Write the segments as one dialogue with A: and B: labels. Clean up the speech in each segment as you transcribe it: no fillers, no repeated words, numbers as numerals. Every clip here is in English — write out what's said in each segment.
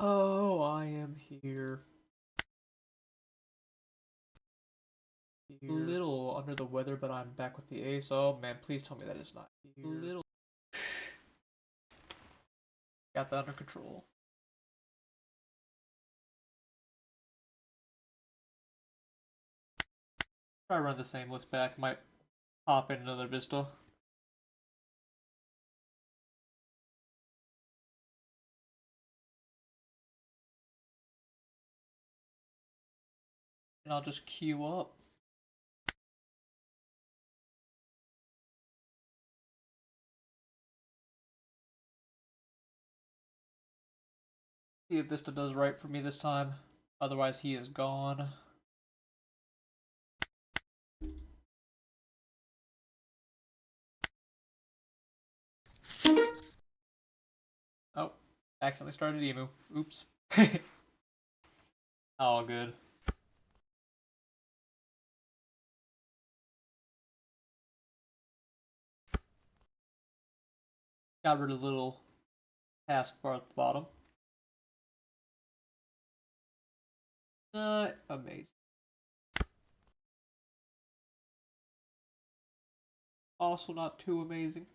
A: Oh, I am here. A little under the weather, but I'm back with the ace. Oh man, please tell me that it's not here. Little. Got that under control. Try run the same list back. Might pop in another Vista. And I'll just queue up. See if Vista does right for me this time. Otherwise, he is gone. Oh, accidentally started Emu. Oops. All good. Got rid of the little taskbar at the bottom. Not amazing. Also not too amazing.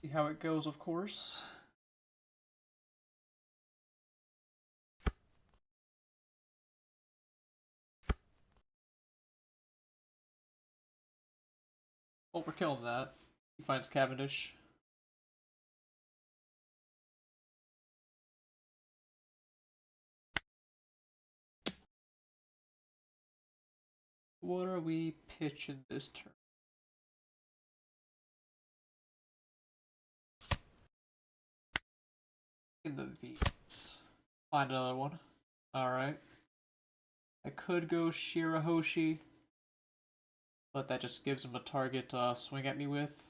A: See how it goes, of course. Well, we're killing that. He finds Cavendish. What are we pitching this turn? In the V's. Find another one. Alright. I could go Shirahoshi, but that just gives him a target to swing at me with.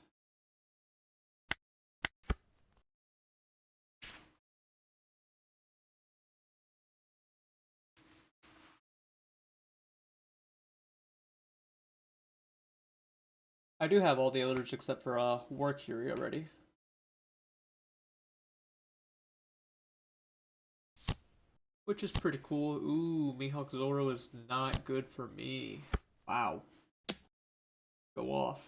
A: I do have all the others except for War Curie already. Which is pretty cool. Ooh, Mihawk Zoro is not good for me. Wow. Go off.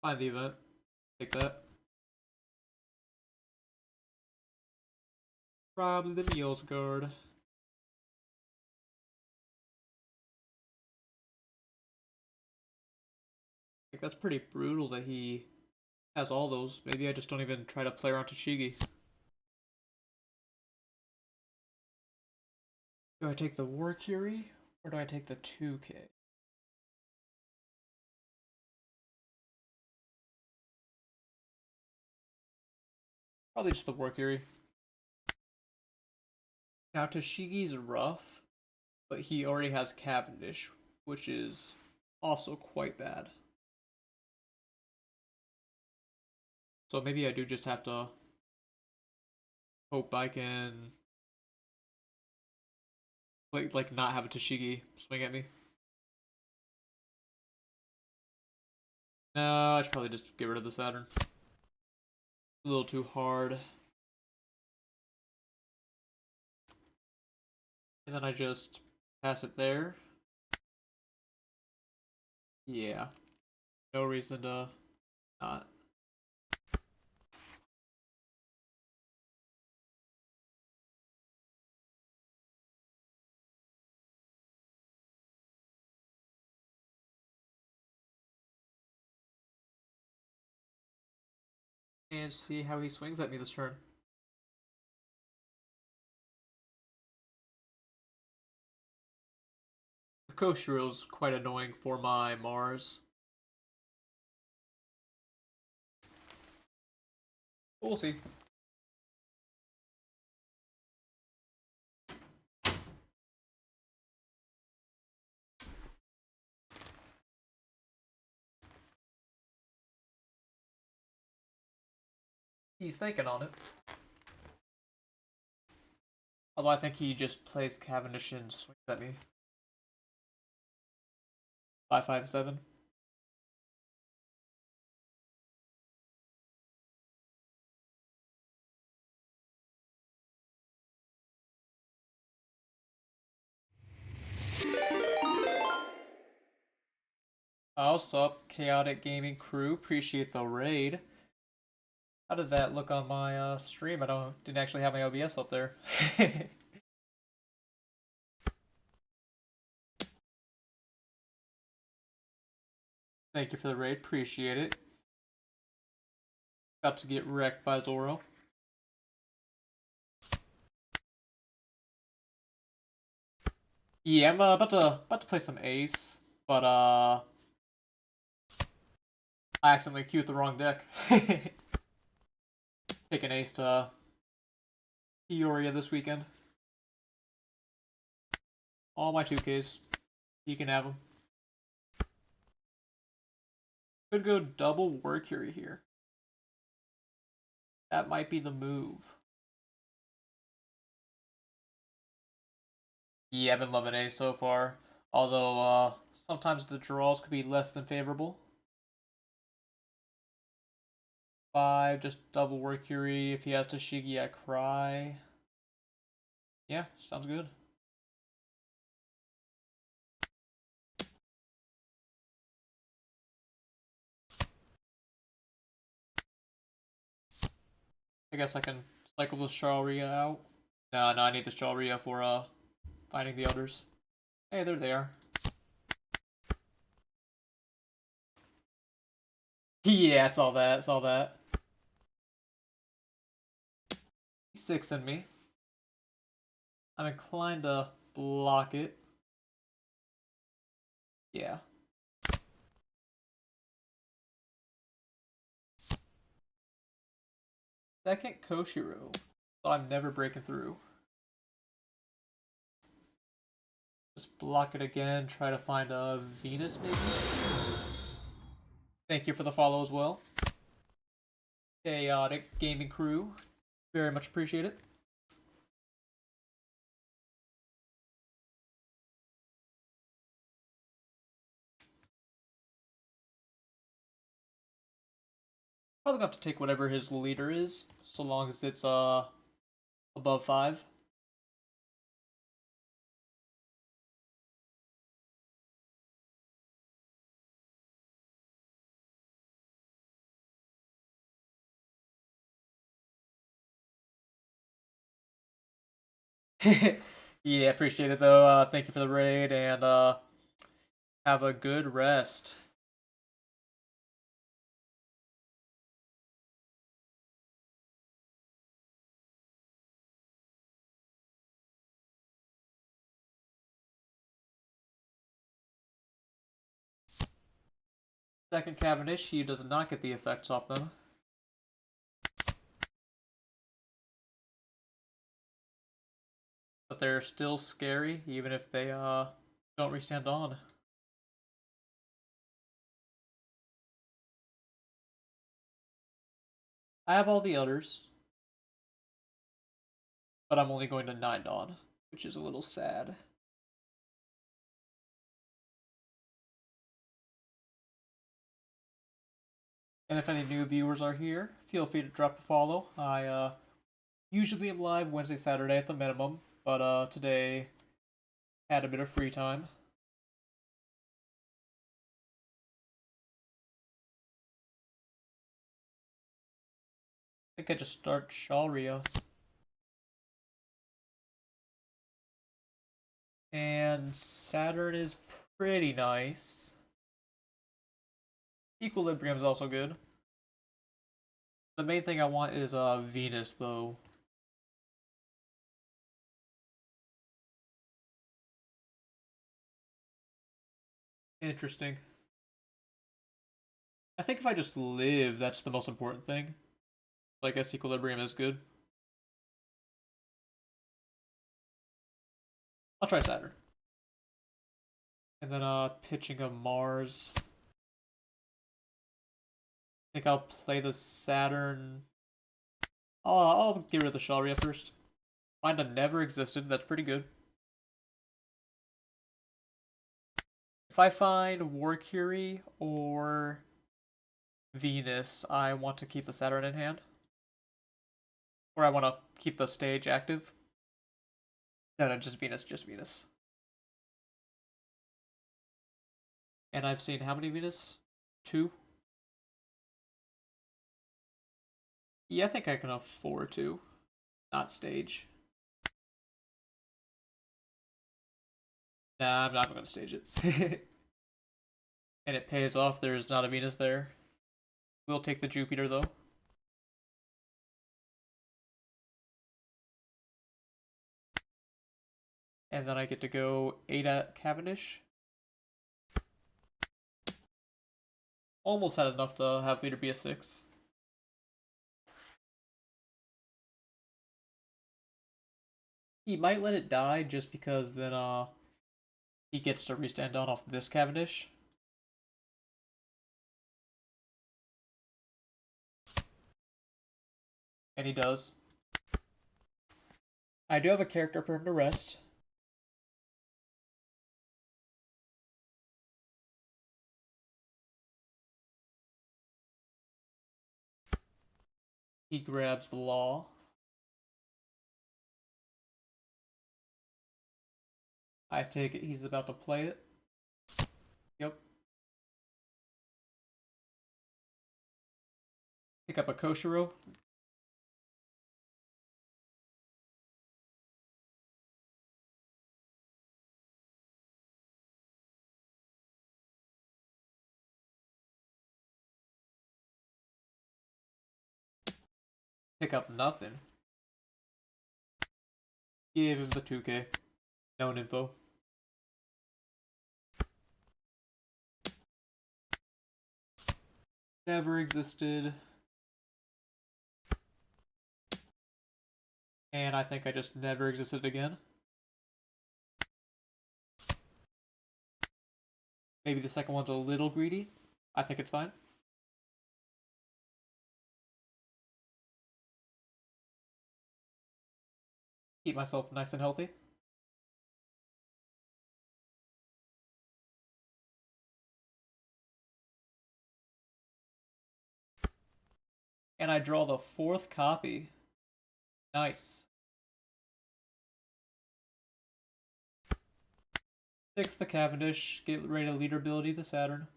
A: Find the event. Take that. Probably the Meals Guard. Like, that's pretty brutal that he has all those. Maybe I just don't even try to play around Toshigi. Do I take the War Curie or do I take the 2K? Probably just the War Curie. Now Toshigi's rough, but he already has Cavendish, which is also quite bad. So maybe I do just have to hope I can like not have a Toshigi swing at me. No, I should probably just get rid of the Saturn. A little too hard. And then I just pass it there. Yeah. No reason to not. And see how he swings at me this turn. The Koshiro is quite annoying for my Mars. We'll see. He's thinking on it. Although I think he just plays Cavendish and swings at me. 557. What's up, Chaotic Gaming crew? Appreciate the raid. How did that look on my stream? Didn't actually have my OBS up there. Thank you for the raid, appreciate it. About to get wrecked by Zoro. Yeah, I'm about to play some Ace, but I accidentally queued the wrong deck. Taking Ace to Peoria this weekend. All my 2Ks. You can have them. Could go double Mercury here. That might be the move. Yeah, I've been loving Ace so far. Although, sometimes the draws could be less than favorable. 5, just double Mercury. If he has to Shigi, I cry. Yeah, sounds good. I guess I can cycle the Sharia out. No, I need the Sharia for finding the others. Hey, there they are. Yeah, I saw that. 6 in me. I'm inclined to block it. Yeah. Second Koshiro. So I'm never breaking through. Just block it again, try to find a Venus maybe? Thank you for the follow as well. Chaotic Gaming crew. Very much appreciate it. Probably gonna have to take whatever his leader is, so long as it's above 5. Yeah, appreciate it though. Thank you for the raid and have a good rest. Second Cavendish, he does not get the effects off them. But they're still scary, even if they don't restand on. I have all the others, but I'm only going to 9 Dawn, which is a little sad. And if any new viewers are here, feel free to drop a follow. I usually am live Wednesday, Saturday at the minimum, but today had a bit of free time. I think I just start Sharia. And Saturn is pretty nice. Equilibrium is also good. The main thing I want is Venus, though. Interesting. I think if I just live, that's the most important thing. So I guess Equilibrium is good. I'll try Saturn. And then pitching a Mars. I think I'll play the Saturn I'll get rid of the Sharia first. Find a never existed, that's pretty good. If I find Warcury or Venus, I want to keep the Saturn in hand. Or I want to keep the stage active. No, just Venus, just Venus. And I've seen how many Venus? 2? Yeah, I think I can afford to. Not stage. Nah, I'm not gonna stage it. And it pays off, there's not a Venus there. We'll take the Jupiter though. And then I get to go 8 at Cavendish. Almost had enough to have leader be a 6. He might let it die just because then he gets to restand on off this Cavendish. And he does. I do have a character for him to rest. He grabs the law. I take it he's about to play it. Yep. Pick up a Koshiro. Pick up nothing. Give him the 2k. Known info. Never existed. And I think I just never existed again. Maybe the second one's a little greedy. I think it's fine. Keep myself nice and healthy. And I draw the 4th copy. Nice. 6 the Cavendish. Get ready to leader ability the Saturn.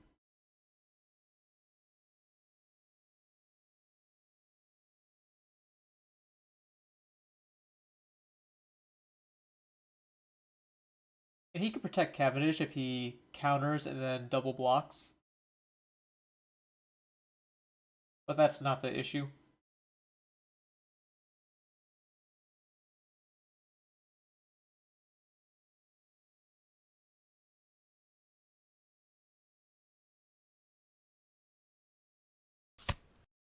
A: And he can protect Cavendish if he counters and then double blocks. But that's not the issue.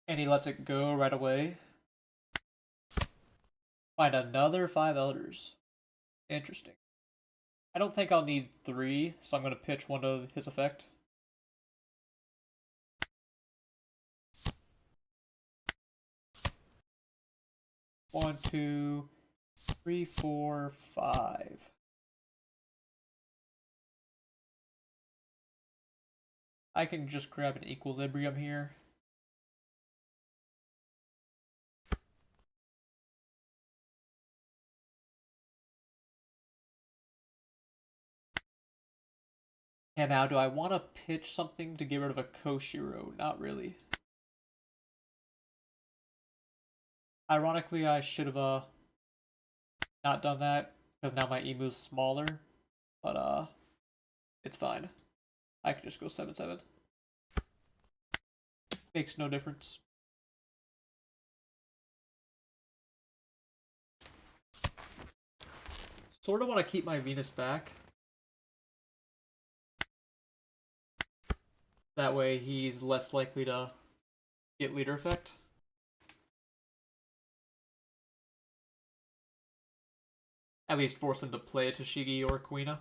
A: And he lets it go right away. Find another 5 elders. Interesting. I don't think I'll need 3, so I'm going to pitch one to his effect. One, two, three, 4, 5. I can just grab an equilibrium here. And now, do I want to pitch something to get rid of a Koshiro? Not really. Ironically, I should have not done that, because now my emu's smaller. But it's fine. I could just go 7/7. Makes no difference. Sort of want to keep my Venus back. That way he's less likely to get leader effect. At least force him to play a Toshigi or a Kuina.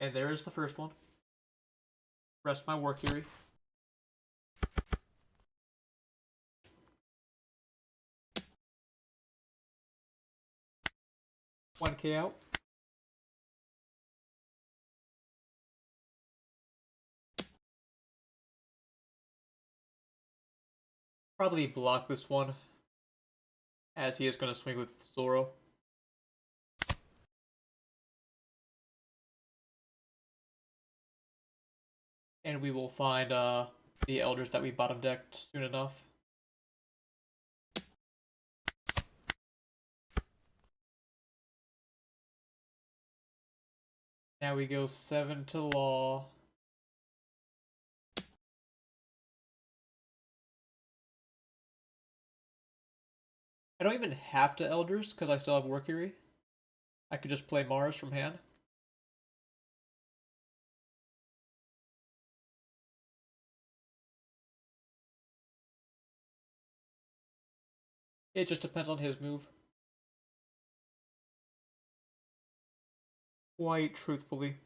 A: And there's the first one. Rest my Warcury. 1k out. Probably block this one, as he is going to swing with Zoro. And we will find the elders that we bottom decked soon enough. Now we go 7 to law. I don't even have to elders because I still have Workery. I could just play Mars from hand. It just depends on his move. Quite truthfully.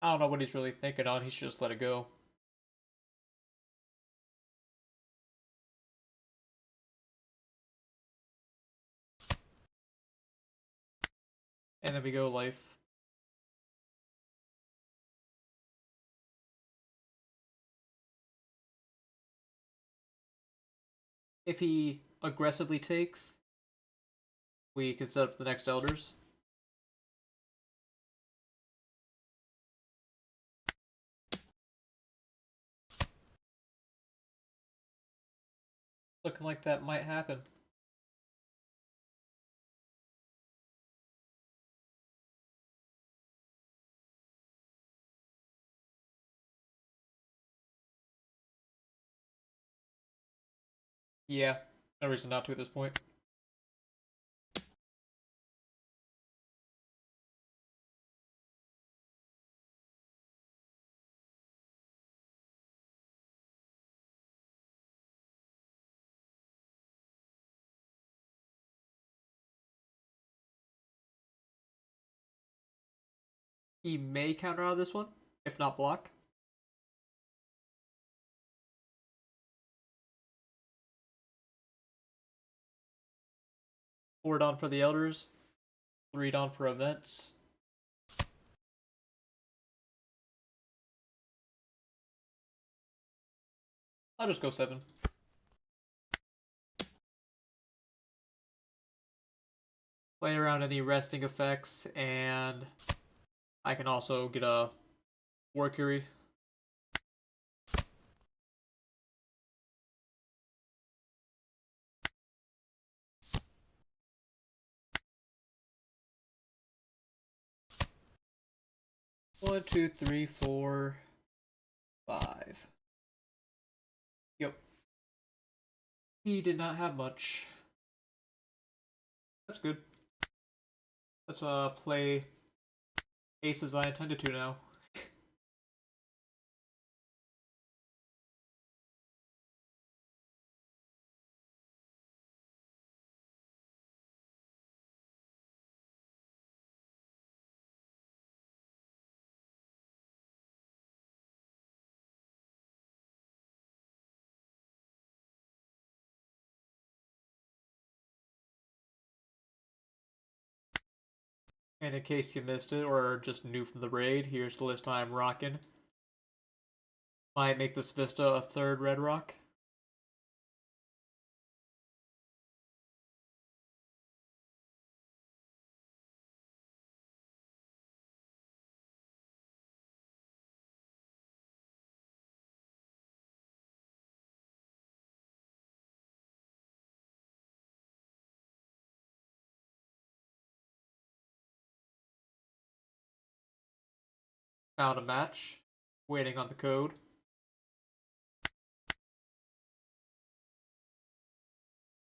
A: I don't know what he's really thinking on. He should just let it go. And then we go life. If he aggressively takes, we can set up the next elders. Looking like that might happen. Yeah, no reason not to at this point. He may counter out of this one, if not block. Four down for the elders, 3 down for events. I'll just go 7. Play around any resting effects, and I can also get a Workery. One, two, three, 4, 5. Yep. He did not have much. That's good. Let's play aces I intended to now. And in case you missed it or are just new from the raid, here's the list I'm rocking. Might make this Vista a 3rd red rock. Found a match. Waiting on the code.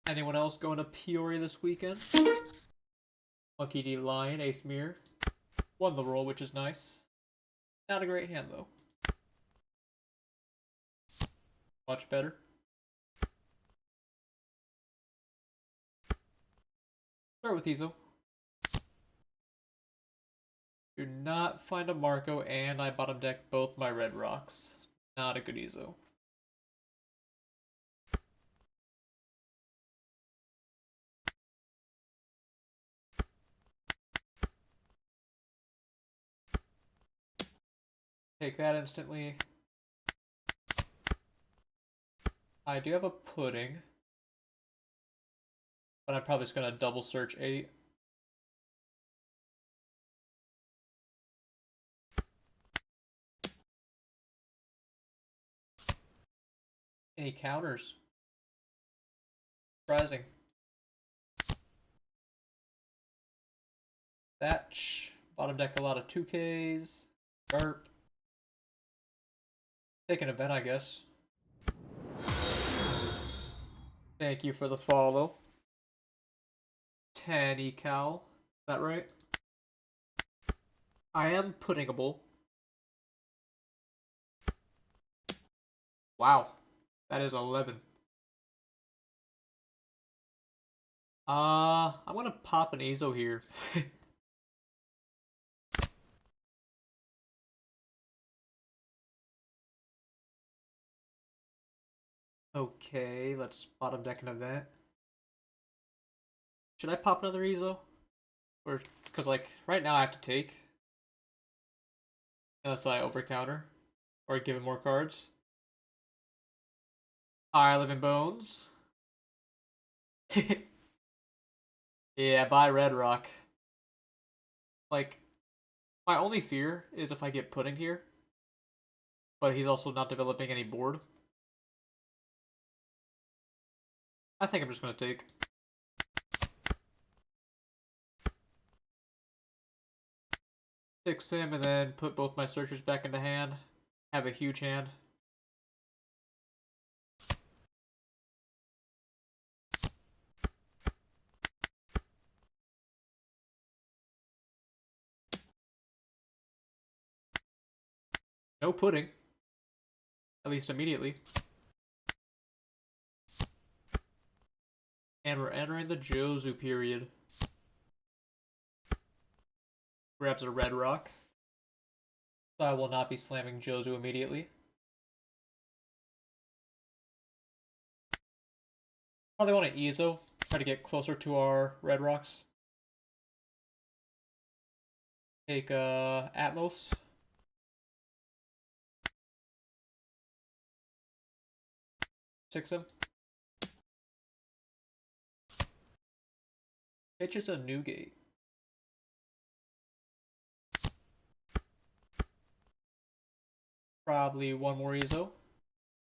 A: Anyone else going to Peoria this weekend? Monkey D Lion, Ace Mirror. Won the roll, which is nice. Not a great hand, though. Much better. Start with Ezo. Do not find a Marco, and I bottom deck both my red rocks. Not a good Ezo. Take that instantly. I do have a pudding, but I'm probably just gonna double search 8. Any counters? Surprising. Thatch. Bottom deck a lot of 2Ks. Garp. Take an event, I guess. Thank you for the follow. 10 ecal. Is that right? I am puddingable. Wow. That is 11. I'm gonna pop an Azo here. Okay, let's bottom deck an event. Should I pop another Ezo? Or, because, like, right now I have to take. Unless I overcounter. Or give him more cards. I live in bones. Yeah, buy Red Rock. Like, my only fear is if I get pudding here. But he's also not developing any board. I think I'm just gonna take. Six him and then put both my searchers back into hand. Have a huge hand. No pudding. At least immediately. And we're entering the Jozu period. Grabs a red rock. So I will not be slamming Jozu immediately. Probably want to Ezo. Try to get closer to our red rocks. Take Atmos. Six him. Pitches a new gate. Probably one more Ezo.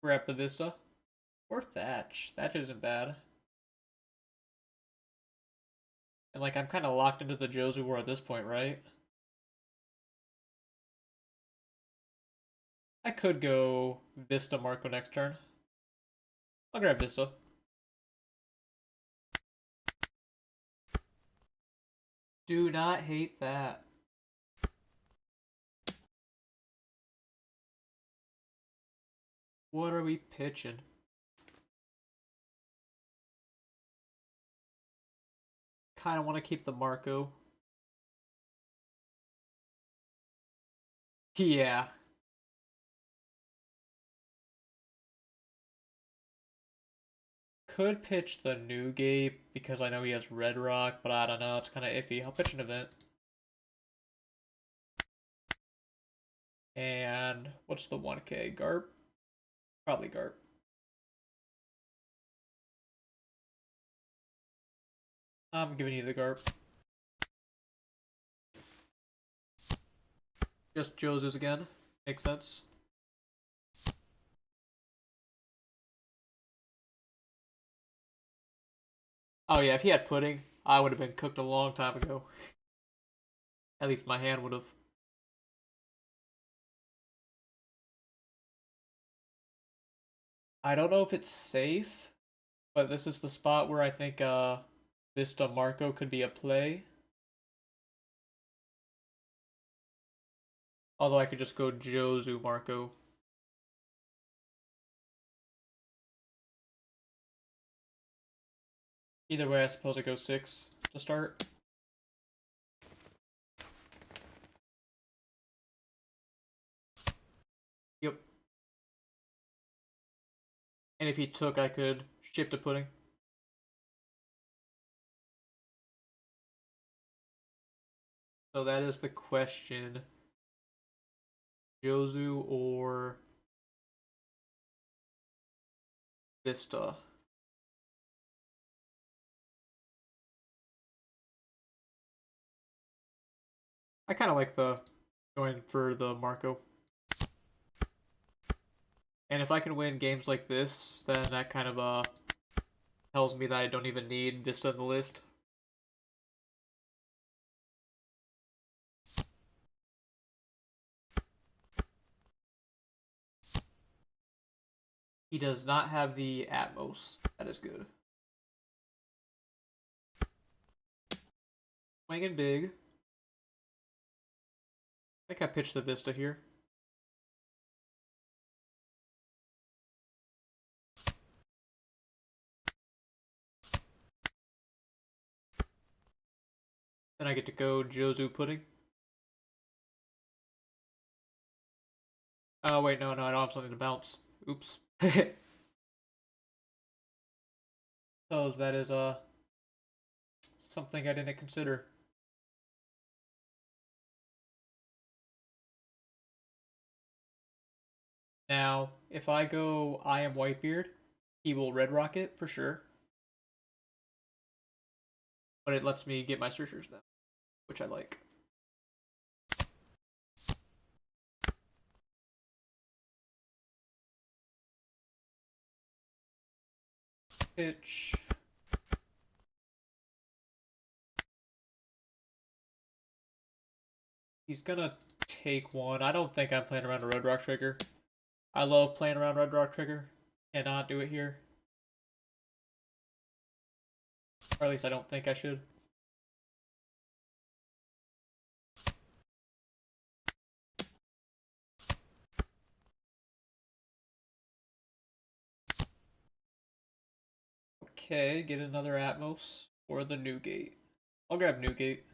A: Grab the Vista. Or Thatch. Thatch isn't bad. And like I'm kind of locked into the Jozu war at this point, right? I could go Vista Marco next turn. I'll grab Vista. Do not hate that. What are we pitching? Kind of want to keep the Marco. Yeah. Could pitch the new gate because I know he has Red Rock, but I don't know. It's kind of iffy. I'll pitch an event. And what's the 1K? Garp? Probably Garp. I'm giving you the Garp. Just Jozu's again. Makes sense. Oh yeah, if he had pudding, I would have been cooked a long time ago. At least my hand would have. I don't know if it's safe, but this is the spot where I think Vista Marco could be a play. Although I could just go Jozu Marco. Either way, I suppose it goes 6 to start. Yep. And if he took, I could shift to pudding. So that is the question. Jozu or Vista? I kind of like the going for the Marco. And if I can win games like this, then that kind of tells me that I don't even need Vista in the list. He does not have the Atmos. That is good. Swinging big. I think I pitched the Vista here. Then I get to go Jozu pudding. Oh, wait, no, I don't have something to bounce. Oops. So that is something I didn't consider. Now, if I go I am Whitebeard, he will Red Rocket for sure. But it lets me get my searchers then, which I like. Pitch. He's gonna take one. I don't think I'm playing around a Red Rock trigger. I love playing around Red Rock trigger. Cannot do it here. Or at least I don't think I should. Okay, get another Atmos or the Newgate. I'll grab Newgate.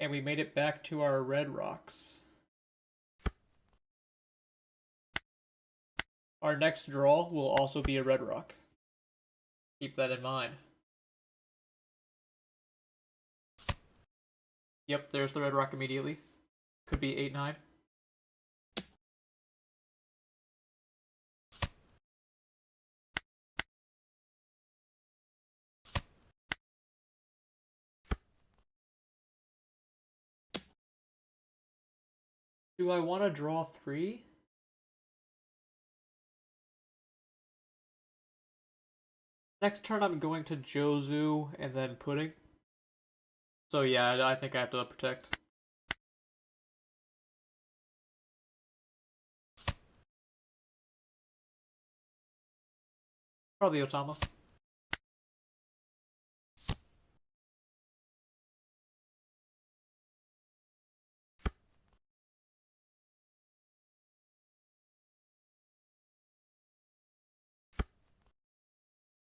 A: And we made it back to our Red Rocks. Our next draw will also be a Red Rock. Keep that in mind. Yep, there's the Red Rock immediately. Could be 8-9. Do I want to draw 3? Next turn I'm going to Jozu and then Pudding. So yeah, I think I have to protect. Probably Otama.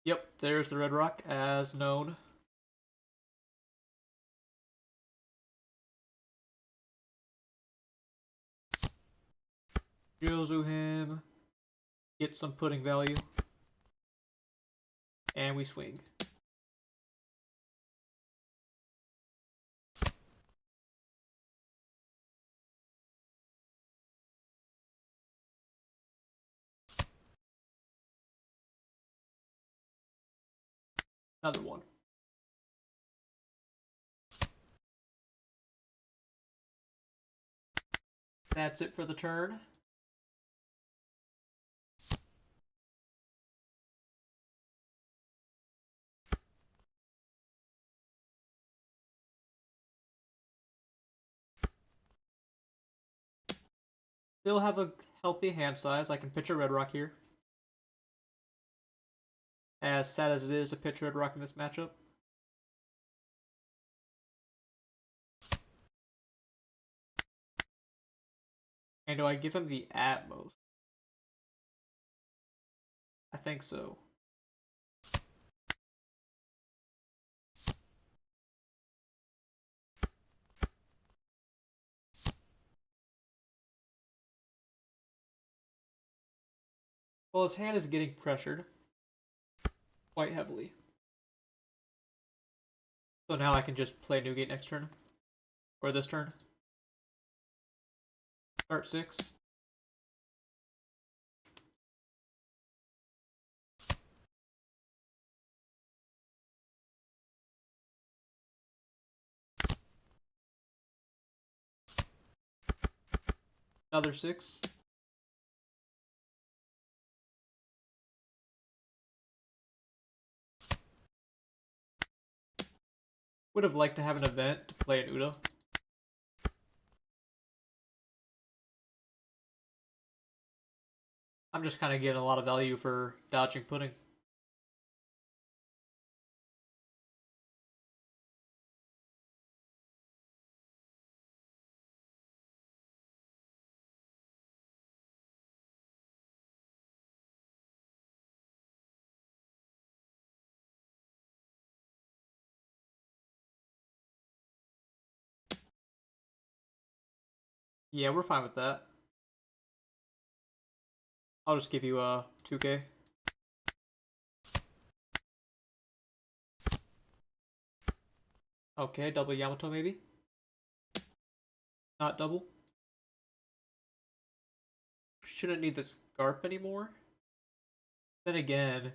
A: Yep, there's the Red Rock as known. Jozu him. Get some pudding value. And we swing. Another one. That's it for the turn. Still have a healthy hand size. I can pitch a Red Rock here. As sad as it is to pitch Red Rock in this matchup. And do I give him the Atmos? I think so. Well, his hand is getting pressured quite heavily. So now I can just play Newgate next turn. Or this turn. Start 6. Another 6. Would have liked to have an event to play an Uda. I'm just kind of getting a lot of value for dodging pudding. Yeah, we're fine with that. I'll just give you a 2k. Okay, double Yamato maybe? Not double? Shouldn't need this Garp anymore. Then again,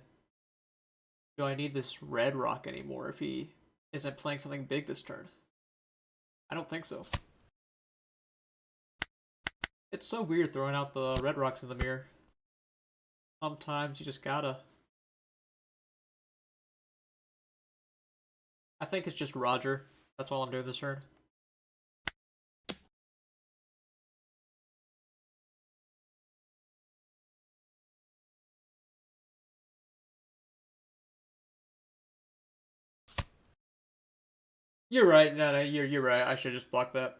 A: do I need this Red Rock anymore if he isn't playing something big this turn? I don't think so. It's so weird throwing out the Red Rocks in the mirror. Sometimes you just gotta. I think it's just Roger. That's all I'm doing this turn. You're right. No, you're right. I should just block that.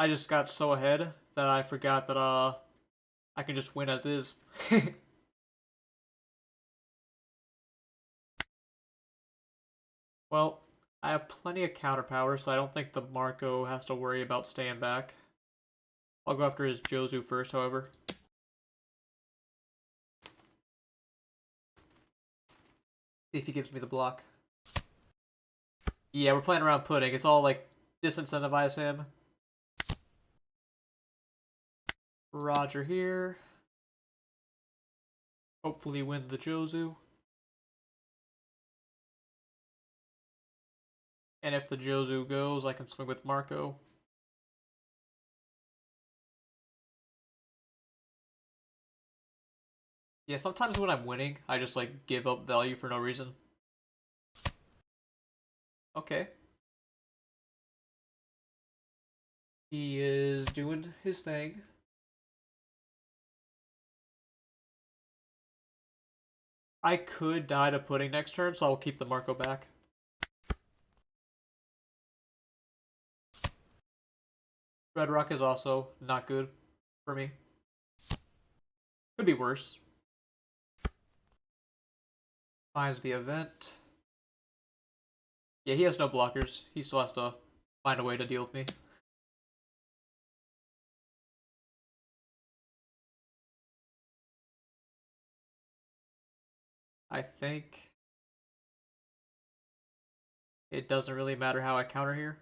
A: I just got so ahead that I forgot that I can just win as is. Well, I have plenty of counter power, so I don't think the Marco has to worry about staying back. I'll go after his Jozu first, however. See if he gives me the block. Yeah, we're playing around pudding. It's all like disincentivize him. Roger here. Hopefully win the Jozu. And if the Jozu goes, I can swing with Marco. Yeah, sometimes when I'm winning, I just like give up value for no reason. Okay. He is doing his thing. I could die to pudding next turn, so I'll keep the Marco back. Red Rock is also not good for me. Could be worse. Finds the event. Yeah, he has no blockers. He still has to find a way to deal with me. I think it doesn't really matter how I counter here.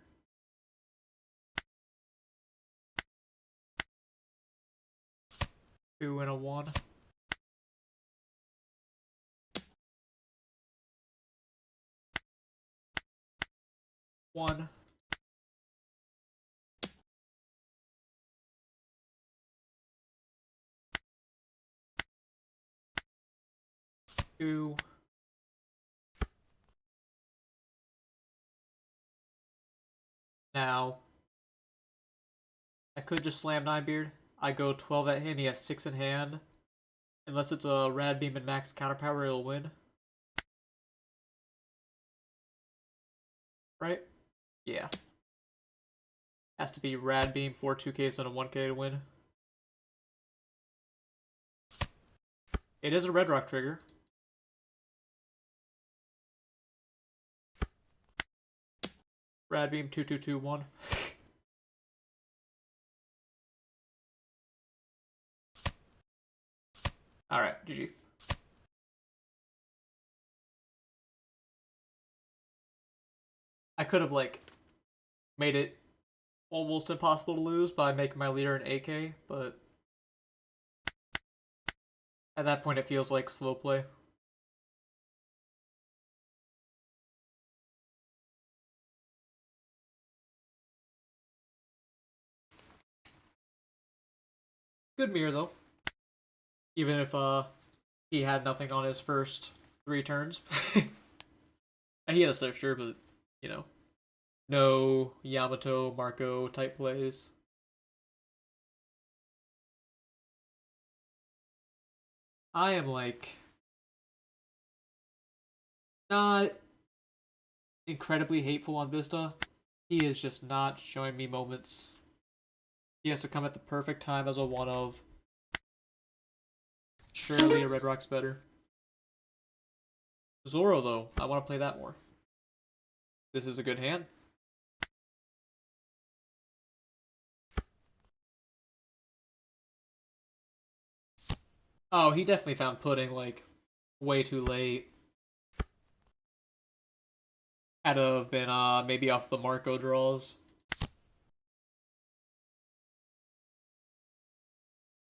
A: Two and a 1. One. Two. Now, I could just slam Ninebeard. I go 12 at him, he has 6 in hand. Unless it's a Rad Beam and max counter power, he'll win. Right? Yeah. Has to be Rad Beam, 4 2Ks and a 1K to win. It is a Red Rock trigger. Rad Beam 2 2 2 1. Alright, GG. I could have, like, made it almost impossible to lose by making my leader an AK, but at that point it feels like slow play. Good mirror, though. Even if he had nothing on his first 3 turns. He had a searcher, but, you know, no Yamato, Marco type plays. I am, like, not incredibly hateful on Vista. He is just not showing me moments. He has to come at the perfect time as a one of. Surely a Red Rock's better. Zoro, though, I want to play that more. This is a good hand. Oh, he definitely found pudding, like, way too late. Had to have been, maybe off the Marco draws.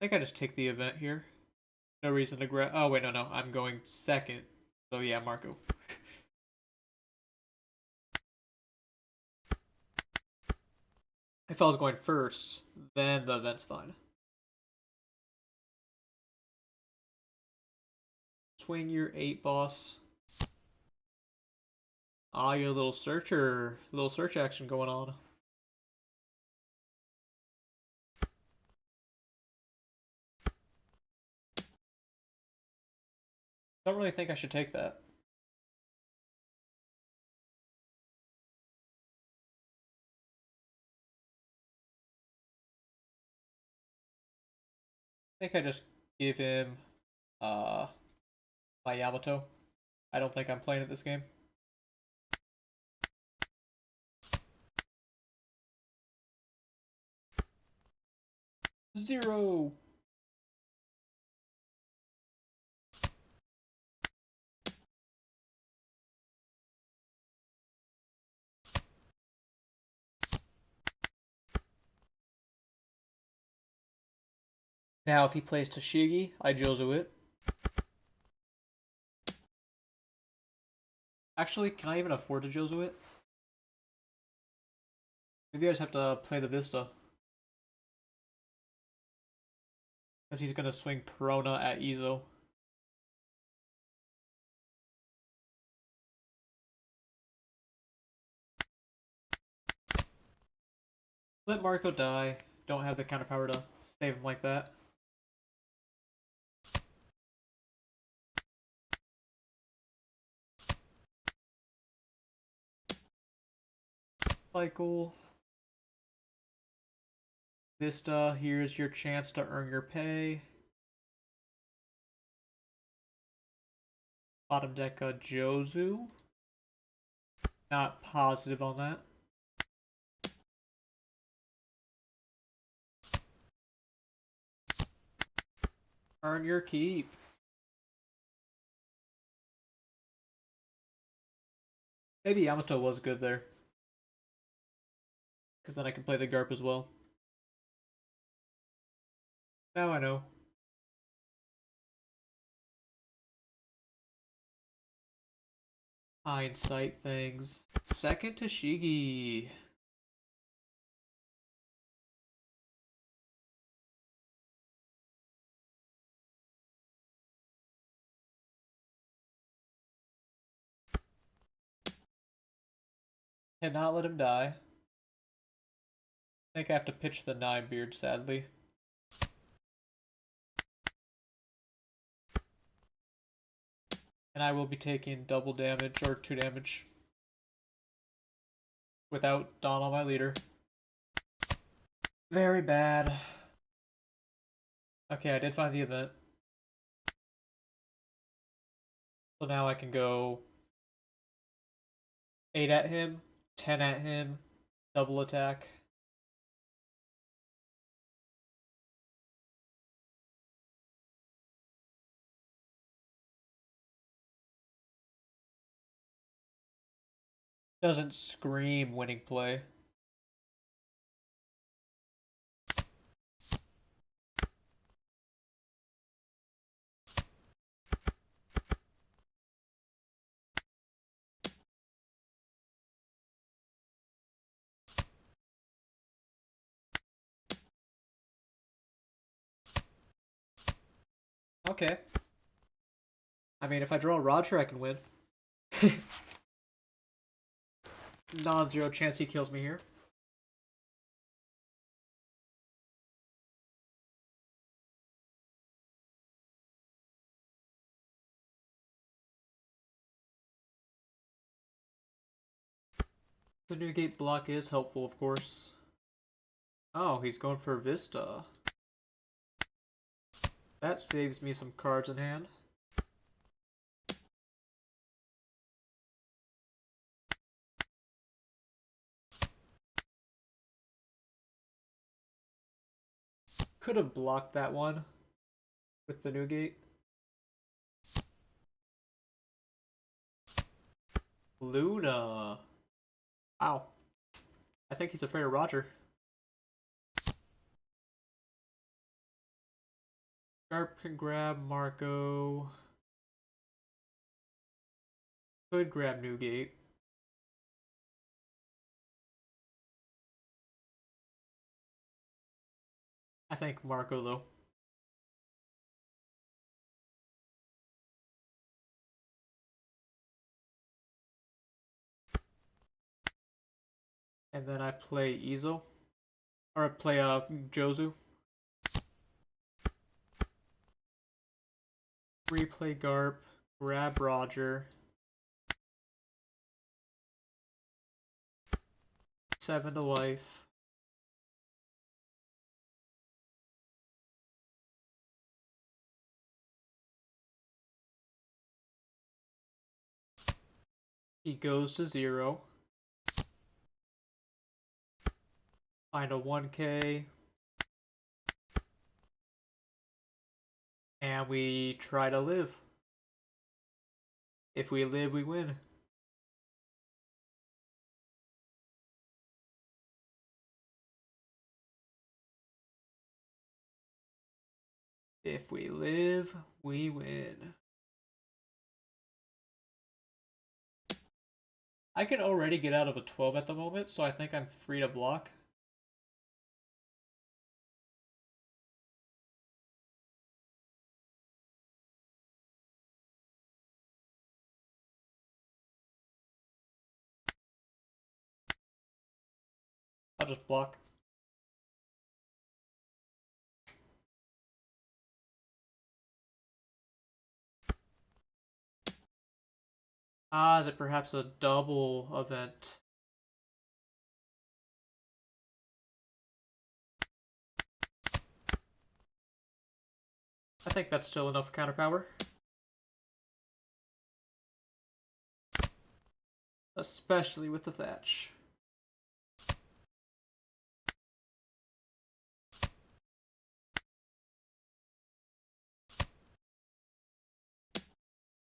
A: I think I just take the event here. No reason to grab. Oh, wait, no. I'm going second. So, yeah, Marco. If I was going first, then the event's fine. Swing your 8, boss. Ah, your little searcher. Little search action going on. Don't really think I should take that. I think I just give him uh my Yamato. I don't think I'm playing at this game. Zero. Now if he plays Toshigi, I Jozu it. Actually, can I even afford to Jozu it? Maybe I just have to play the Vista. Because he's gonna swing Perona at Izo. Let Marco die. Don't have the counter power to save him like that. Cycle. Vista, here's your chance to earn your pay. Bottom deck Jozu. Not positive on that. Earn your keep. Maybe Yamato was good there. Because then I can play the Garp as well. Now I know. Hindsight things. Second to Shigi. Cannot let him die. I think I have to pitch the 9 beard, sadly. And I will be taking double damage, or 2 damage. Without Dawn on my leader. Very bad. Okay, I did find the event. So now I can go 8 at him, 10 at him, double attack. Doesn't scream winning play. Okay. I mean, if I draw Roger, I can win. Non-zero chance he kills me here. The new gate block is helpful, of course. Oh, he's going for Vista. That saves me some cards in hand. Could have blocked that one with the new gate. Luna. Wow. I think he's afraid of Roger. Garp can grab Marco. Could grab Newgate. I think Marco, though. And then I play Izo. Or I play Jozu. Replay Garp. Grab Roger. 7 to life. He goes to 0. Find a 1k. And we try to live. If we live, we win. If we live, we win. I can already get out of a 12 at the moment, so I think I'm free to block. I'll just block. Ah, is it perhaps a double event? I think that's still enough counter power. Especially with the Thatch.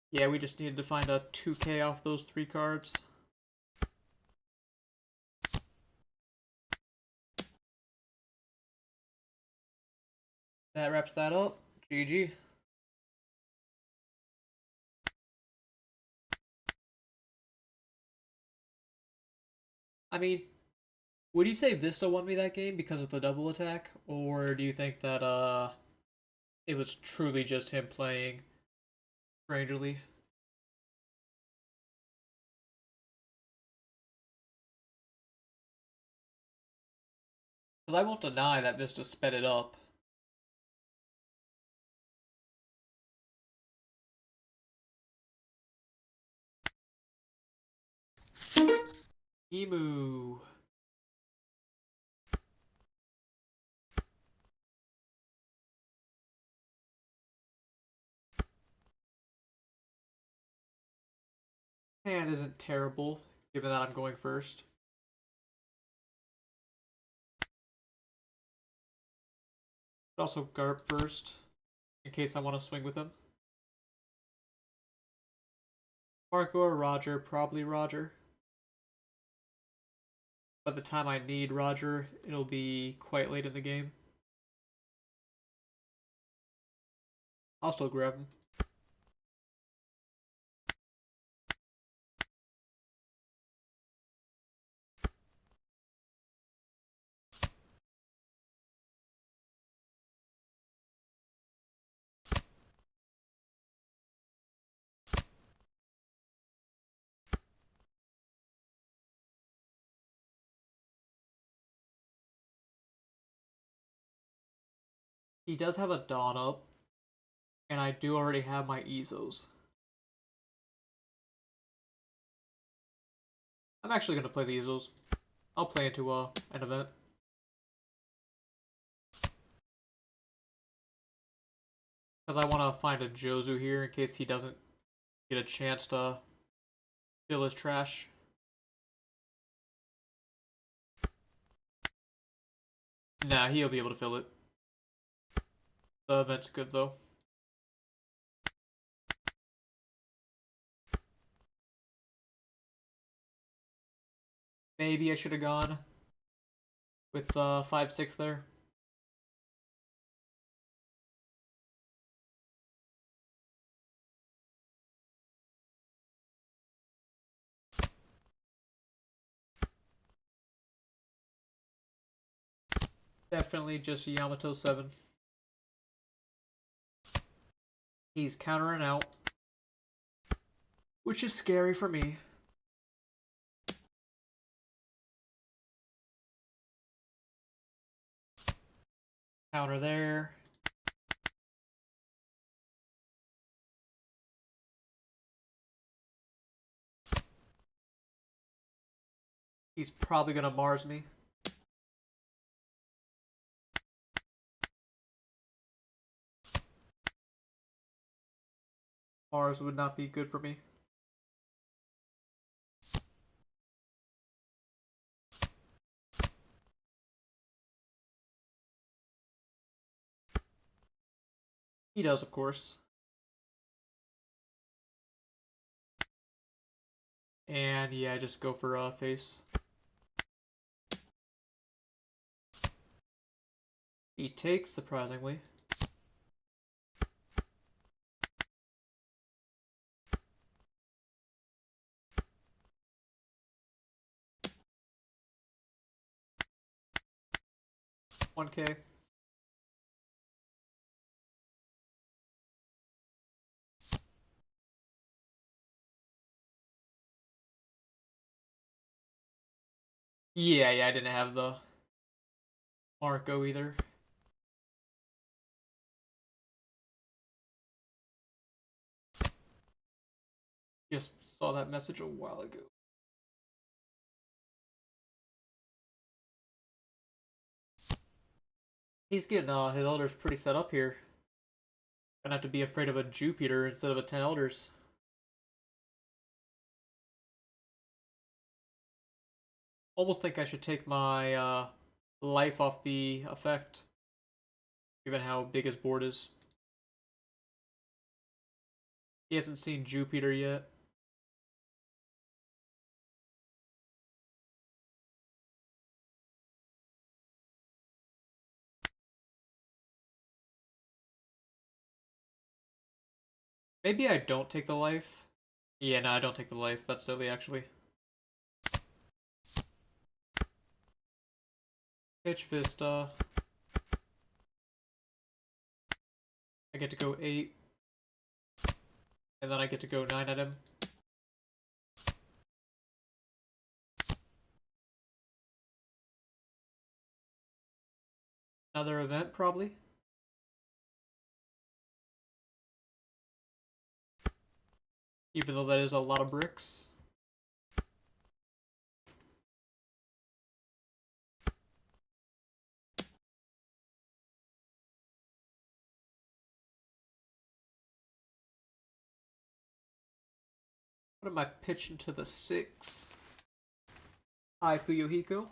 A: Yeah, we just needed to find a 2k off those 3 cards. That wraps that up. GG. I mean, would you say Vista won me that game because of the double attack? Or do you think that it was truly just him playing strangely? Because I won't deny that Vista sped it up. Emu. Hand isn't terrible, given that I'm going first. But also Garp first, in case I want to swing with him. Marco or Roger, probably Roger. By the time I need Roger, it'll be quite late in the game. I'll still grab him. He does have a Dawn up, and I do already have my Ezos. I'm actually going to play the Ezos. I'll play into an event. Because I want to find a Jozu here in case he doesn't get a chance to fill his trash. Nah, he'll be able to fill it. The event's good though. Maybe I should have gone with 5-6 there. Definitely just Yamato 7. He's countering out, which is scary for me. Counter there. He's probably gonna Mars me. Mars would not be good for me. He does, of course. And yeah, just go for face. He takes, surprisingly. $1K. Yeah, I didn't have the Marco either. Just saw that message a while ago. He's getting his elders pretty set up here. Gonna have to be afraid of a Jupiter instead of a 10 elders. Almost think I should take my life off the effect, given how big his board is. He hasn't seen Jupiter yet. Maybe I don't take the life. Yeah, no, I don't take the life. That's silly, actually. Pitch Vista. I get to go 8. And then I get to go 9 at him. Another event, probably. Even though that is a lot of bricks. What am I pitching to the 6? Hi, Fuyuhiko.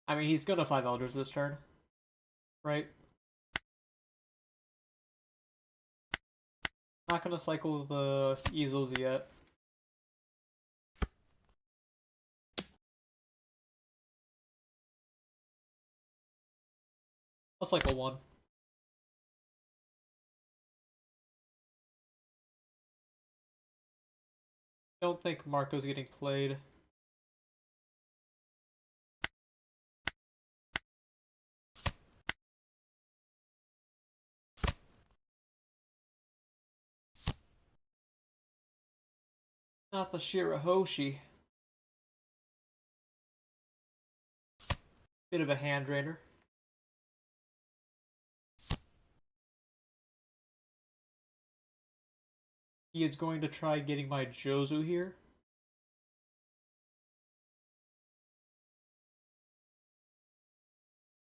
A: I mean, he's gonna 5 elders this turn. Right? Not gonna cycle the easels yet. I'll cycle one. Don't think Marco's getting played. Not the Shirahoshi. Bit of a hand drainer. He is going to try getting my Jozu here.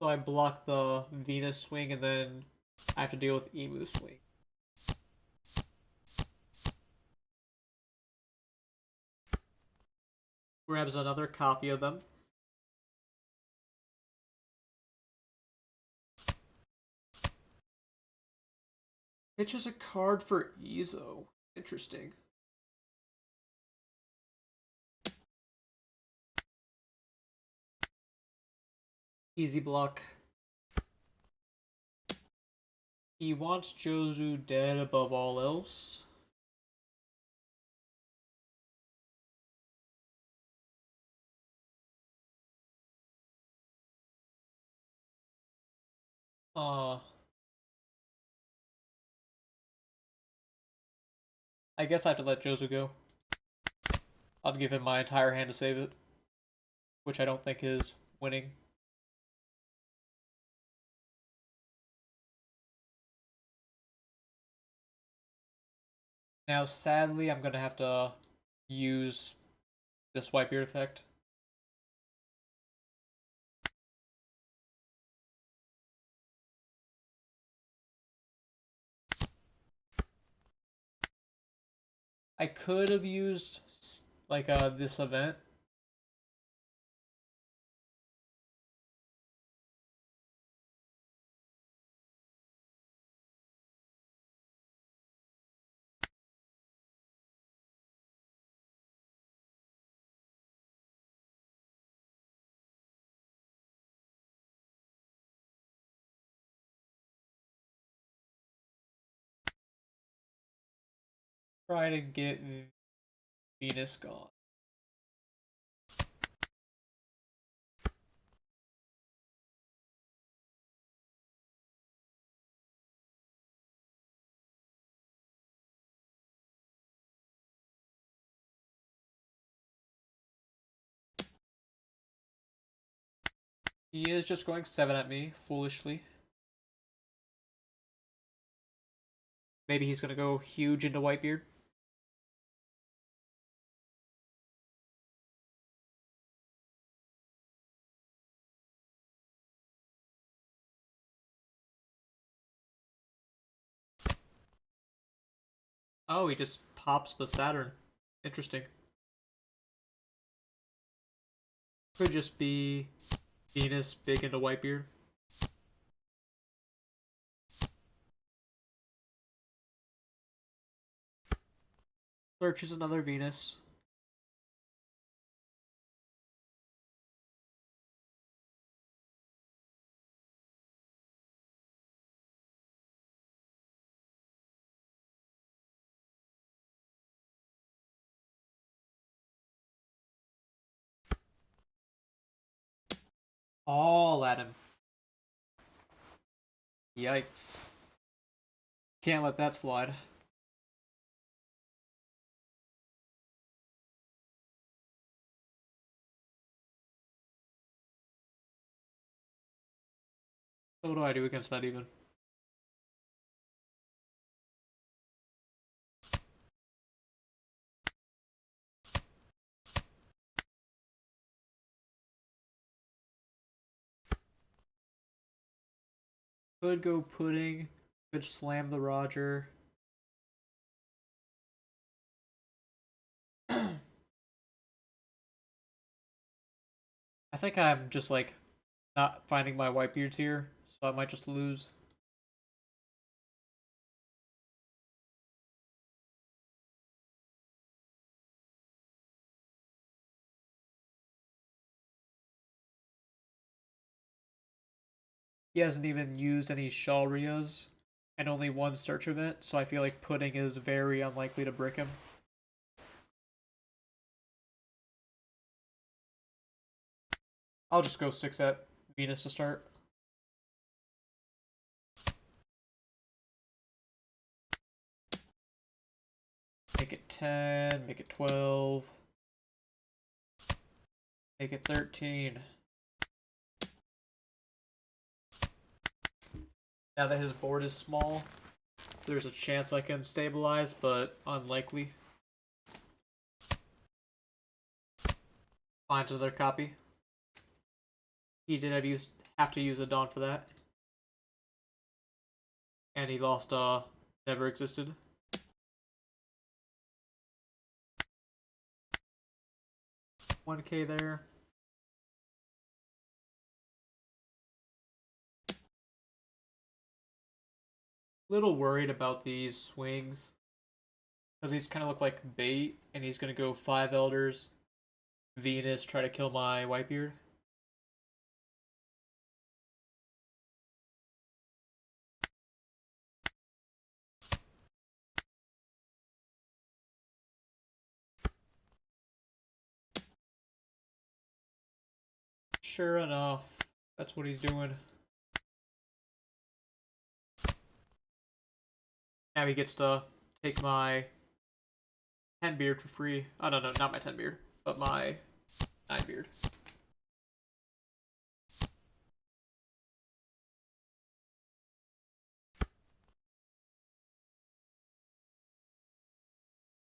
A: So I block the Venus swing and then I have to deal with Emu swing. Grabs another copy of them. It's just a card for Ezo. Interesting. Easy block. He wants Jozu dead above all else. I guess I have to let Jozu go. I'll give him my entire hand to save it. Which I don't think is winning. Now, sadly, I'm gonna have to use this Whitebeard effect. I could have used like this event. Try to get Venus gone. He is just going 7 at me, foolishly. Maybe he's gonna go huge into Whitebeard. Oh, he just pops the Saturn. Interesting. Could just be Venus big into Whitebeard. Searches another Venus. All at him. Yikes. Can't let that slide. So what do I do against that even? Could go pudding. Could slam the Roger. I think I'm just like not finding my Whitebeards here, so I might just lose. He hasn't even used any Shalrias and only one search event, so I feel like Pudding is very unlikely to brick him. I'll just go 6 at Venus to start. Make it 10, make it 12. Make it 13. Now that his board is small, there's a chance I can stabilize, but unlikely. Find another copy. He did have to use a Dawn for that. And he lost Never Existed. $1K there. Little worried about these swings. Because these kind of look like bait, and he's going to go 5 Elders, Venus, try to kill my Whitebeard. Sure enough, that's what he's doing. Now he gets to take my 10 beard for free. Oh, no, not my 10 beard, but my 9 beard.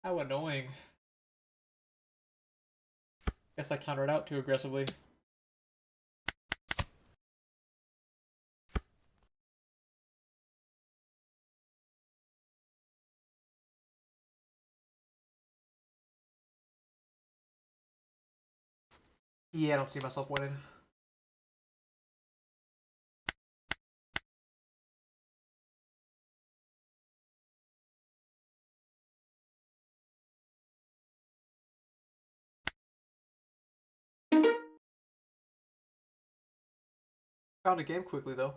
A: How annoying. Guess I countered out too aggressively. Yeah, I don't see myself winning. Found a game quickly, though.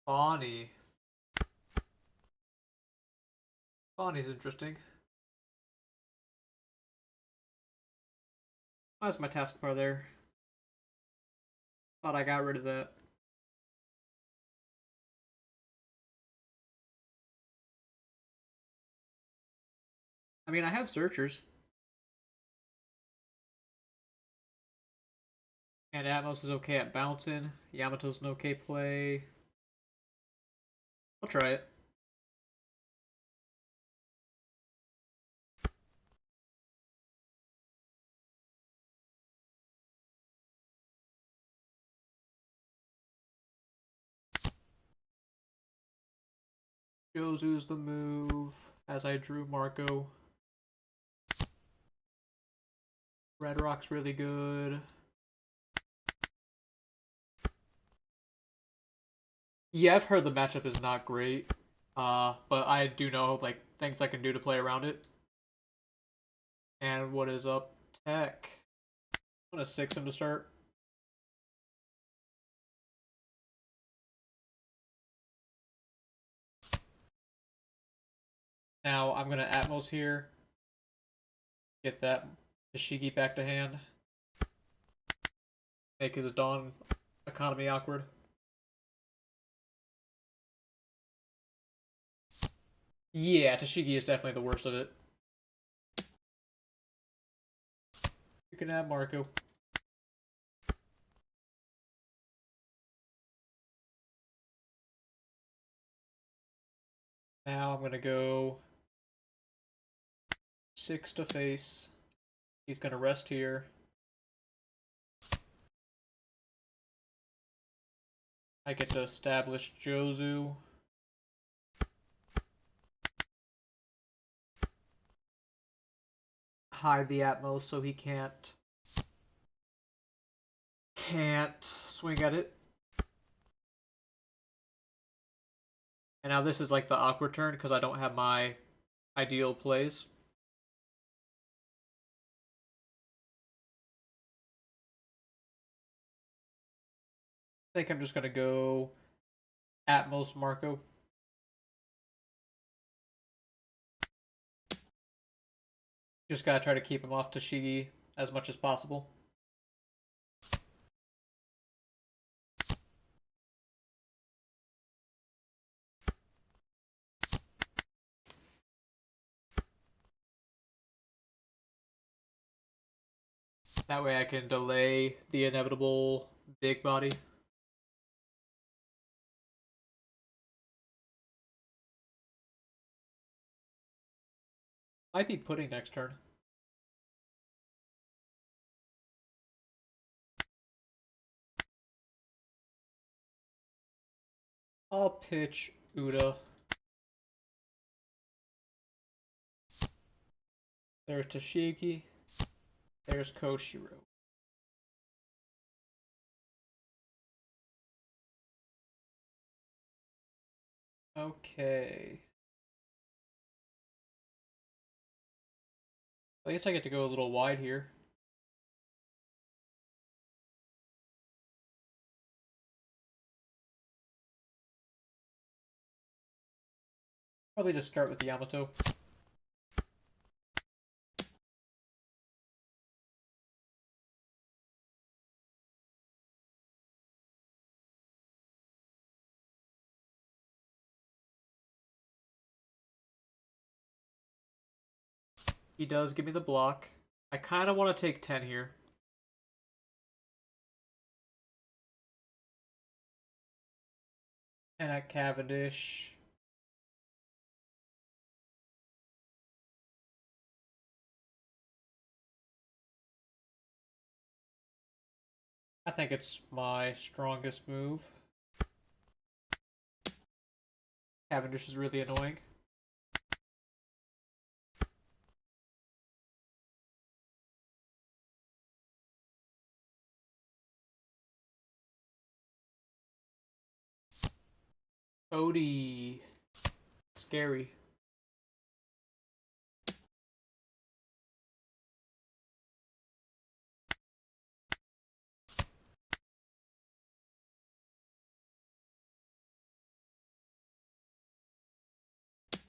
A: Bonnie. Bonnie's interesting. Why's my taskbar there? Thought I got rid of that. I mean, I have searchers. And Atmos is okay at bouncing. Yamato's an okay play. I'll try it. Jozu's the move, as I drew Marco. Red Rock's really good. Yeah, I've heard the matchup is not great. But I do know, like, things I can do to play around it. And what is up? Tech. I'm gonna 6 him to start. Now I'm gonna Atmos here. Get that Ishigi back to hand. Make his Dawn economy awkward. Yeah, Tashigi is definitely the worst of it. You can have Marco. Now I'm gonna go 6 to face. He's gonna rest here. I get to establish Jozu. hide the Atmos so he can't swing at it. And now this is like the awkward turn because I don't have my ideal plays. I think I'm just gonna go Atmos Marco. Just gotta try to keep him off Tashigi as much as possible. That way I can delay the inevitable big body. Might be putting next turn. I'll pitch Uda. There's Tashigi. There's Koshiro. Okay. I guess I get to go a little wide here. Probably just start with Yamato. He does give me the block. I kind of want to take 10 here. And at Cavendish. I think it's my strongest move. Cavendish is really annoying. Odie. Scary.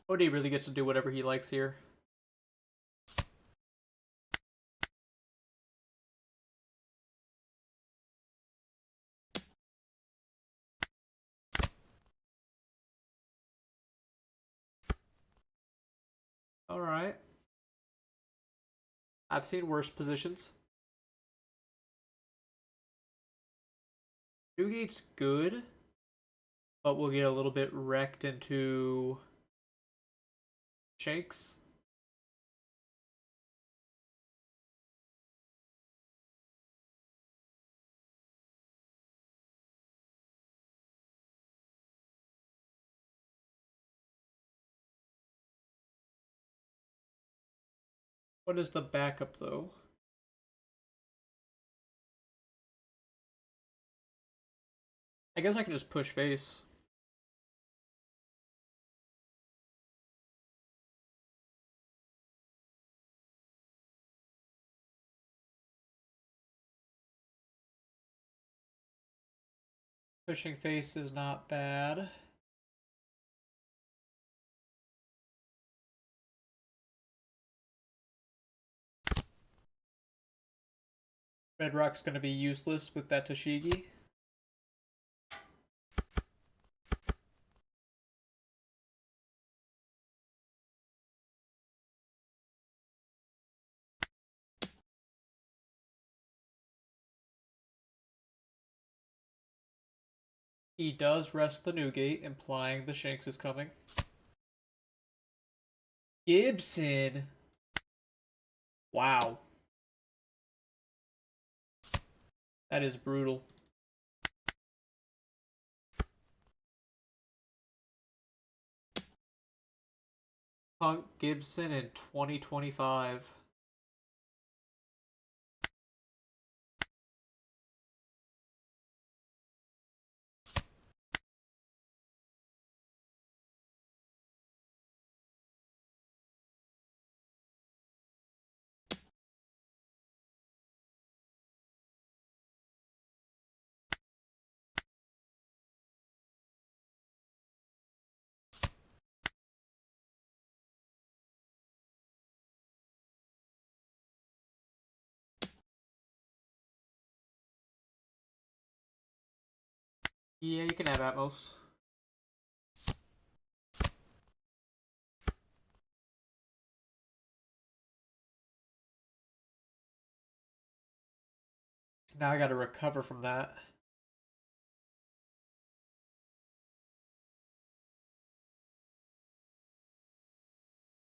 A: Odie really gets to do whatever he likes here. Alright. I've seen worse positions. Newgate's good, but we'll get a little bit wrecked into Shanks. What is the backup, though? I guess I can just push face. Pushing face is not bad. Red Rock's going to be useless with that Toshigi. He does rest the Newgate, implying the Shanks is coming. Gibson. Wow. That is brutal. Punk Gibson in 2025. Yeah, you can have Atmos. Now I gotta recover from that.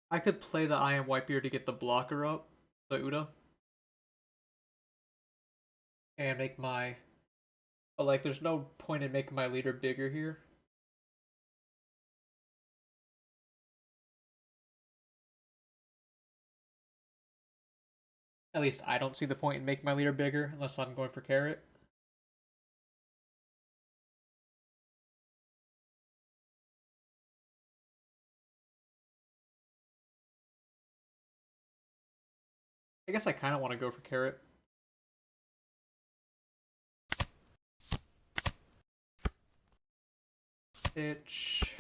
A: I could play the I Am Whitebeard to get the blocker up, the Uda, and make my... But, like, there's no point in making my leader bigger here. At least I don't see the point in making my leader bigger, unless I'm going for carrot. I guess I kind of want to go for carrot. Pitch.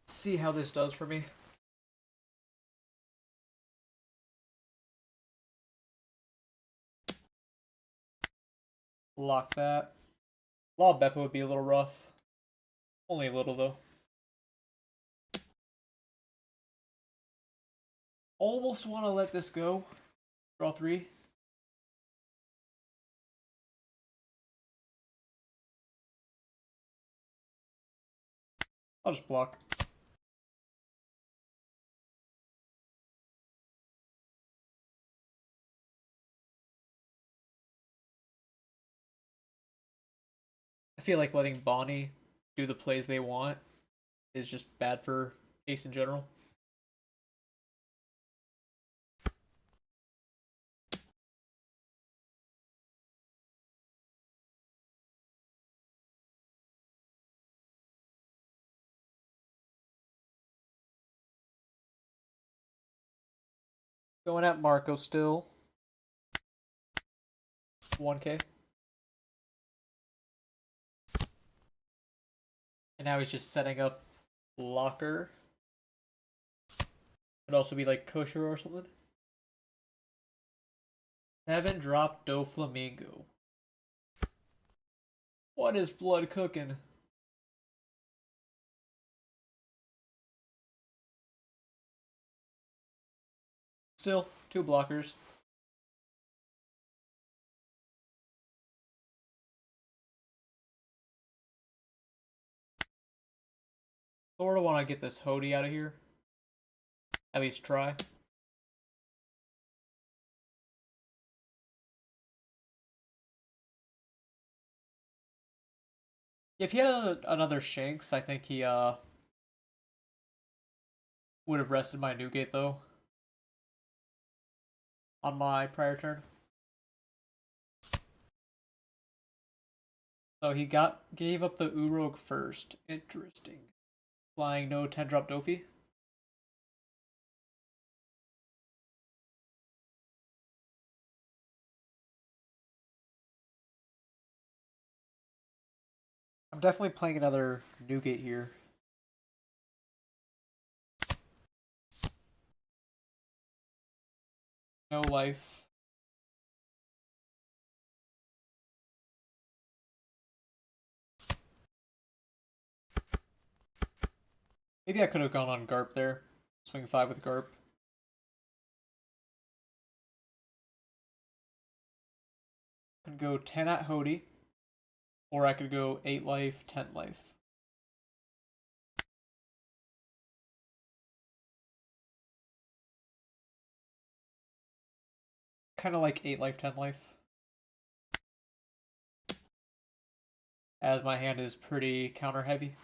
A: See how this does for me. Lock that. Law Beppo would be a little rough. Only a little, though. Almost want to let this go. Draw 3. I'll just block. I feel like letting Bonnie do the plays they want is just bad for Ace in general. Going at Marco still. 1k. And now he's just setting up blocker. Could also be like kosher or something. 7 drop Doflamingo. What is blood cooking? Still, 2 blockers. Sort of want to get this Hody out of here. At least try. If he had another Shanks, I think he would have rested my Newgate though. On my prior turn. So he gave up the Urog first. Interesting. Flying no 10 drop Dofi. I'm definitely playing another Newgate here. No life. Maybe I could have gone on Garp there. Swing 5 with Garp. Could go 10 at Hody. Or I could go 8 life, 10 life. Kind of like 8 life, 10 life. As my hand is pretty counter heavy.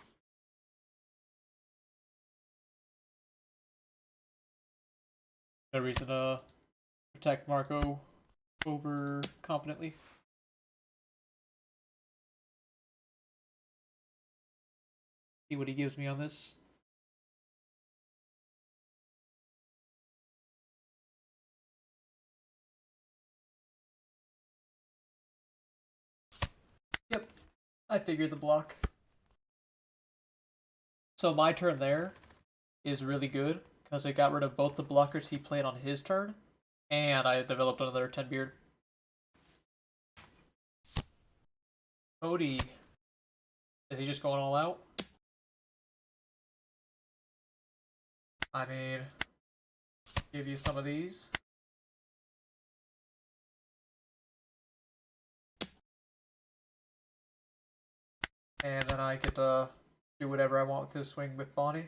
A: No reason to protect Marco over confidently. See what he gives me on this. Yep, I figured the block. So my turn there is really good because it got rid of both the blockers he played on his turn, and I developed another 10 beard. Cody, is he just going all out? I mean, give you some of these. And then I get to do whatever I want with this swing with Bonnie.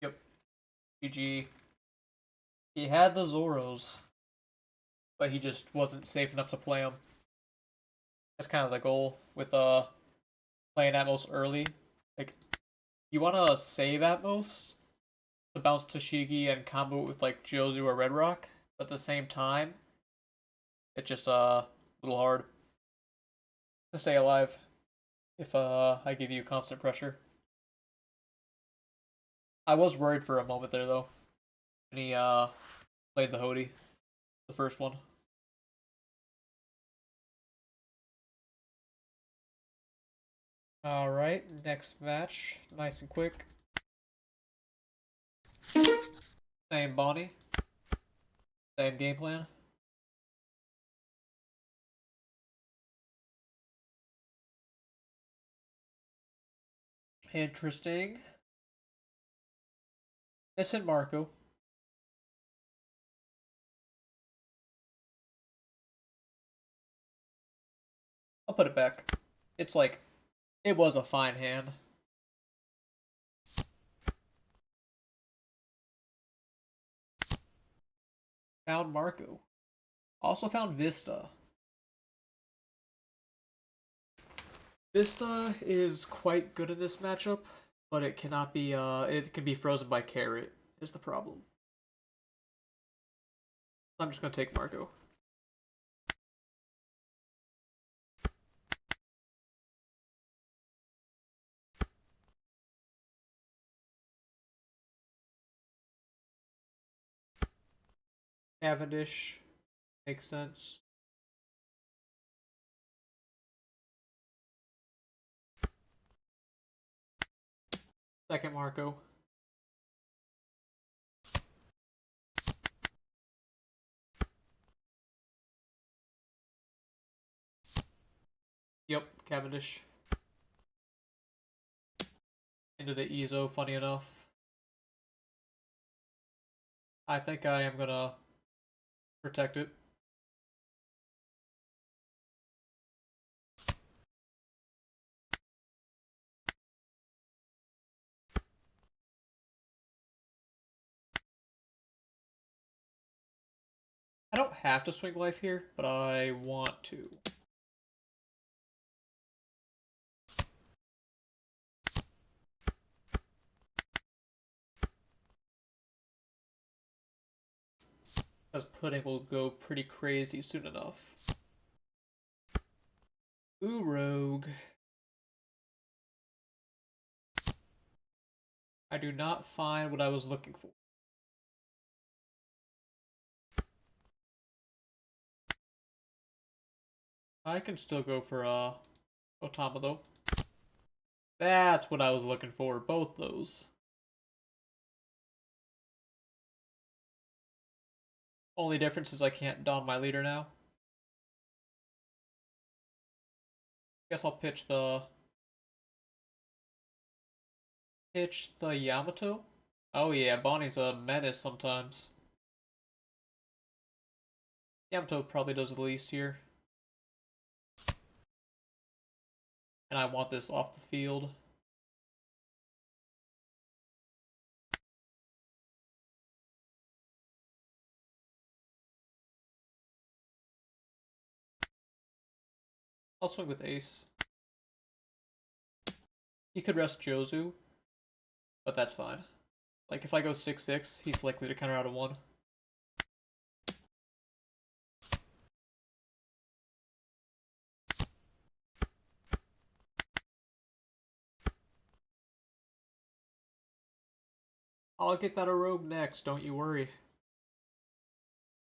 A: Yep. GG. He had the Zoros, but he just wasn't safe enough to play them. That's kind of the goal with playing Atmos early. Like, you want to save Atmos to bounce Tashigi and combo it with like Jozu or Red Rock, but at the same time, it's just a little hard to stay alive if I give you constant pressure. I was worried for a moment there though, when he played the Hody, the first one. Alright, next match. Nice and quick. Same Bonnie. Same game plan. Interesting. Missing Marco. I'll put it back. It's like, it was a fine hand. Found Marco. Also found Vista. Vista is quite good in this matchup, but it cannot be, it can be frozen by Carrot, is the problem. I'm just gonna take Marco. Cavendish. Makes sense. Second Marco. Yep, Cavendish. Into the Ezo, funny enough. I think I am gonna protect it. I don't have to swing life here, but I want to. Because pudding will go pretty crazy soon enough. Ooh, rogue. I do not find what I was looking for. I can still go for Otama though. That's what I was looking for, both those. Only difference is I can't don my leader now. Guess I'll pitch the Yamato. Oh yeah, Bonnie's a menace sometimes. Yamato probably does the least here. And I want this off the field. I'll swing with ace. He could rest Jozu, but that's fine. Like, if I go 6-6, he's likely to counter out a 1. I'll get that a rogue next, don't you worry.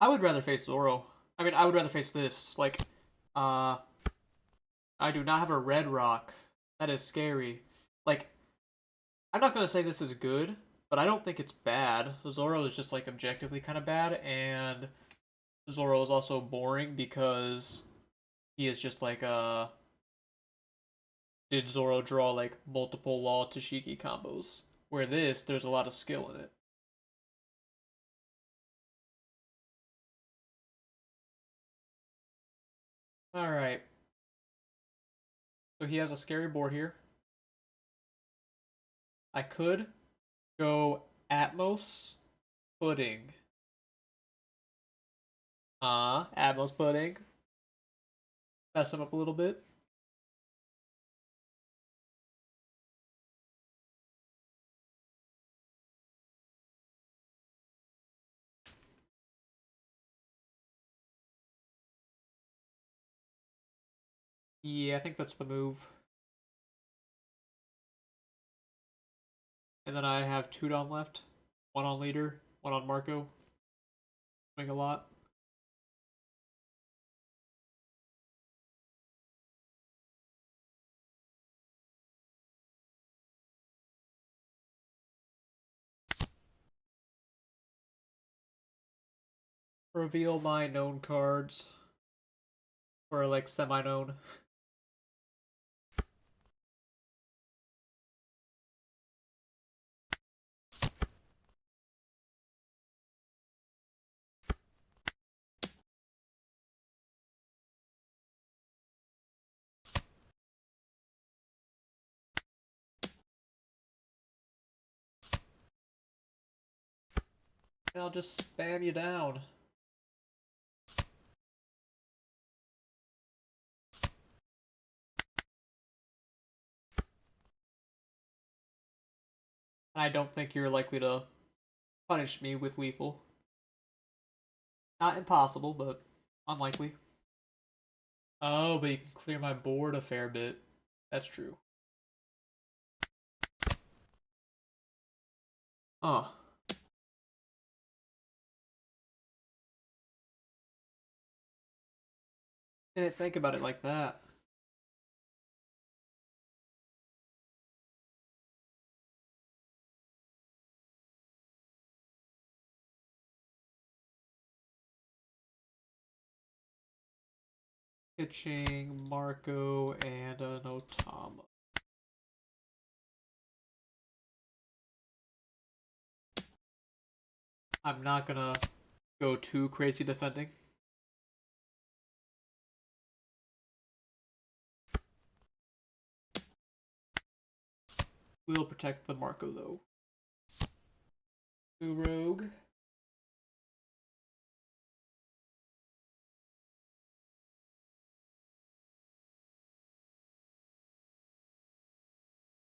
A: I would rather face Zoro. I mean, I would rather face this. Like, Uh, I do not have a red rock. That is scary. Like, I'm not gonna say this is good, but I don't think it's bad. Zoro is just like objectively kind of bad, and Zoro is also boring because he is just like did Zoro draw like multiple Law Tashiki combos? Where this, there's a lot of skill in it. Alright, so he has a scary board here. I could go Atmos Pudding. Atmos Pudding. Mess him up a little bit. Yeah, I think that's the move. And then I have two Dom left. One on leader, one on Marco. Doing a lot. Reveal my known cards. Or like semi-known. And I'll just spam you down. I don't think you're likely to punish me with lethal. Not impossible, but unlikely. Oh, but you can clear my board a fair bit. That's true. Oh. Didn't think about it like that. Pitching Marco and an Otama. I'm not gonna go too crazy defending. We'll protect the Marco though. Blue Rogue.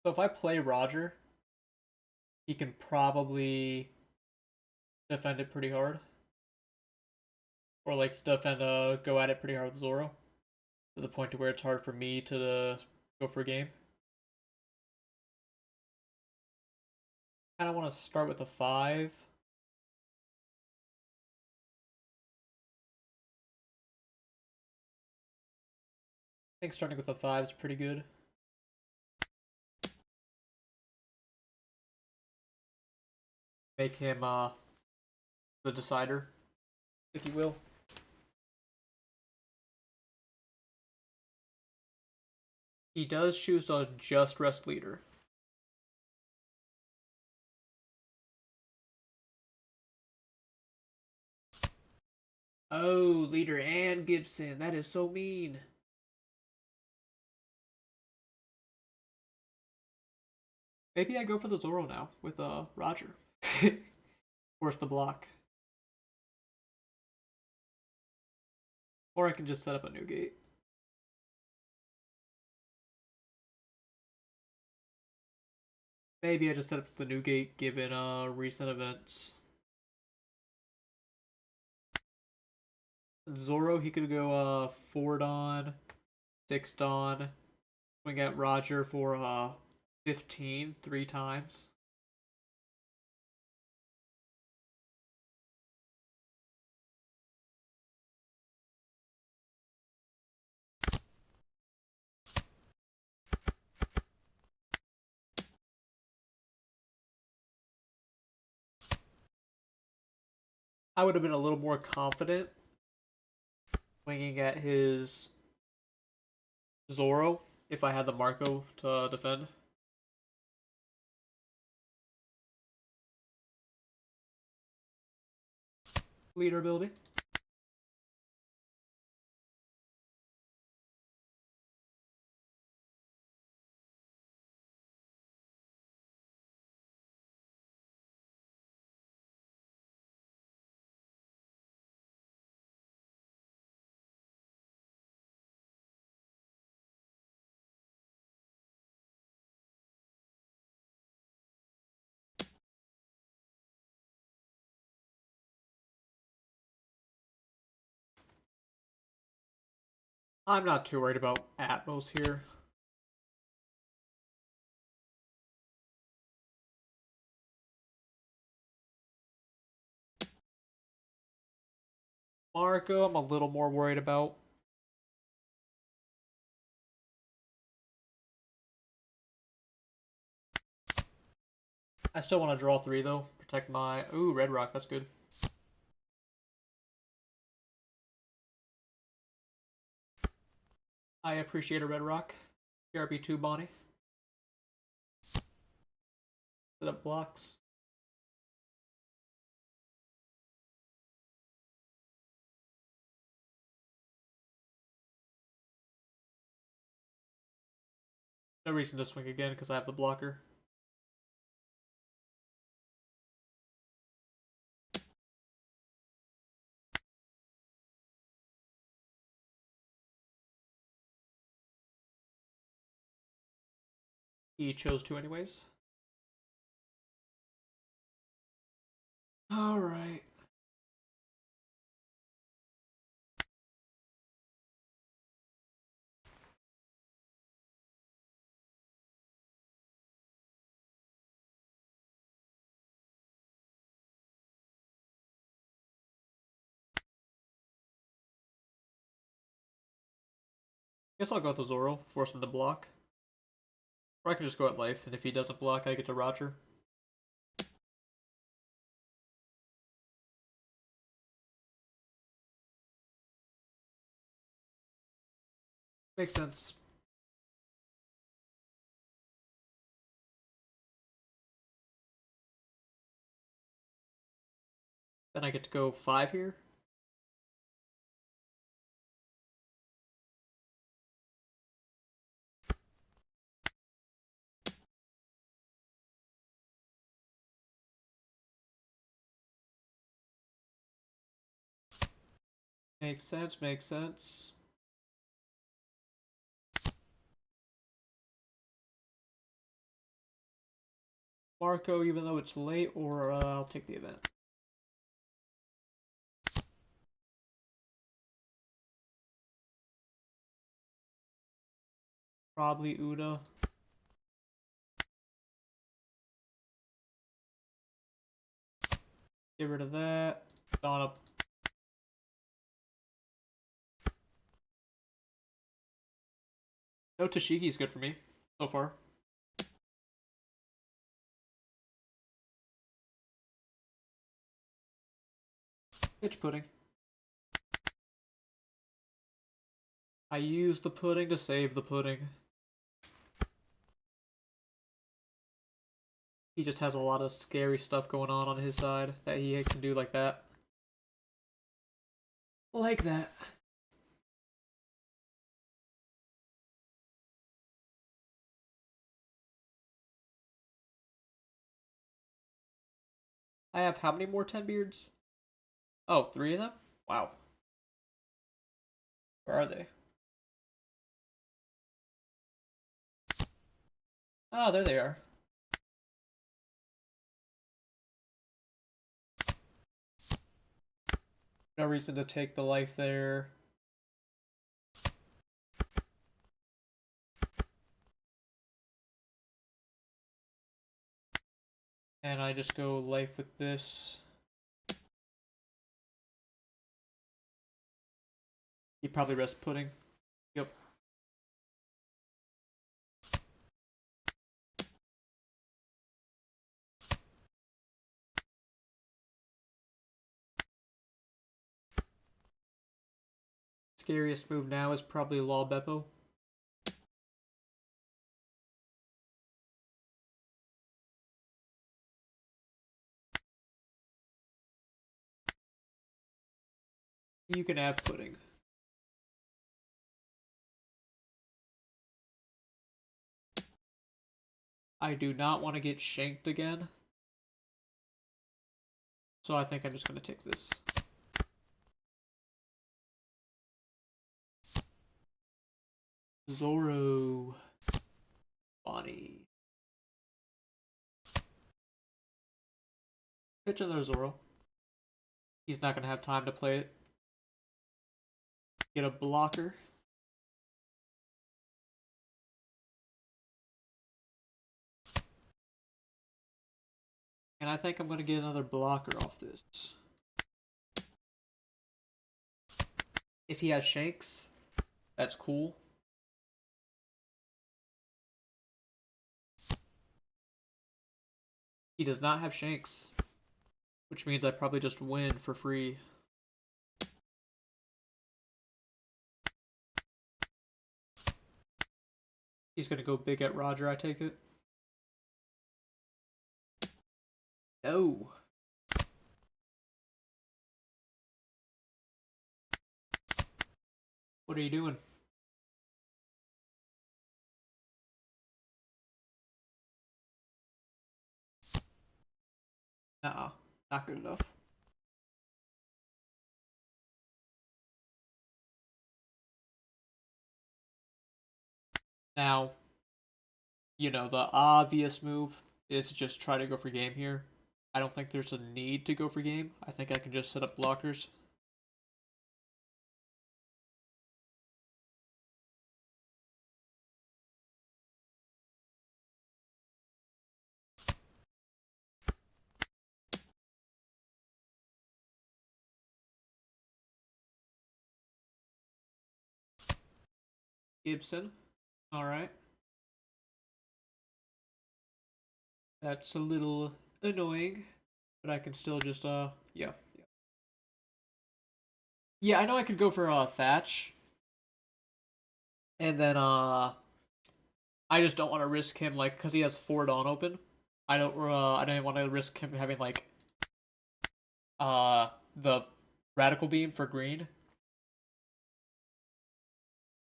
A: So if I play Roger, he can probably defend it pretty hard. Or like defend go at it pretty hard with Zoro. To the point to where it's hard for me to go for a game. Kinda wanna start with a 5. I think starting with a 5 is pretty good. Make him the decider, if you will. He does choose to just rest leader. Oh, leader and Gibson. That is so mean. Maybe I go for the Zoro now with Roger. Force the block. Or I can just set up a new gate. Maybe I just set up the new gate given recent events. Zoro, he could go 4 Dawn, 6 Dawn, swing at Roger for 15 3 times. I would have been a little more confident swinging at his Zoro if I had the Marco to defend. Leader ability. I'm not too worried about Atmos here. Marco, I'm a little more worried about. I still want to draw 3 though. Protect my... Ooh, Red Rock, that's good. I appreciate a Red Rock. PRB2 Bonnie. Set up blocks. No reason to swing again because I have the blocker. He chose to anyways. Alright. Guess I'll go with the Zoro, force him to block. Or I can just go at life, and if he doesn't block, I get to Roger. Makes sense. Then I get to go 5 here. Makes sense, makes sense. Marco, even though it's late, or I'll take the event. Probably Uda. Get rid of that. Donna. No Tashiki's good for me so far. Pitch pudding. I use the pudding to save the pudding. He just has a lot of scary stuff going on his side that he can do like that. Like that. I have how many more 10 beards? Oh, 3 of them? Wow. Where are they? Oh, there they are. No reason to take the life there. And I just go life with this. He probably rests pudding. Yep. scariest move now is probably Law Beppo. You can have pudding. I do not want to get shanked again. So I think I'm just going to take this. Zoro. Bonnie. Pitch another Zoro. He's not going to have time to play it. Get a blocker. And I think I'm going to get another blocker off this. If he has Shanks, that's cool. He does not have Shanks, which means I probably just win for free. He's going to go big at Roger, I take it. No. What are you doing? Uh-uh. Not good enough. Now, you know, the obvious move is to just try to go for game here. I don't think there's a need to go for game. I think I can just set up blockers. Gibson. Alright. That's a little annoying, but I can still just, yeah. Yeah, I know I could go for, Thatch. And then, I just don't want to risk him, like, because he has 4 Dawn open. I don't want to risk him having, like, the Radical Beam for green.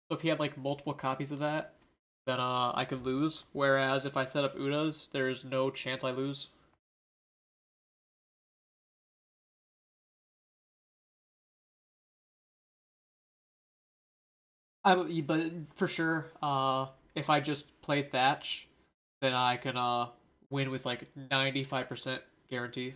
A: So if he had, like, multiple copies of that, then, I could lose. Whereas if I set up Uda's, there's no chance I lose. But for sure, if I just play Thatch, then I can win with like 95% guarantee.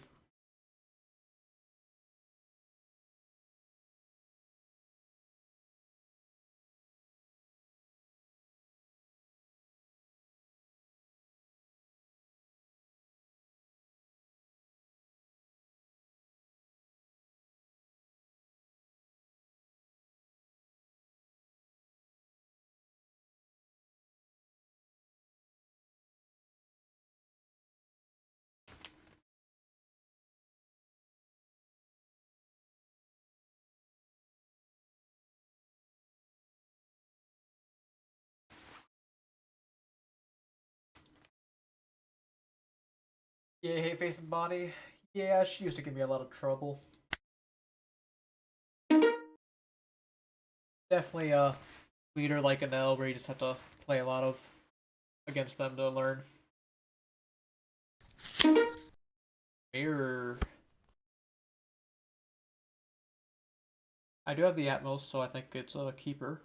A: Yeah, hate facing Bonnie. Yeah, she used to give me a lot of trouble. Definitely a leader like an L where you just have to play a lot of against them to learn. Mirror. I do have the Atmos, so I think it's a keeper.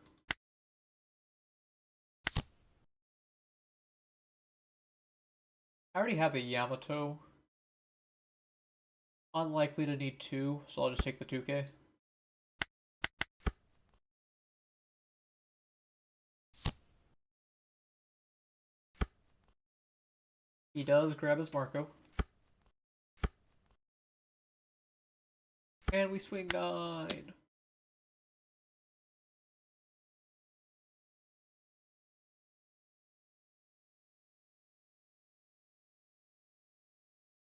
A: I already have a Yamato. Unlikely to need 2, so I'll just take the 2K. He does grab his Marco. And we swing 9.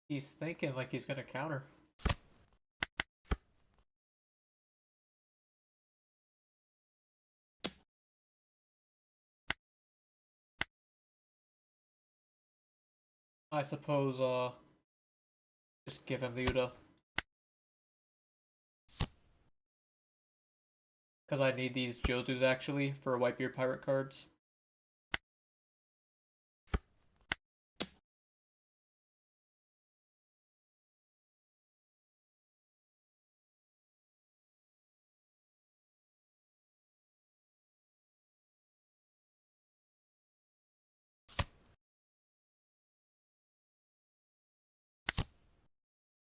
A: He's thinking like he's gonna counter. I suppose, just give him the Uda. Because I need these Jozus, actually, for Whitebeard Pirate cards.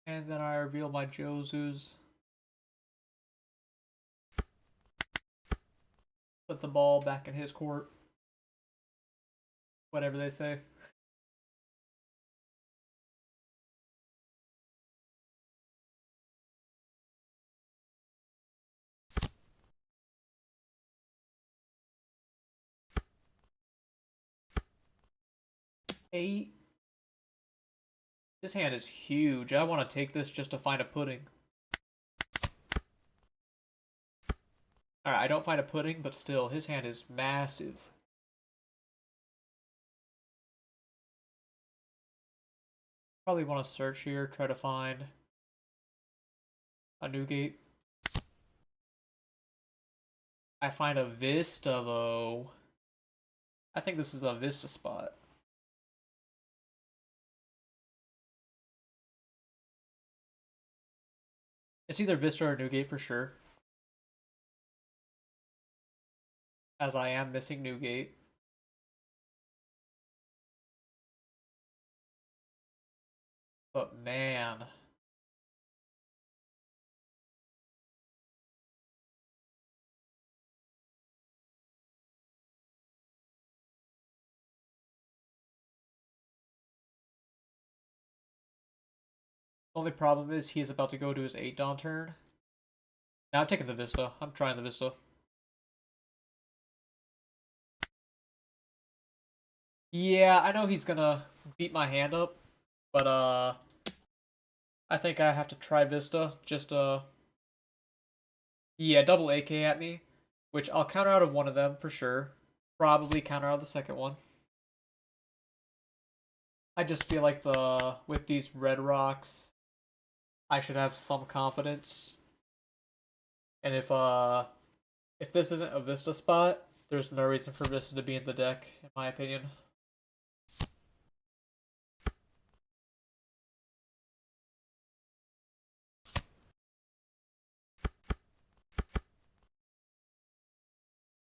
A: And then I reveal my Jozus. Put the ball back in his court. Whatever they say. Eight. This hand is huge. I want to take this just to find a pudding. Alright, I don't find a pudding, but still, his hand is massive. Probably want to search here, try to find a new gate. I find a Vista, though. I think this is a Vista spot. It's either Vista or Newgate for sure. As I am missing Newgate. But man. The only problem is he is about to go to his 8 Dawn turn. Now I'm taking the Vista. I'm trying the Vista. Yeah, I know he's gonna beat my hand up, but I think I have to try Vista. Just yeah, double AK at me, which I'll counter out of one of them for sure. Probably counter out of the second one. I just feel like with these red rocks, I should have some confidence. And if this isn't a Vista spot, there's no reason for Vista to be in the deck, in my opinion.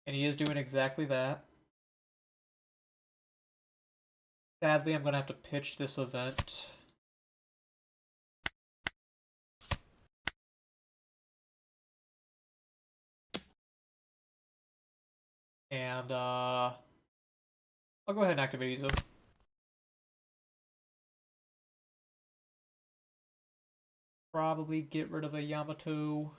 A: And he is doing exactly that. Sadly, I'm going to have to pitch this event. And I'll go ahead and activate Izo. Probably get rid of a Yamato.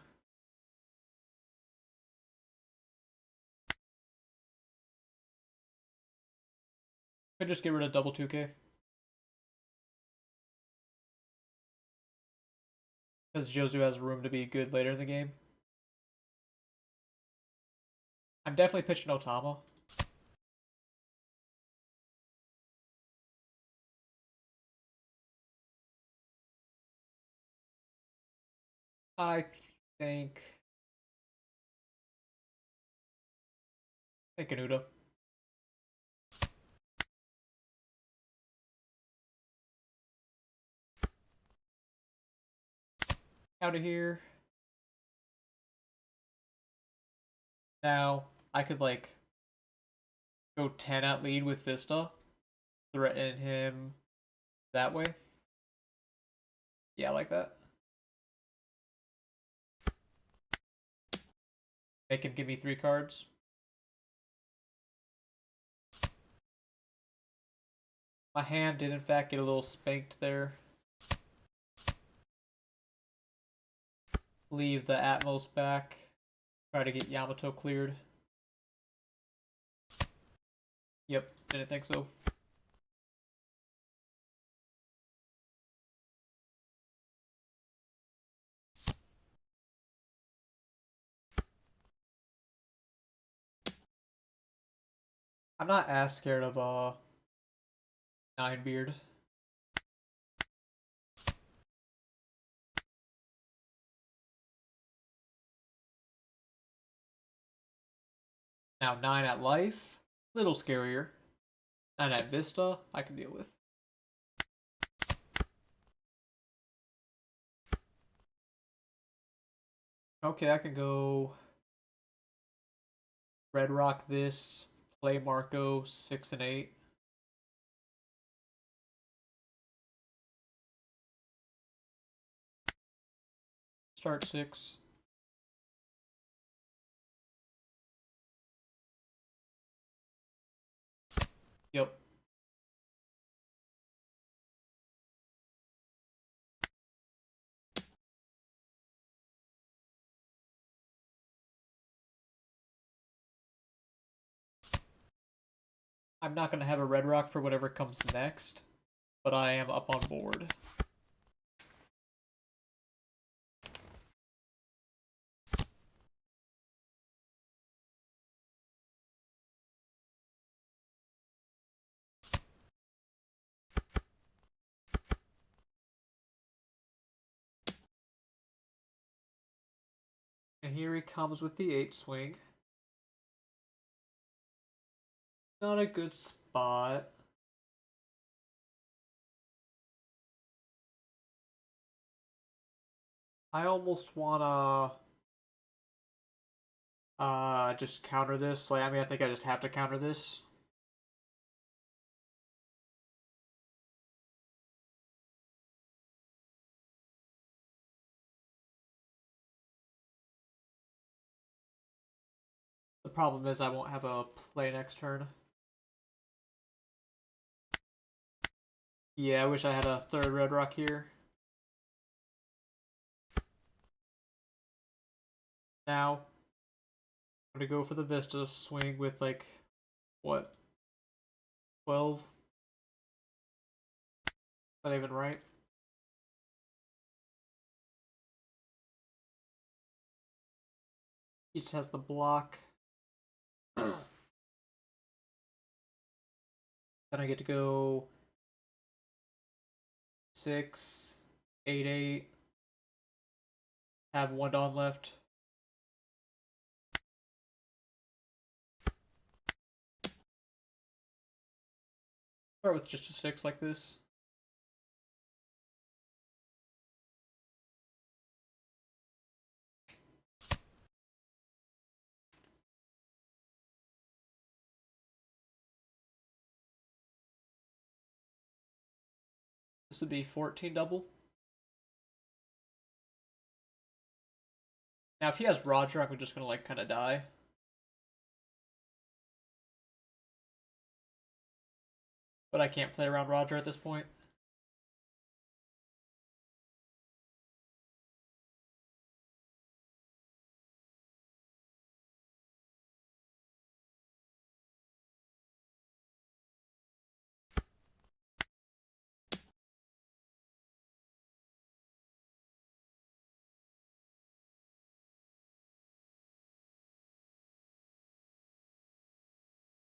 A: Could just get rid of double 2K. Because Jozu has room to be good later in the game. I'm definitely pitching Otama. I think... Uda. Out of here. Now, I could, like, go 10 at lead with Vista. Threaten him that way. Yeah, I like that. Make him give me 3 cards. My hand did in fact get a little spanked there. Leave the Atmos back. Try to get Yamato cleared. Yep, didn't think so. I'm not as scared of Ninebeard. Now 9 at life, little scarier. 9 at vista, I can deal with. Okay, I can go red rock this, play Marco 6 and 8. Start 6. Yep. I'm not going to have a red rock for whatever comes next, but I am up on board. And here he comes with the 8 swing. Not a good spot. I almost wanna just counter this. Like, I mean, I think I just have to counter this. The problem is I won't have a play next turn. Yeah, I wish I had a third red rock here. Now, I'm gonna go for the Vista swing with like, what, 12? Not even right. He just has the block. Then I get to go 6, 8, 8. Have 1 Dawn left. Start with just a 6 like this. This would be 14 double. Now, if he has Roger, I'm just gonna like kind of die. But I can't play around Roger at this point.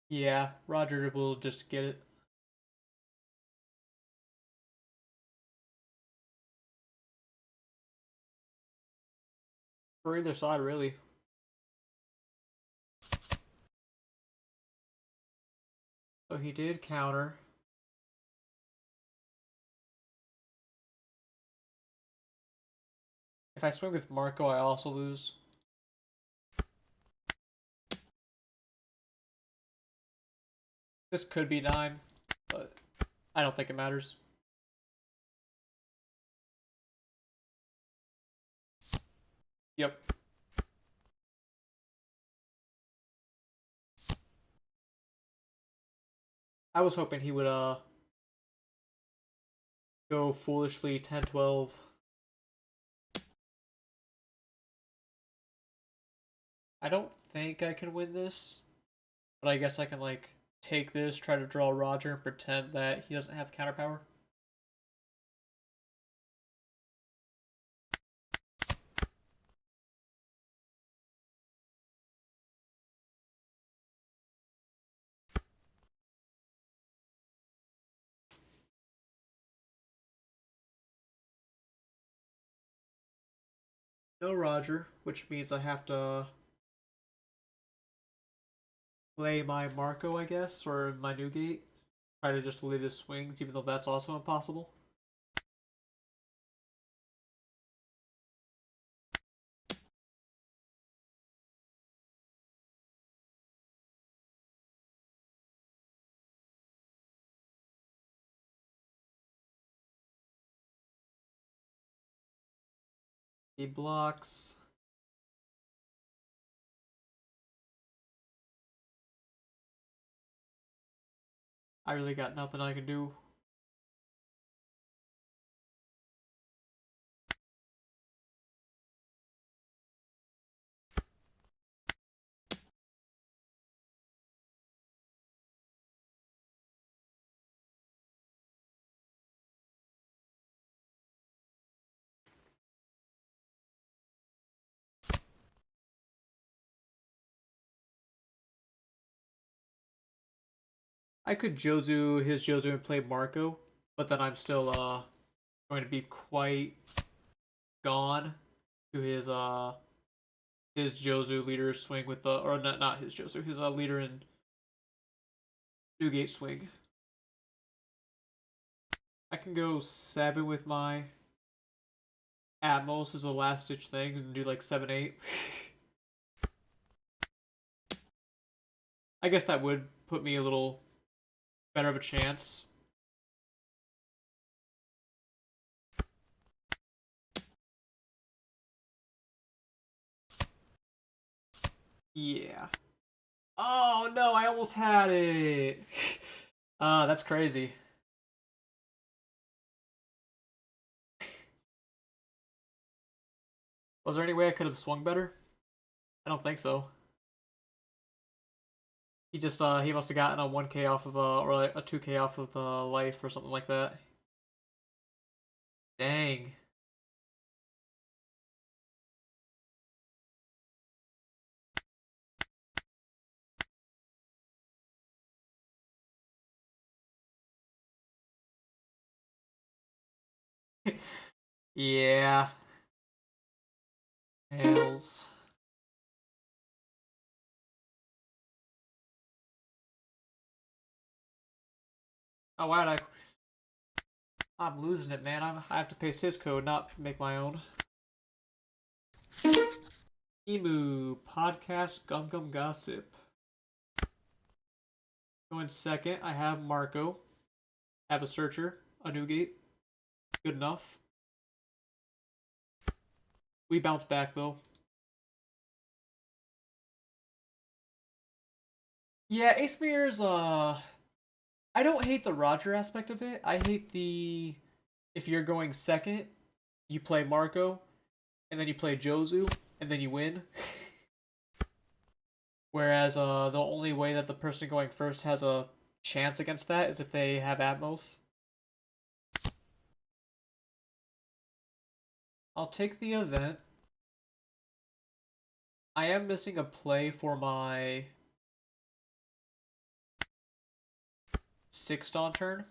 A: Yeah, Roger will just get it. For either side, really. So he did counter. If I swing with Marco, I also lose. This could be 9, but I don't think it matters. Yep. I was hoping he would go foolishly 10, 12. I don't think I can win this, but I guess I can like take this, try to draw Roger, and pretend that he doesn't have counter power. No Roger, which means I have to play my Marco, I guess, or my Newgate. Try to just leave his swings, even though that's also impossible. He blocks. I really got nothing I can do. I could his Jozu and play Marco, but then I'm still going to be quite gone to his Jozu leader swing with the, or not his Jozu, his leader in Newgate swing. I can go 7 with my Atmos as a last ditch thing and do like 7-8. I guess that would put me a little better of a chance. Yeah. Oh no, I almost had it. That's crazy. Was there any way I could have swung better? I don't think so. He must have gotten a 1K off of or like a 2K off of the life or something like that. Dang. Yeah. Hells. Oh wow, I'm losing it, man. I have to paste his code, not make my own. Emu podcast Gum Gum Gossip. Going second, I have Marco. Have a searcher, a Newgate. Good enough. We bounce back though. Yeah, Ace Mirror's I don't hate the Roger aspect of it. I hate the if you're going second, you play Marco, and then you play Jozu, and then you win. Whereas the only way that the person going first has a chance against that is if they have Atmos. I'll take the event. I am missing a play for my 6 on turn.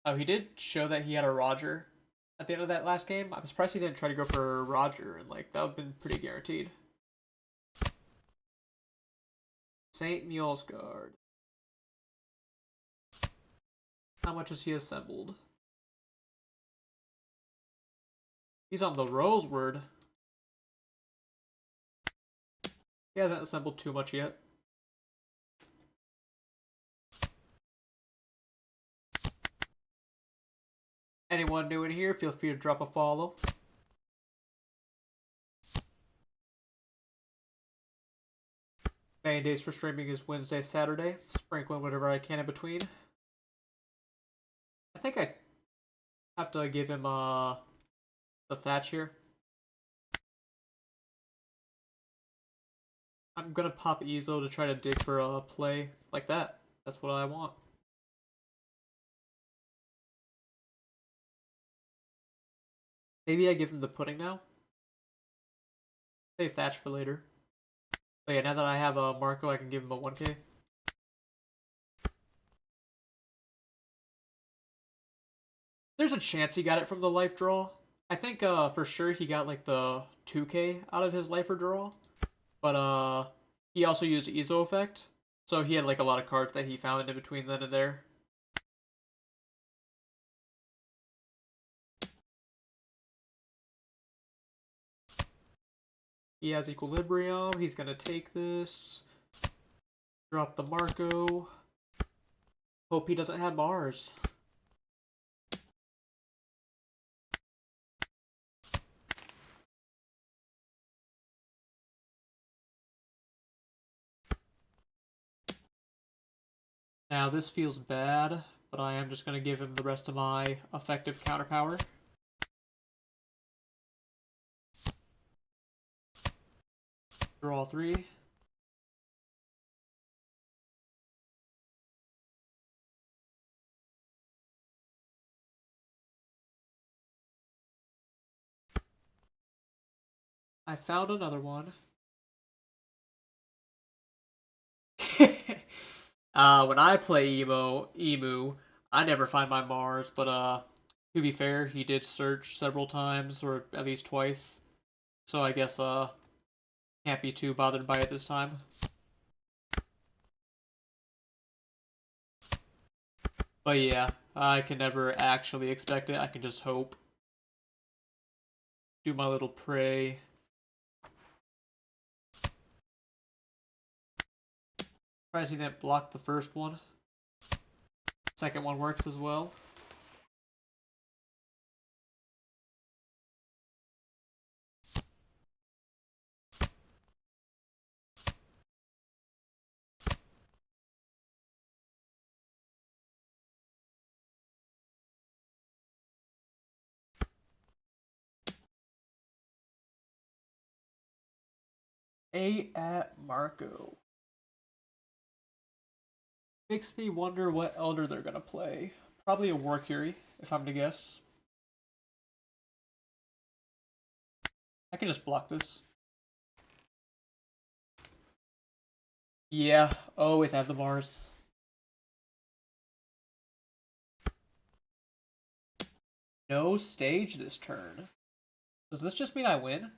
A: Oh, he did show that he had a Roger at the end of that last game. I'm surprised he didn't try to go for Roger, and like that would have been pretty guaranteed. Saint Mulesguard. How much has he assembled? He's on the Roseword. He hasn't assembled too much yet. Anyone new in here, feel free to drop a follow. Main days for streaming is Wednesday, Saturday. Sprinkling whatever I can in between. I think I have to give him the Thatch here. I'm gonna pop Ezo to try to dig for a play like that. That's what I want. Maybe I give him the pudding now. Save Thatch for later. But yeah, now that I have a Marco, I can give him a 1K. There's a chance he got it from the life draw. I think for sure he got like the 2k out of his lifer draw. But he also used Ezo effect. So he had like a lot of cards that he found in between then and there. He has Equilibrium. He's gonna take this. Drop the Marco. Hope he doesn't have Mars. Now this feels bad, but I am just gonna give him the rest of my effective counter power. Draw 3. I found another one. When I play Emu, I never find my Mars, but to be fair, he did search several times, or at least twice. So I guess can't be too bothered by it this time. But yeah, I can never actually expect it. I can just hope. Do my little pray. Surprised he didn't block the first one. Second one works as well. A at Marco. Makes me wonder what Elder they're gonna play. Probably a War Curie, if I'm to guess. I can just block this. Yeah, always have the Mars. No stage this turn. Does this just mean I win?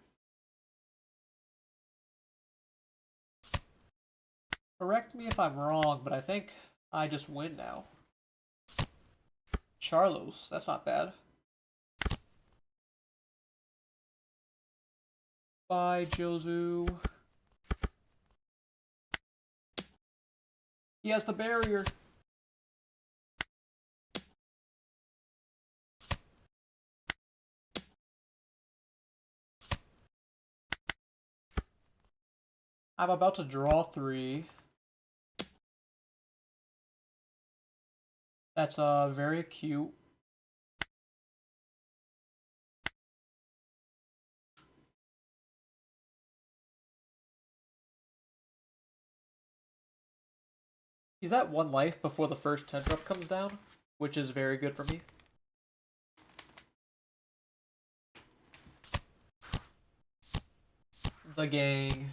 A: Correct me if I'm wrong, but I think I just win now. Charlos, that's not bad. Bye, Jozu. He has the barrier. I'm about to draw 3. That's very cute. He's at 1 life before the first 10 drop comes down, which is very good for me. The gang.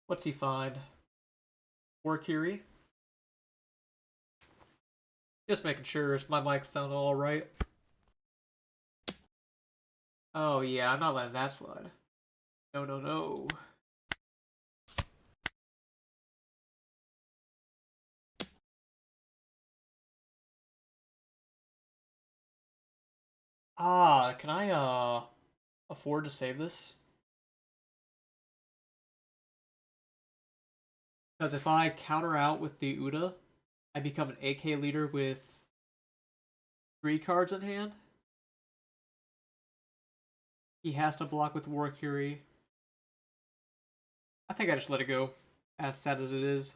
A: What's he find? War Curie? Just making sure my mic sound alright. Oh yeah, I'm not letting that slide. No, no, no. Can I afford to save this? Because if I counter out with the Uda, I become an AK leader with 3 cards in hand. He has to block with War Curie. I think I just let it go, as sad as it is.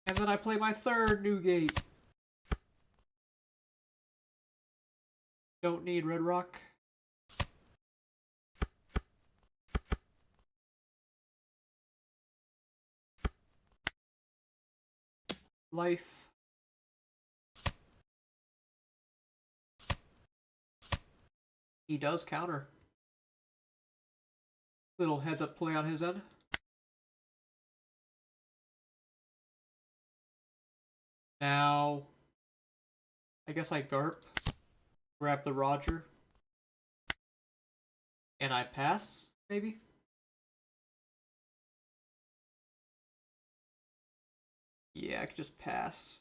A: And then I play my 3rd Newgate. Don't need Red Rock. Life. He does counter. Little heads up play on his end. Now, I guess I Garp, grab the Roger, and I pass, maybe? Yeah, I could just pass.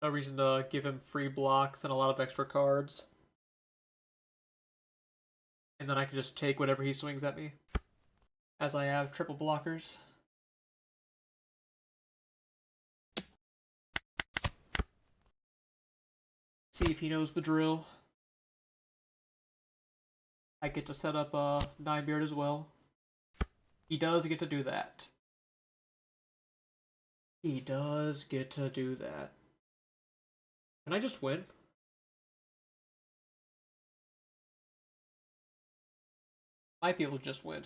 A: No reason to give him free blocks and a lot of extra cards. And then I can just take whatever he swings at me, as I have triple blockers. See if he knows the drill. I get to set up a 9-beard as well. He does get to do that. He does get to do that. Can I just win? Might be able to just win.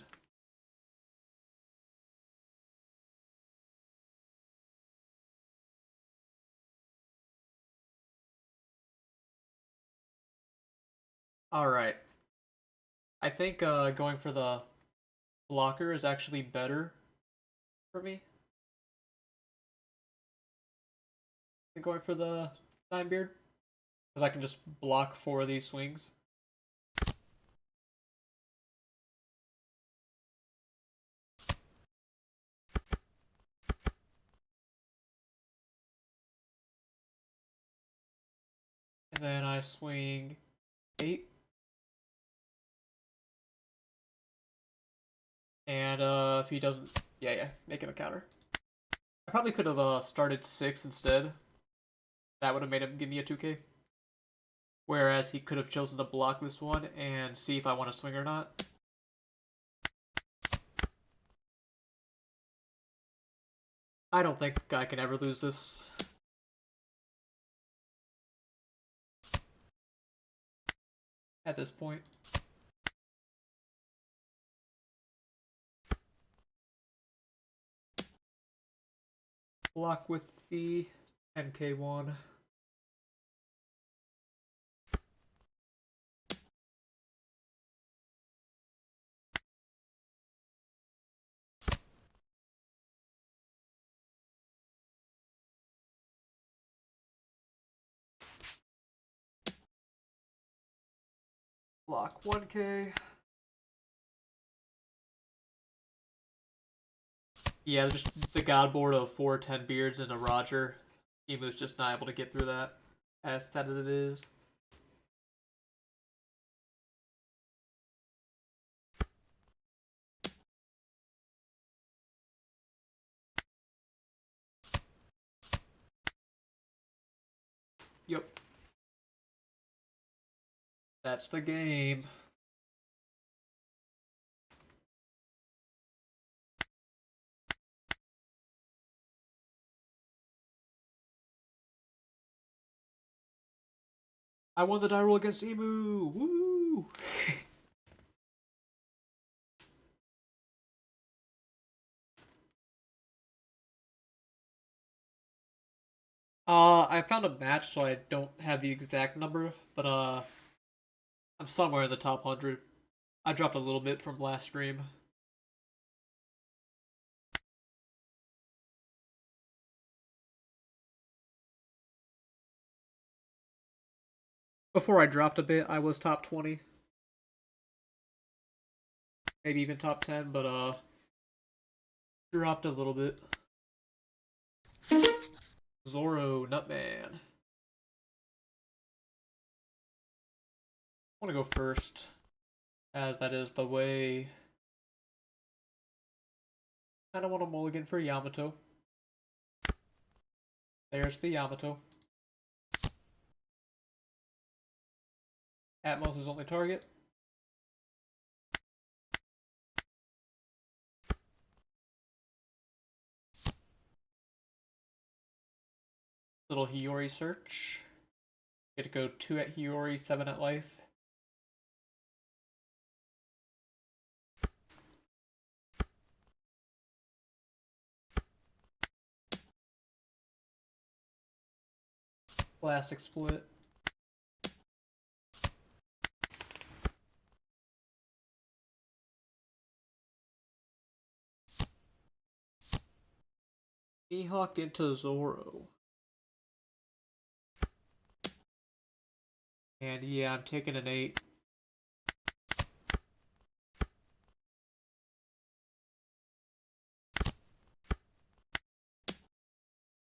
A: Alright. I think going for the blocker is actually better for me than going for the 9-beard. Because I can just block 4 of these swings. And then I swing 8. And if he doesn't, yeah, make him a counter. I probably could have started 6 instead. That would have made him give me a 2k. Whereas he could have chosen to block this one and see if I want to swing or not. I don't think the guy can ever lose this. At this point. Block with the MK1. Block 1k. Yeah, just the god board of 4 10-beards and a Roger. Emu's just not able to get through that, as sad as it is. Yep. That's the game. I won the die roll against Emu! Woo! I found a match, so I don't have the exact number, but I'm somewhere in the top 100. I dropped a little bit from last stream. Before I dropped a bit, I was top 20. Maybe even top 10, but dropped a little bit. Zoro, Nutman. I want to go first, as that is the way. I don't want to mulligan for Yamato. There's the Yamato. Atmos is only target. Little Hiyori search. Get to go 2 at Hiyori, 7 at life. Plastic split. Mihawk into Zoro. And yeah, I'm taking an 8.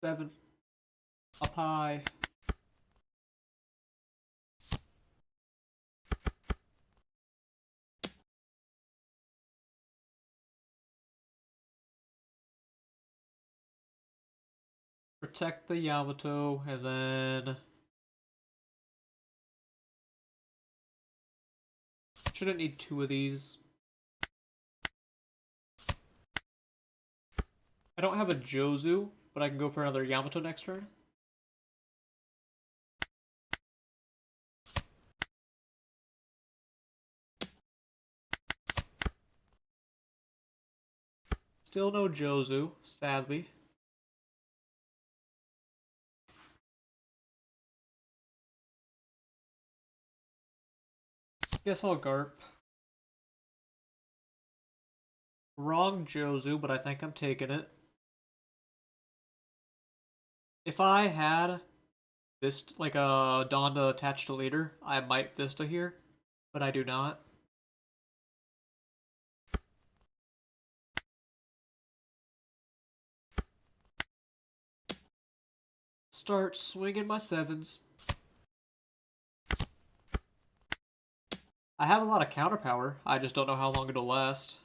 A: Seven. Up high. Protect the Yamato, and then shouldn't need 2 of these. I don't have a Jozu, but I can go for another Yamato next turn. Still no Jozu, sadly. Guess I'll Garp. Wrong Jozu, but I think I'm taking it. If I had Vista, like a Donda attached to leader, I might Vista here, but I do not. Start swinging my 7s. I have a lot of counter power. I just don't know how long it'll last.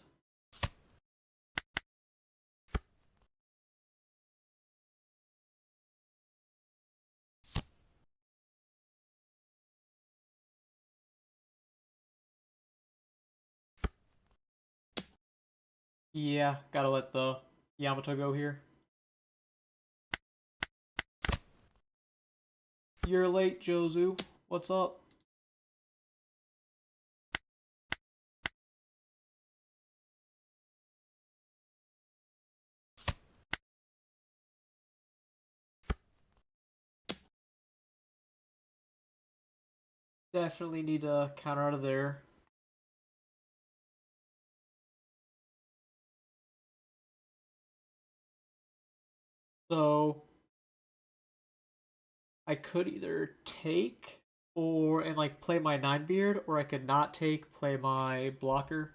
A: Yeah, gotta let the Yamato go here. You're late, Jozu. What's up? Definitely need a counter out of there. So I could either take and like play my 9-beard, or I could not take, play my blocker.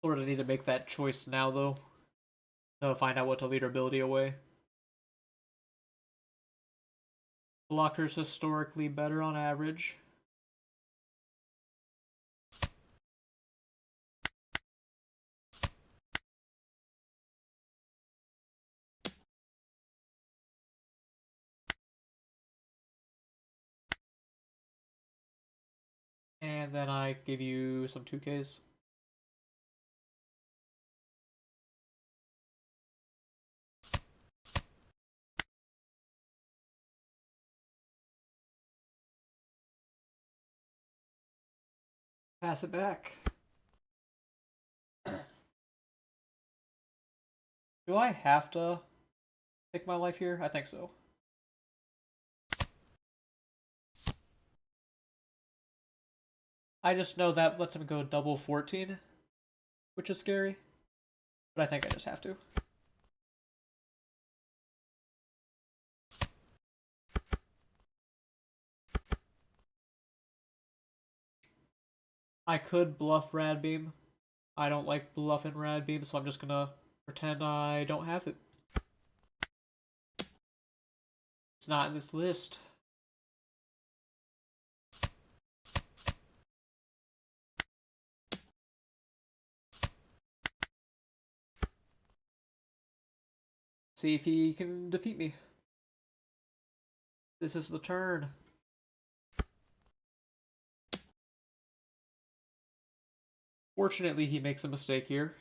A: Sort of need to make that choice now though, to find out what to lead our ability away. Blocker's historically better on average. And then I give you some 2Ks. Pass it back. Do I have to take my life here? I think so. I just know that lets him go double 14, which is scary. But I think I just have to. I could bluff Rad Beam. I don't like bluffing Rad Beam, so I'm just gonna pretend I don't have it. It's not in this list. See if he can defeat me. This is the turn. Fortunately, he makes a mistake here.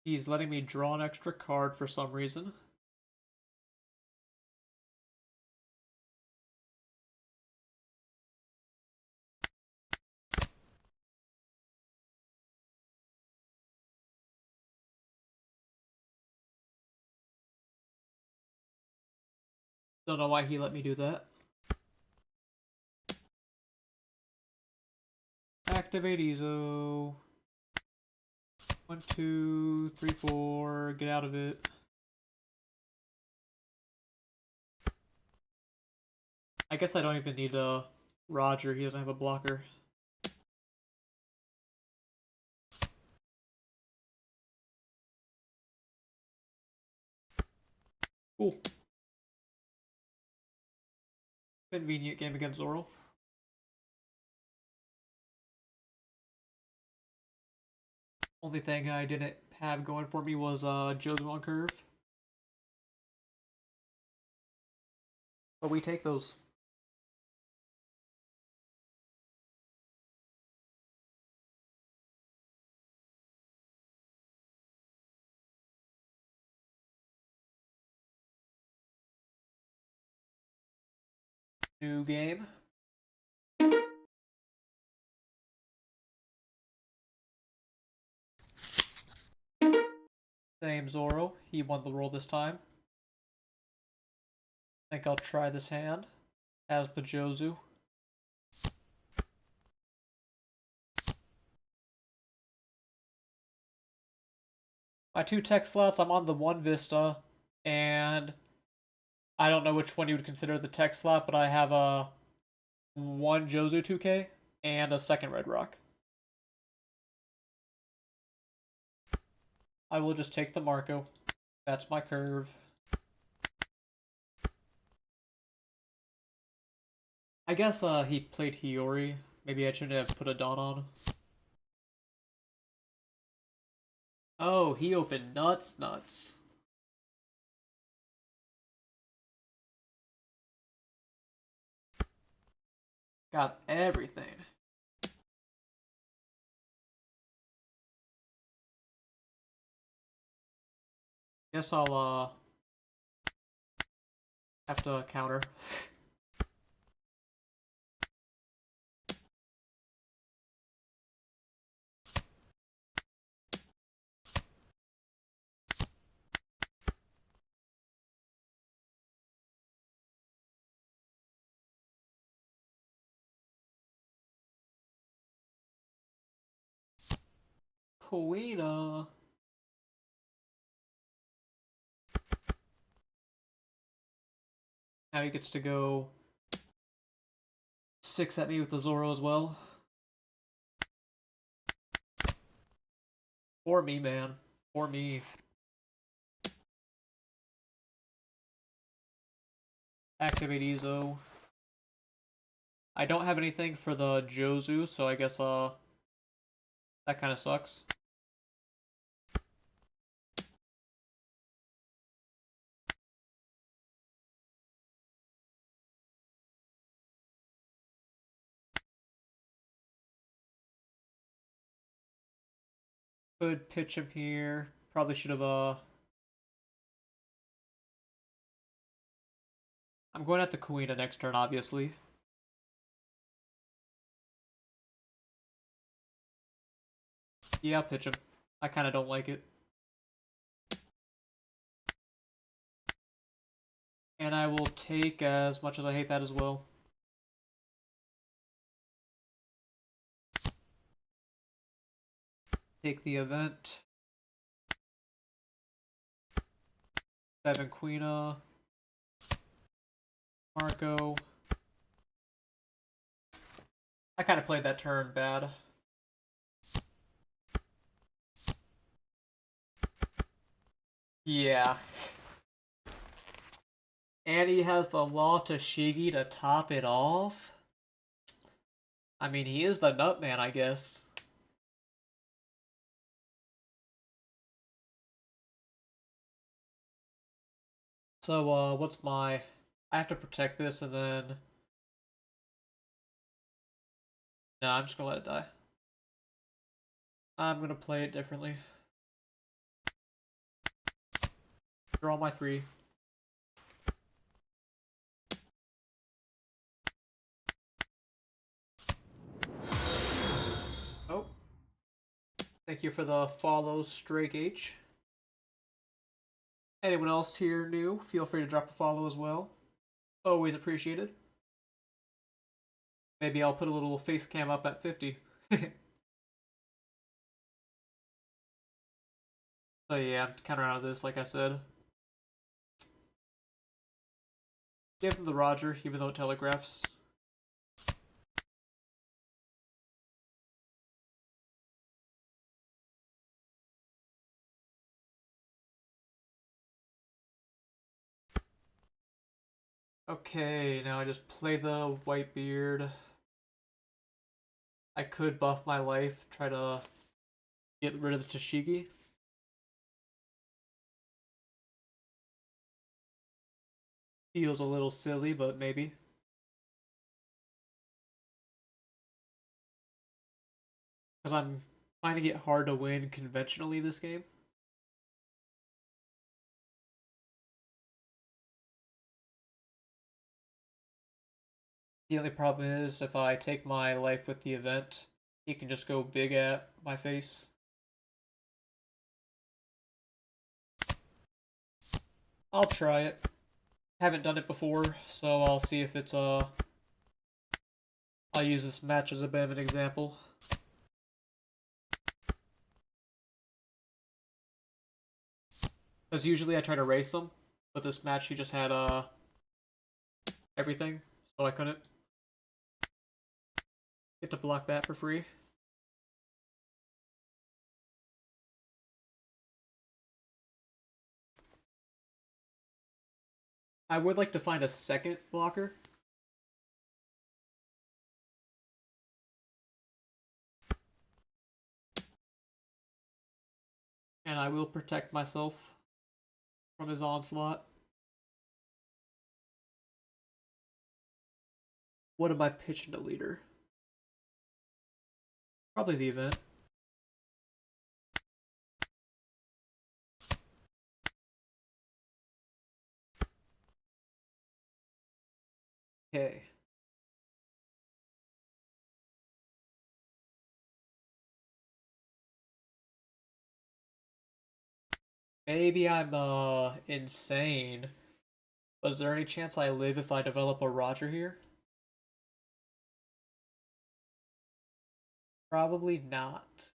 A: He's letting me draw an extra card for some reason. Don't know why he let me do that. Activate Ezo. 1, 2, 3, 4. Get out of it. I guess I don't even need a Roger. He doesn't have a blocker. Cool. Convenient game against Zoro. Only thing I didn't have going for me was Joe's on curve. But we take those. New game. Same Zoro. He won the roll this time. I think I'll try this hand as the Jozu. My 2 tech slots, I'm on the 1 Vista, and I don't know which one you would consider the tech slot, but I have a 1 Jozu 2K and a 2nd Red Rock. I will just take the Marco. That's my curve. I guess he played Hiyori. Maybe I shouldn't have put a Dawn on. Oh, he opened nuts. Got everything. Guess I'll have to counter. Kuina. Now he gets to go 6 at me with the Zoro as well. For me, man. For me. Activate Ezo. I don't have anything for the Jozu, so I guess that kind of sucks. Could pitch him here. Probably should have I'm going at the Kuina next turn, obviously. Yeah, I'll pitch him. I kind of don't like it. And I will take as much as I hate that as well. Take the event. 7 Queena. Marco. I kind of played that turn bad. Yeah. And he has the Law to Shigi to top it off. I mean, he is the Nutman, I guess. So, what's my... I have to protect this and then... No, I'm just gonna let it die. I'm gonna play it differently. Draw my 3. Oh. Thank you for the follow, Strake H. Anyone else here new, feel free to drop a follow as well. Always appreciated. Maybe I'll put a little face cam up at 50. So yeah, I'm kind of out of this, like I said. Give him the Roger, even though it telegraphs. Okay, now I just play the Whitebeard. I could buff my life, try to get rid of the Tashigi. Feels a little silly, but maybe. Because I'm finding it hard to win conventionally this game. The only problem is if I take my life with the event, he can just go big at my face. I'll try it. Haven't done it before, so I'll see if it's I'll use this match as a bit of an example. Because usually I try to race them, but this match he just had everything, so I couldn't get to block that for free. I would like to find a second blocker. And I will protect myself from his onslaught. What am I pitching to leader? Probably the event. Okay. Maybe I'm insane. But is there any chance I live if I develop a Roger here? Probably not.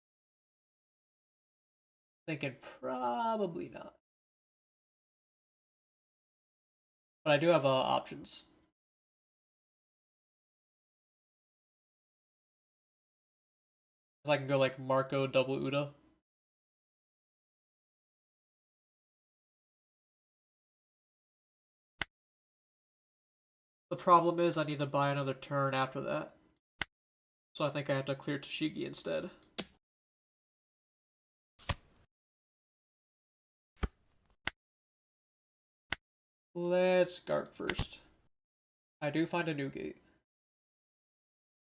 A: Thinking probably not. But I do have options. So I can go like Marco double Uda. The problem is I need to buy another turn after that. So I think I have to clear Tashigi instead. Let's guard first. I do find a new gate.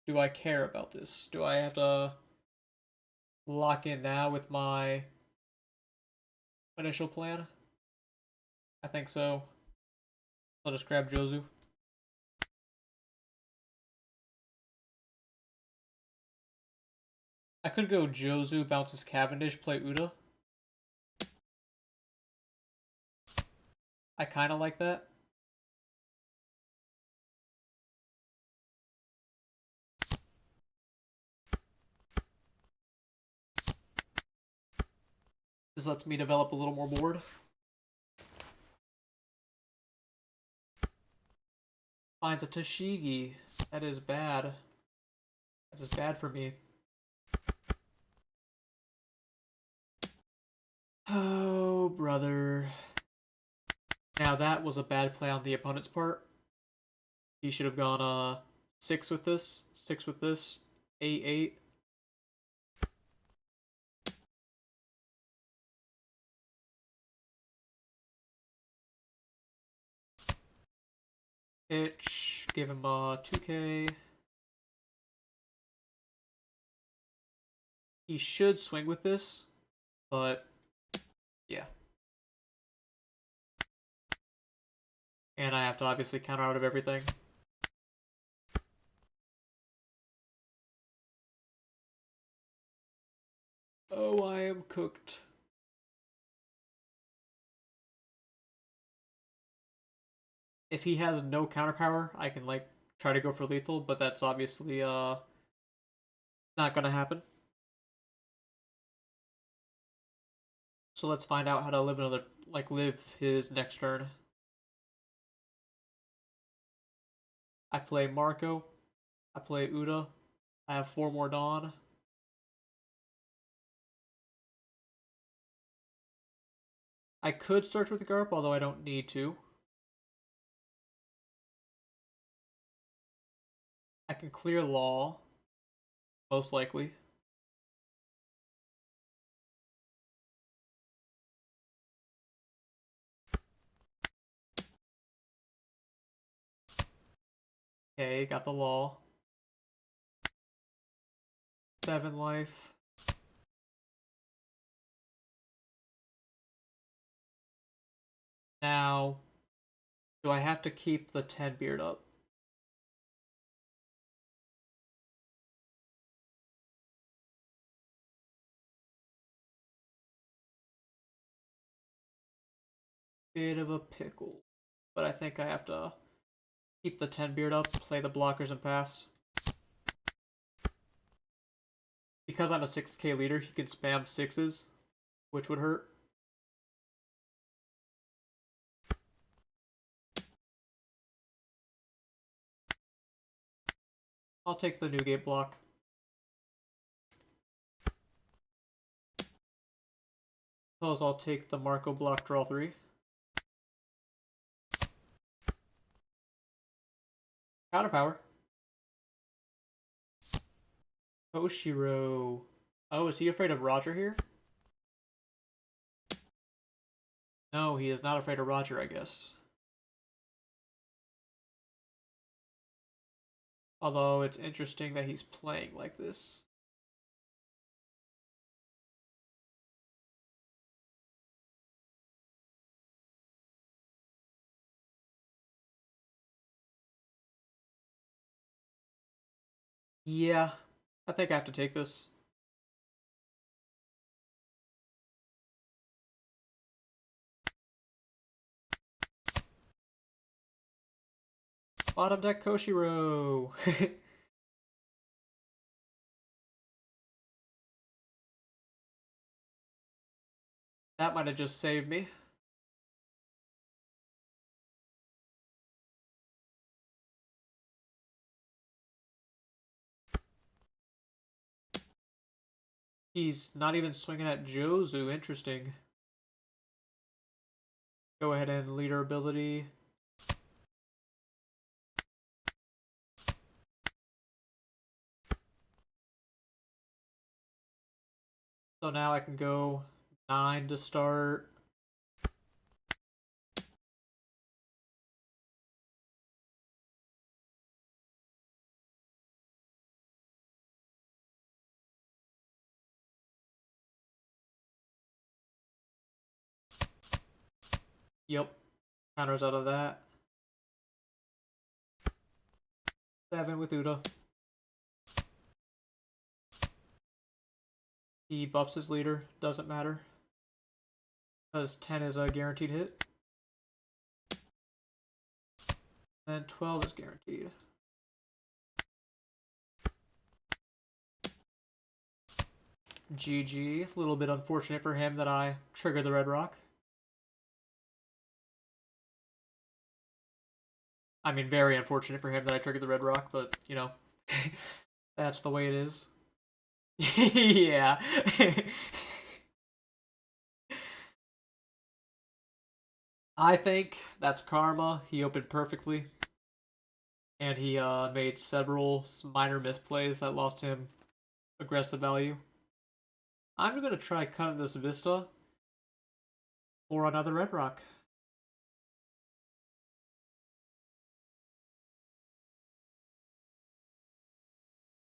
A: Do I care about this? Do I have to lock in now with my initial plan? I think so. I'll just grab Jozu. I could go Jozu, bounces Cavendish, play Uda. I kind of like that. This lets me develop a little more board. Finds a Tashigi. That is bad. That is bad for me. Oh, brother. Now that was a bad play on the opponent's part. He should have gone 6 with this, 6 with this, 8, 8. Pitch, give him a 2K. He should swing with this, but yeah. And I have to obviously counter out of everything. Oh, I am cooked. If he has no counter power, I can like try to go for lethal, but that's obviously not gonna happen. So let's find out how to live another live his next turn. I play Marco. I play Uda. I have 4 more Dawn. I could search with Garp, although I don't need to. I can clear Law, most likely. Okay, got the Law. 7 life. Now, do I have to keep the 10 beard up? Bit of a pickle. But I think I have to keep the 10 beard up, play the blockers, and pass. Because I'm a 6k leader, he can spam 6s, which would hurt. I'll take the Newgate block. Suppose I'll take the Marco block, draw 3. Counter power. Koshiro. Oh, is he afraid of Roger here? No, he is not afraid of Roger, I guess. Although it's interesting that he's playing like this. Yeah, I think I have to take this. Bottom deck Koshiro. That might have just saved me. He's not even swinging at Jozu. Interesting. Go ahead and leader ability. So now I can go 9 to start. Yep. Counters out of that. 7 with Uda. He buffs his leader. Doesn't matter. Because 10 is a guaranteed hit. And 12 is guaranteed. GG. A little bit unfortunate for him that I triggered the Red Rock. I mean, very unfortunate for him that I triggered the Red Rock, but, you know, that's the way it is. Yeah. I think that's karma. He opened perfectly. And he made several minor misplays that lost him aggressive value. I'm going to try cutting this Vista for another Red Rock.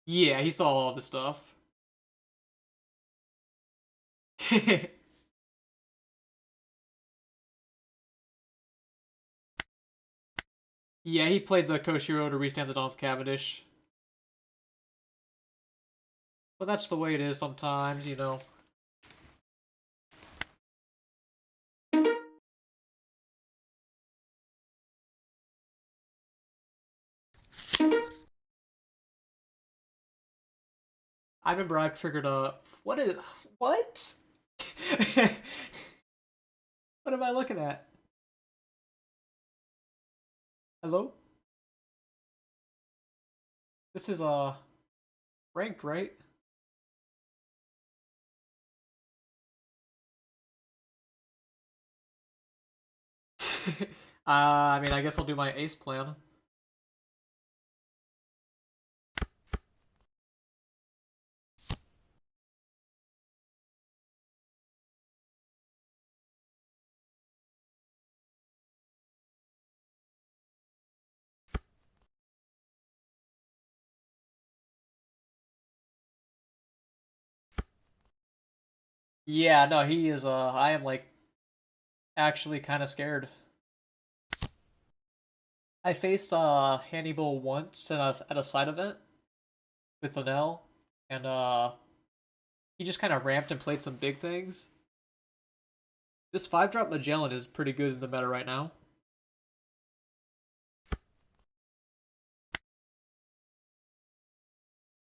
A: Yeah, he saw all the stuff. Yeah, he played the Koshiro to restand the Dawn with Cavendish. But that's the way it is sometimes, you know. I remember I've triggered a... What is... What? What am I looking at? Hello? This is, ranked, right? I mean, I guess I'll do my ace plan. Yeah, no, he is, I am, like, actually kind of scared. I faced, Hannibal once at a side event with Linnell, and, he just kind of ramped and played some big things. This 5-drop Magellan is pretty good in the meta right now.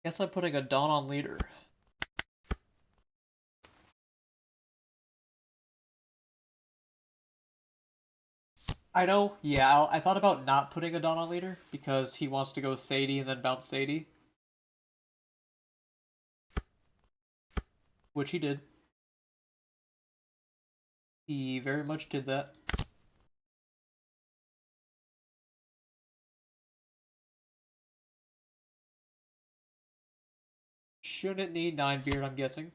A: Guess I'm putting a Dawn on leader. I know, yeah, I thought about not putting a Dawn on leader because he wants to go Sadie and then bounce Sadie. Which he did. He very much did that. Shouldn't need 9 beard, I'm guessing.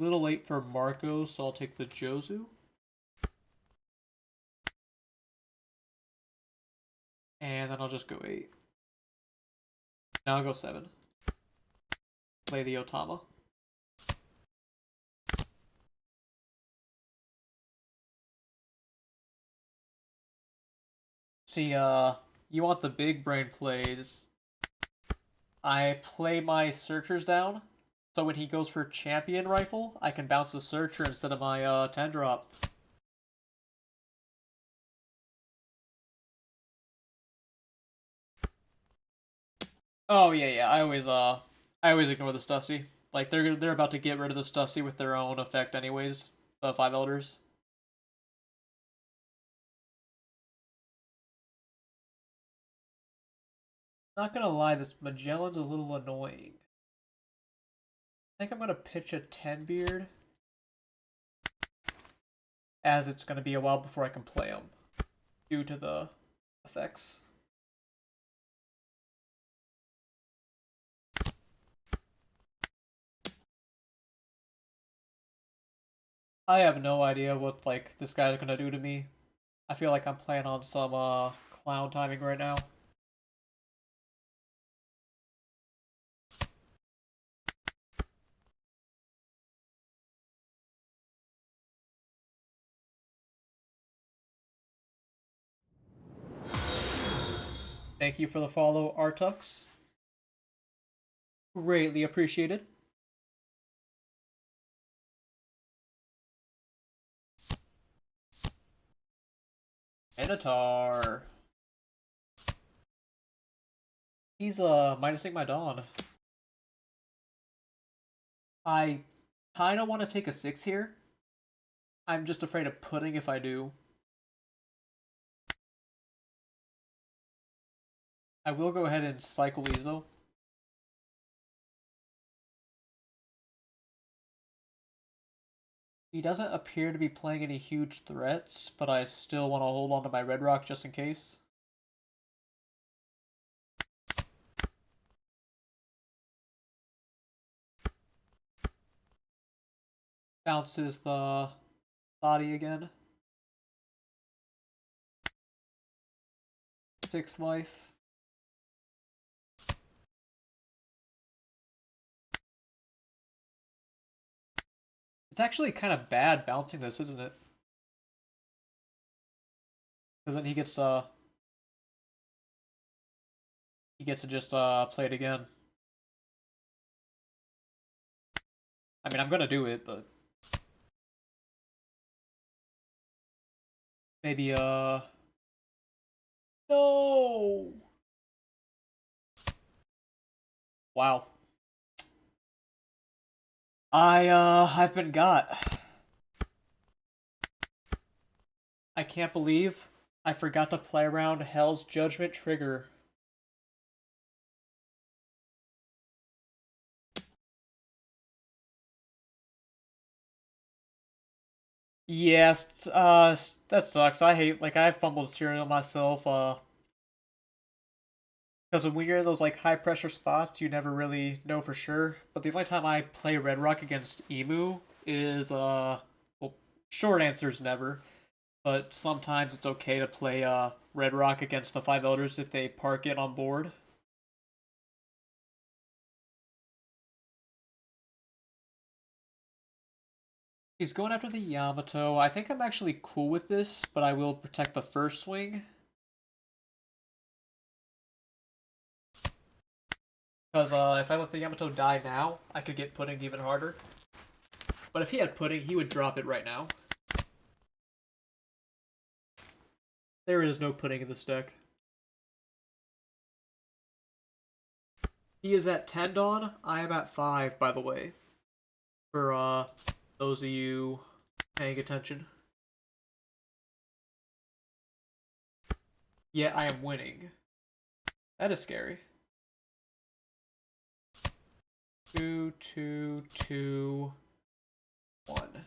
A: Little late for Marco, so I'll take the Jozu. And then I'll just go 8. Now I'll go 7. Play the Otama. See, you want the big brain plays. I play my searchers down, so when he goes for champion rifle, I can bounce the searcher instead of my 10 drop. Oh yeah, yeah. I always ignore the Stussy. Like they're about to get rid of the Stussy with their own effect anyways. The 5 elders. Not gonna lie, this Magellan's a little annoying. I think I'm gonna pitch a 10 beard, as it's gonna be a while before I can play him, due to the effects. I have no idea what like this guy's gonna do to me. I feel like I'm playing on some clown timing right now. Thank you for the follow, Artux. Greatly appreciated. Minotaur. He's minusing my Dawn. I kinda want to take a 6 here. I'm just afraid of putting if I do. I will go ahead and cycle Ezo. He doesn't appear to be playing any huge threats, but I still want to hold on to my Red Rock just in case. Bounces the body again. 6 life. It's actually kind of bad bouncing this, isn't it? Because then he gets to just play it again. I mean, I'm gonna do it, but maybe no. Wow. I've been got. I can't believe I forgot to play around Hell's Judgment trigger. Yes, that sucks. I hate, like, I fumbled cereal myself, because when you're in those, like, high pressure spots, you never really know for sure. But the only time I play Red Rock against Emu is, well, short answer is never. But sometimes it's okay to play, Red Rock against the Five Elders if they park it on board. He's going after the Yamato. I think I'm actually cool with this, but I will protect the first swing. Because if I let the Yamato die now, I could get pudding even harder. But if he had pudding, he would drop it right now. There is no pudding in this deck. He is at 10 Dawn. I am at 5, by the way. For those of you paying attention. Yeah, I am winning. That is scary. 2, 2, 2, 1.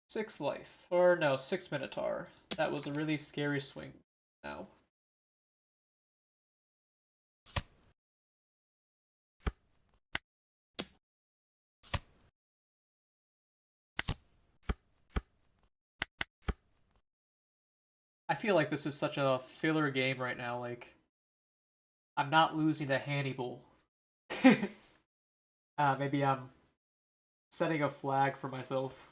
A: Six life. Or no, 6 Minotaur. That was a really scary swing now. I feel like this is such a filler game right now, like I'm not losing to Hannibal. Maybe I'm setting a flag for myself.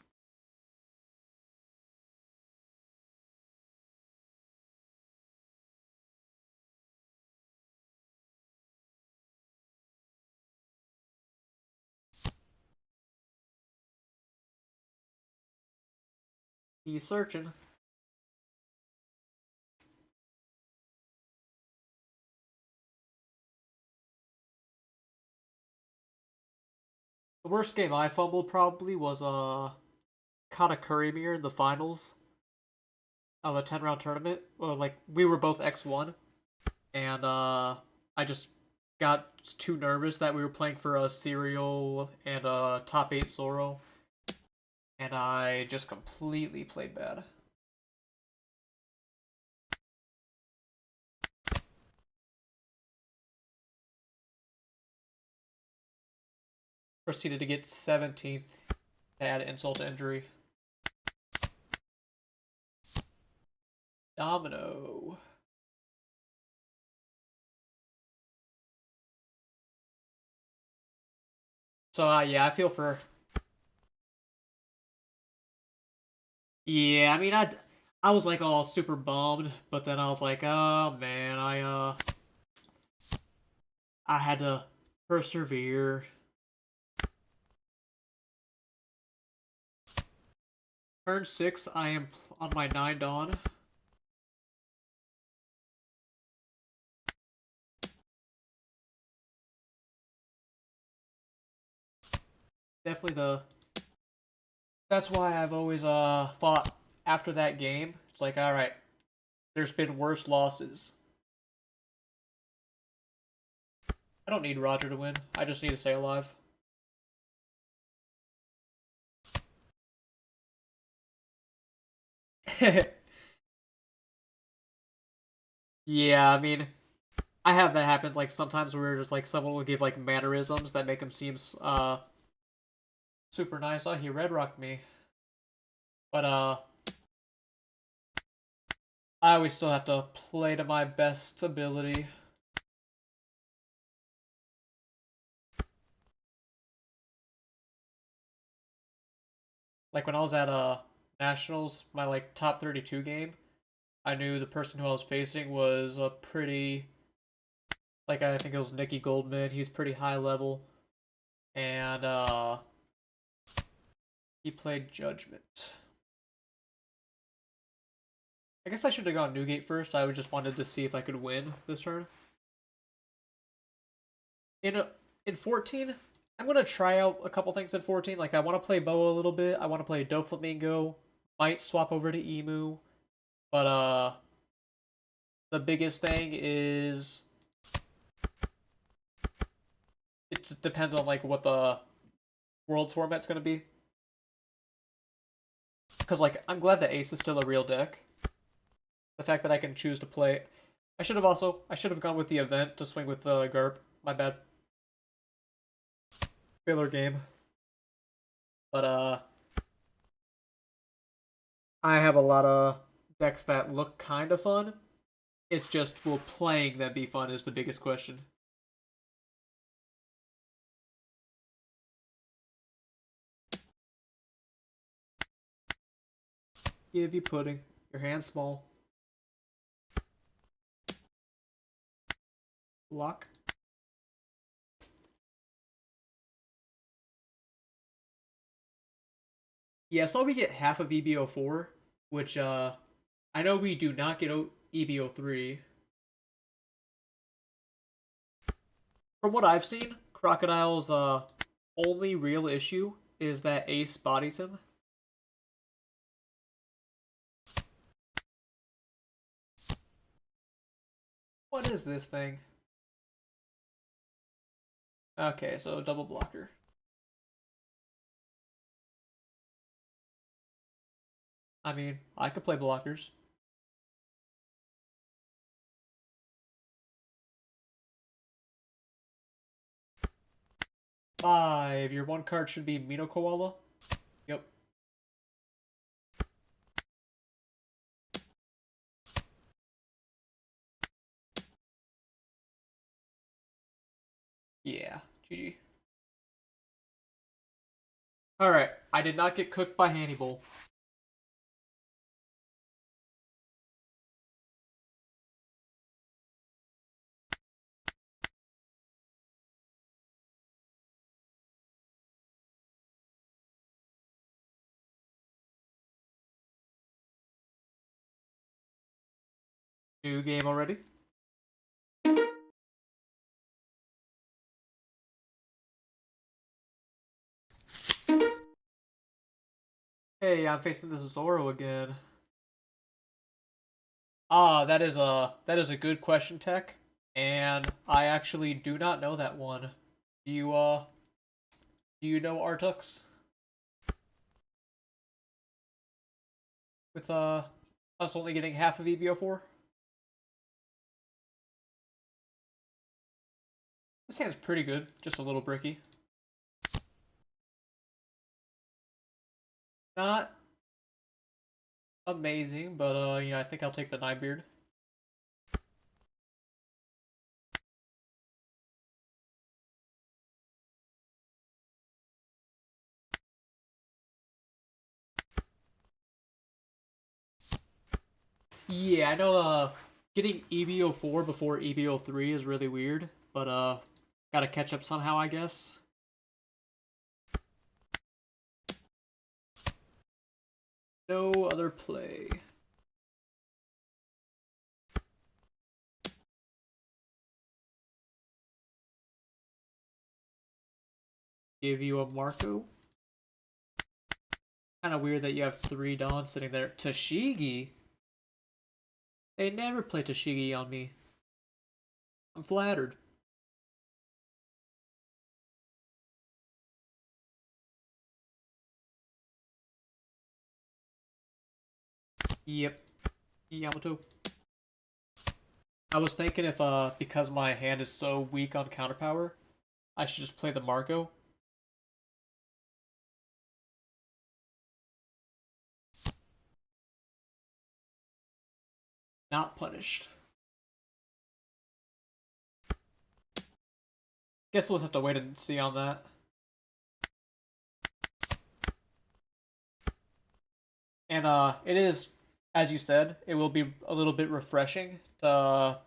A: He's searching. The worst game I fumbled probably was Katakuri Mirror in the finals of a 10-round tournament. Or like we were both X1 and I just got too nervous that we were playing for a Serial and a top 8 Zoro and I just completely played bad. Proceeded to get 17th to add insult to injury. Domino. So yeah, I feel for. Yeah, I mean, I was like all super bummed, but then I was like, oh man, I had to persevere. Turn 6, I am on my 9 Dawn. Definitely the. That's why I've always thought after that game, it's like, all right, there's been worse losses. I don't need Roger to win. I just need to stay alive. Yeah, I mean, I have that happen like sometimes where just like someone will give like mannerisms that make him seem super nice. Oh, he red rocked me. But I always still have to play to my best ability. Like when I was at Nationals, my like top 32 game, I knew the person who I was facing was a pretty, like I think it was Nicky Goldman. He's pretty high level, and he played Judgment. I guess I should have gone Newgate first. I just wanted to see if I could win this turn. In a, in 14, I'm gonna try out a couple things in 14. Like I want to play Boa a little bit. I want to play Doflamingo. Might swap over to Emu, but the biggest thing is it just depends on like what the Worlds format's gonna be. Because like I'm glad that Ace is still a real deck. The fact that I can choose to play. I should have gone with the event to swing with the Garp. My bad. Filler game. But I have a lot of decks that look kind of fun. It's just, will playing them be fun is the biggest question. Give you pudding. Your hand small. Lock. Yeah, so we get half of EBO4, which I know we do not get EBO3. From what I've seen, Crocodile's only real issue is that Ace bodies him. What is this thing? Okay, so double blocker. I mean, I could play blockers. Five. Your one card should be Mino Koala. Yep. Yeah. GG. Alright. I did not get cooked by Hannibal. New game already? Hey, I'm facing this Zoro again. Ah, that is a good question, Tech. And I actually do not know that one. Do you know Artux? With us only getting half of EBO4? This hand's pretty good, just a little bricky. Not amazing, but I think I'll take the Ninebeard. Yeah, I know getting EBO4 before EBO3 is really weird, but gotta catch up somehow, I guess. No other play. Give you a Marco. Kind of weird that you have 3 Dons sitting there. Tashigi? They never play Tashigi on me. I'm flattered. Yep. Yamato. I was thinking if, because my hand is so weak on counterpower, I should just play the Marco. not punished. Guess we'll just have to wait and see on that. And it is, as you said, it will be a little bit refreshing to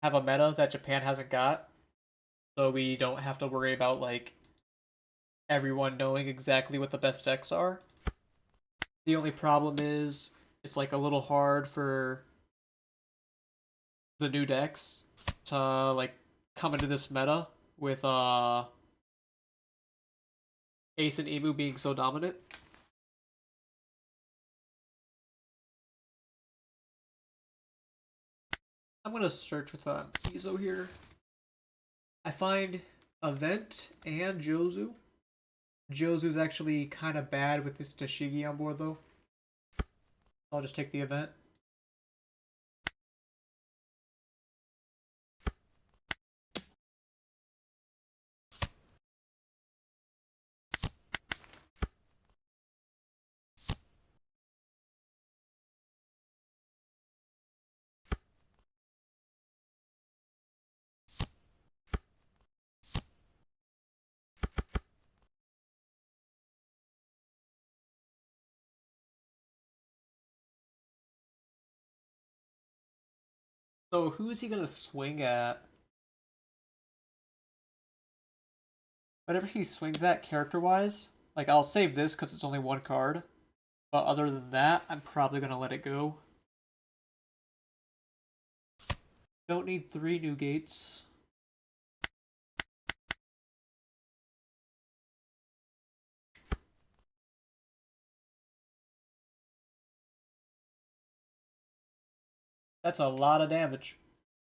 A: have a meta that Japan hasn't got, so we don't have to worry about like everyone knowing exactly what the best decks are. The only problem is it's like a little hard for the new decks to like come into this meta with Ace and Emu being so dominant. I'm gonna search with Mizo here. I find Event and Jozu. Jozu's actually kind of bad with this Tashigi on board though. I'll just take the Event. So who is he gonna swing at? Whatever he swings at character-wise, like I'll save this because it's only one card. But other than that, I'm probably gonna let it go. Don't need 3 new gates. That's a lot of damage.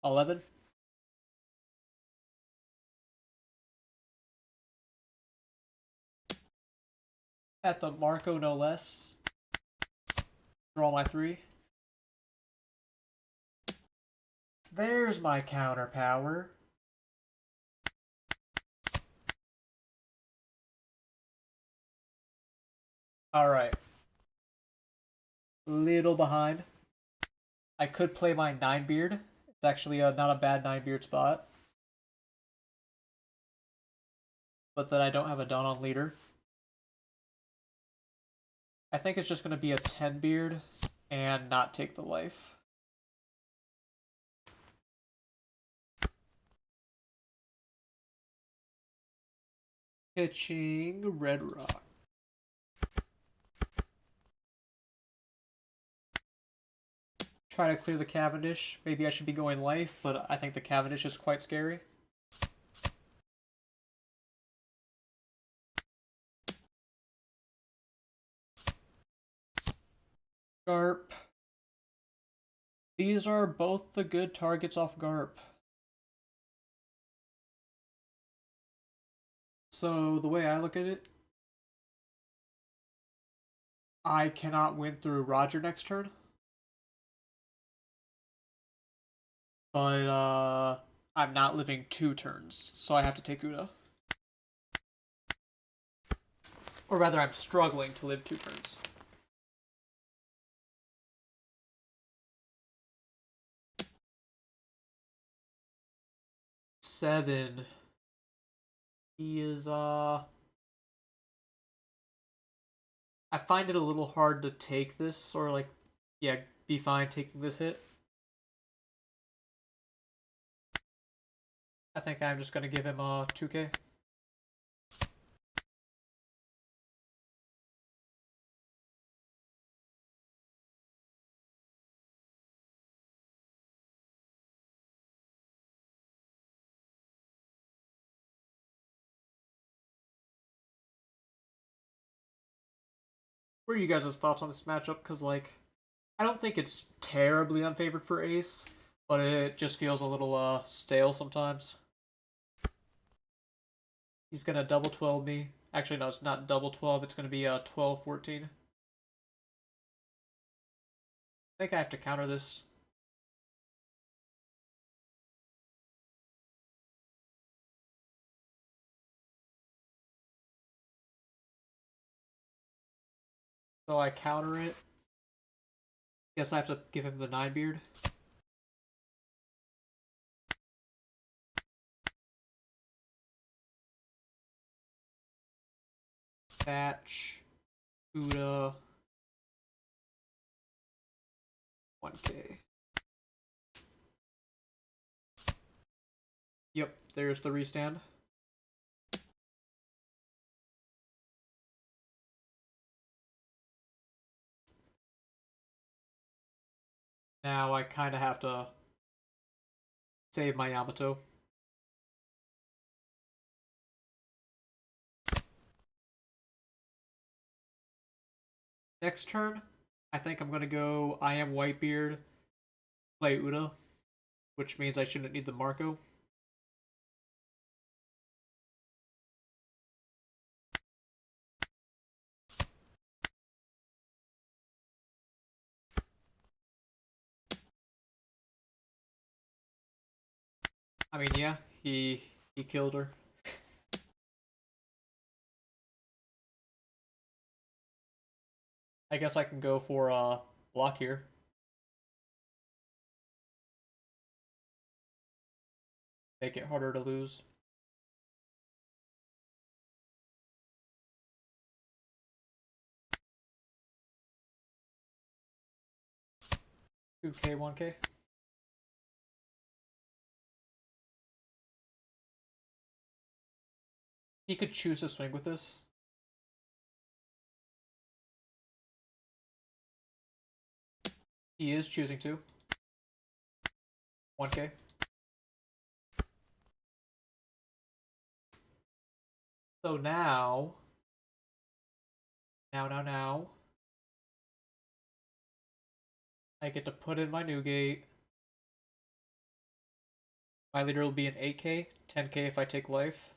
A: 11. At the Marco, no less. Draw my 3. There's my counter power. Alright. Little behind. I could play my 9-beard. It's actually not a bad 9-beard spot. But then I don't have a Dawn on leader. I think it's just going to be a 10-beard and not take the life. Pitching Red Rock. Try to clear the Cavendish. Maybe I should be going life, but I think the Cavendish is quite scary. Garp. These are both the good targets off Garp. So the way I look at it, I cannot win through Roger next turn. But I'm not living 2 turns, so I have to take Uda. Or rather, I'm struggling to live 2 turns. Seven. He is I find it a little hard to take this, or like, yeah, be fine taking this hit. I think I'm just gonna give him a 2k. What are you guys' thoughts on this matchup? Because, like, I don't think it's terribly unfavored for Ace, but it just feels a little stale sometimes. He's gonna double 12 me. Actually, no, it's not double 12, it's gonna be 12-14. I think I have to counter this. So I counter it. Guess I have to give him the 9-beard. Batch, Uda, 1K. Yep, there's the restand. Now I kind of have to save my Yamato. Next turn, I think I'm going to go I am Whitebeard, play Uda, which means I shouldn't need the Marco. I mean, yeah, he killed her. I guess I can go for a block here. Make it harder to lose. Two K, 1K. He could choose to swing with this. He is choosing to. 1K. So now, I get to put in my new gate. My leader will be an 8K, 10K if I take life.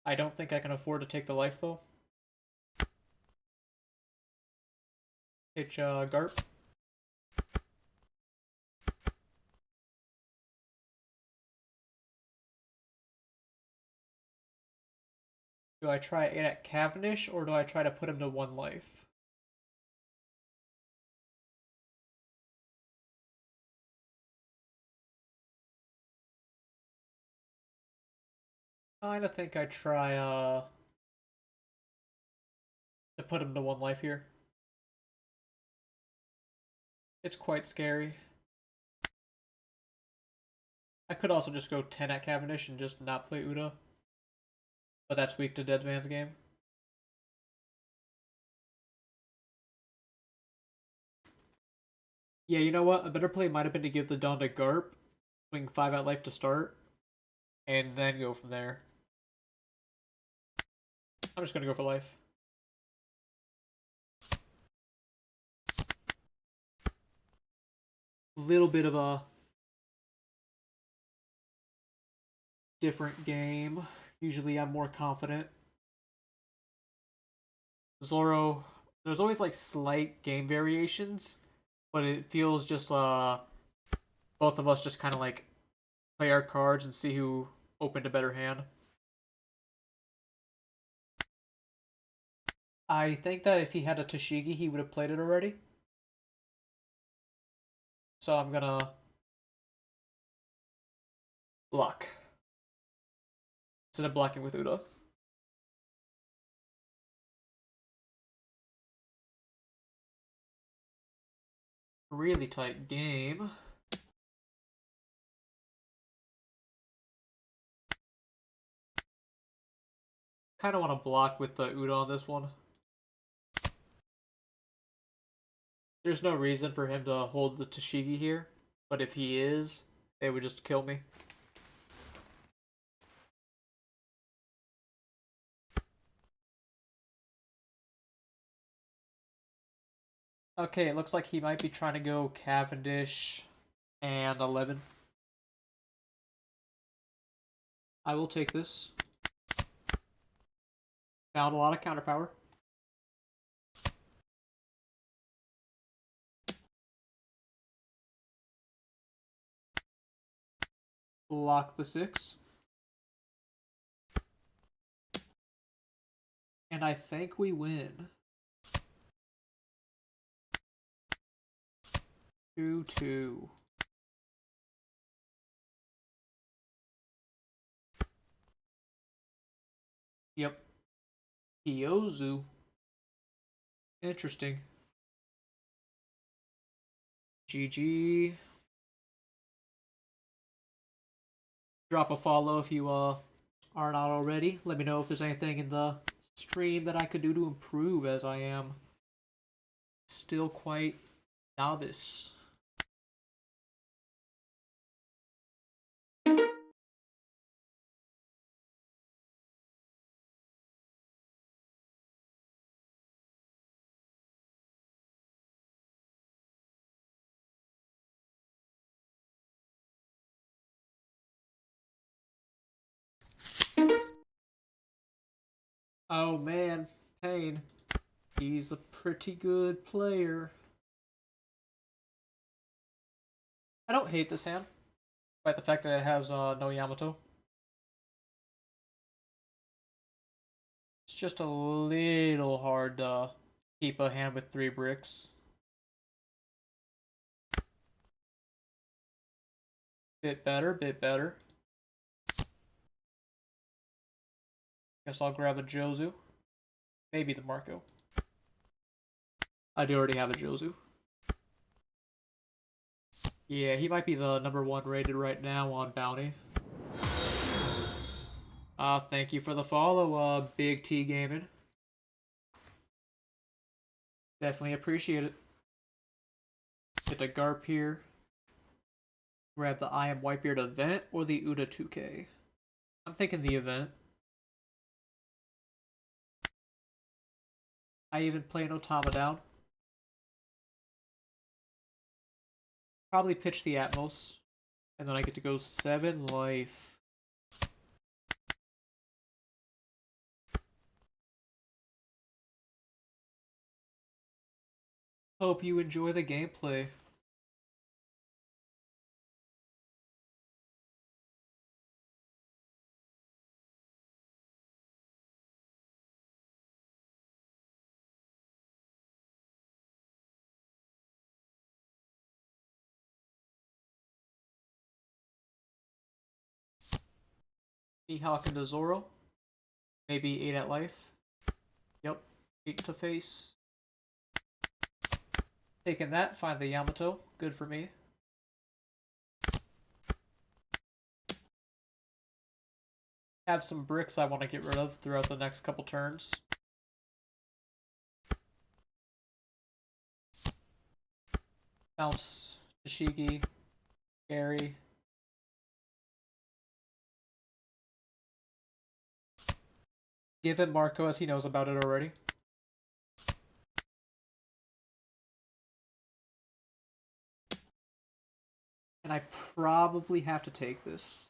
A: I don't think I can afford to take the life though. Pitch Garp. Do I try it at Cavendish or do I try to put him to 1 life? I kinda think I try to put him to 1 life here. It's quite scary. I could also just go 10 at Cavendish and just not play Uda. But that's weak to Dead Man's Game. Yeah, you know what? A better play might have been to give the Dawn to Garp, swing 5 at life to start, and then go from there. I'm just gonna go for life. A little bit of a different game. Usually I'm more confident. Zoro, there's always like slight game variations, but it feels just both of us just kind of like play our cards and see who opened a better hand. I think that if he had a Tashigi, he would have played it already. So I'm gonna block instead of blocking with Uda. Really tight game. Kind of want to block with the Uda on this one. There's no reason for him to hold the Tashigi here, but if he is, it would just kill me. Okay, it looks like he might be trying to go Cavendish and 11. I will take this. Found a lot of counter power. Block the 6. And I think we win. 2-2. Hiozu. Interesting. GG. Drop a follow if you are not already. Let me know if there's anything in the stream that I could do to improve, as I am still quite novice. Oh man, Pain. He's a pretty good player. I don't hate this hand, despite the fact that it has no Yamato. It's just a little hard to keep a hand with 3 bricks. Bit better, bit better. Guess I'll grab a Jozu. Maybe the Marco. I do already have a Jozu. Yeah, he might be the #1 rated right now on Bounty. Thank you for the follow, Big T Gaming. Definitely appreciate it. Get the Garp here. Grab the I Am Whitebeard event or the Uda 2K. I'm thinking the event. I even play Otama down. Probably pitch the Atmos. And then I get to go 7 life. Hope you enjoy the gameplay. Mihawk into Zoro. Maybe 8 at life. Yep. 8 to face. Taking that, find the Yamato. Good for me. Have some bricks I want to get rid of throughout the next couple turns. Bounce Tashigi, Gary. Give him Marco as he knows about it already. And I probably have to take this.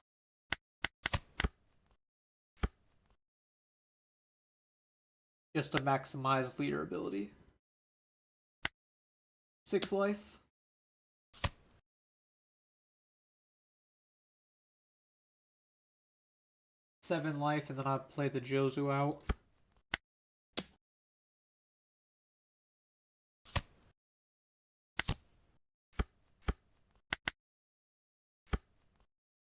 A: Just to maximize leader ability. 6 life. Seven life, and then I'll play the Jozu out.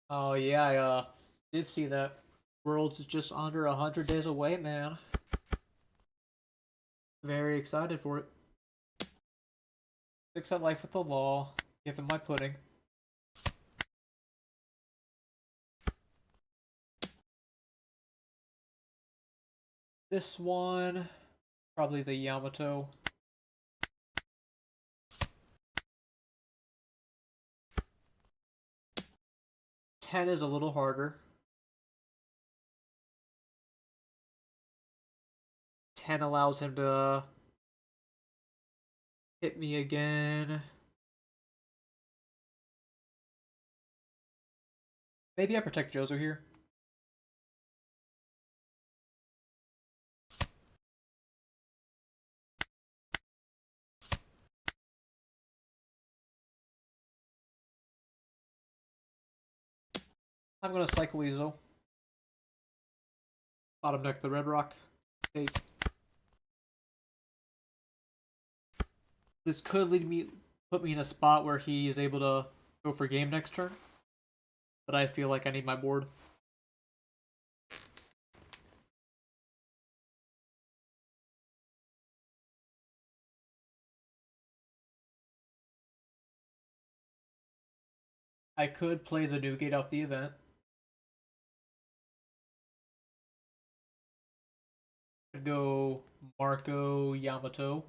A: Oh yeah, I did see that. Worlds is just under 100 days away, man. Very excited for it. 6 at life with the law. Give him my pudding. This one, probably the Yamato. Ten is a little harder. 10 allows him to hit me again. Maybe I protect Jozo here. I'm gonna cycle Ezo. Bottom deck the Red Rock. Take. This could put me in a spot where he is able to go for game next turn. But I feel like I need my board. I could play the new gate off the event. Could go Marco Yamato.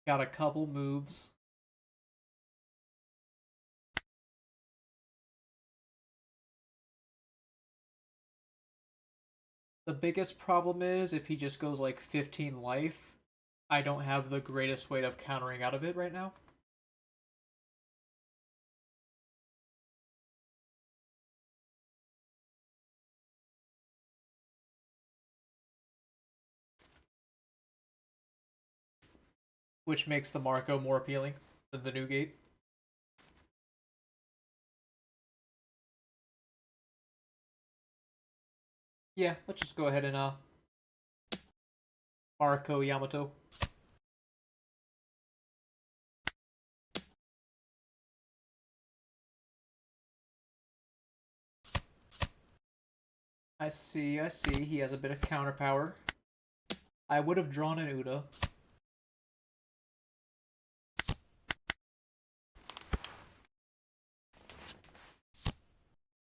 A: Got a couple moves. The biggest problem is if he just goes like 15 life, I don't have the greatest way of countering out of it right now. Which makes the Marco more appealing than the new gate. Yeah, let's just go ahead and Marco Yamato. I see, I see. He has a bit of counter power. I would have drawn an Uda.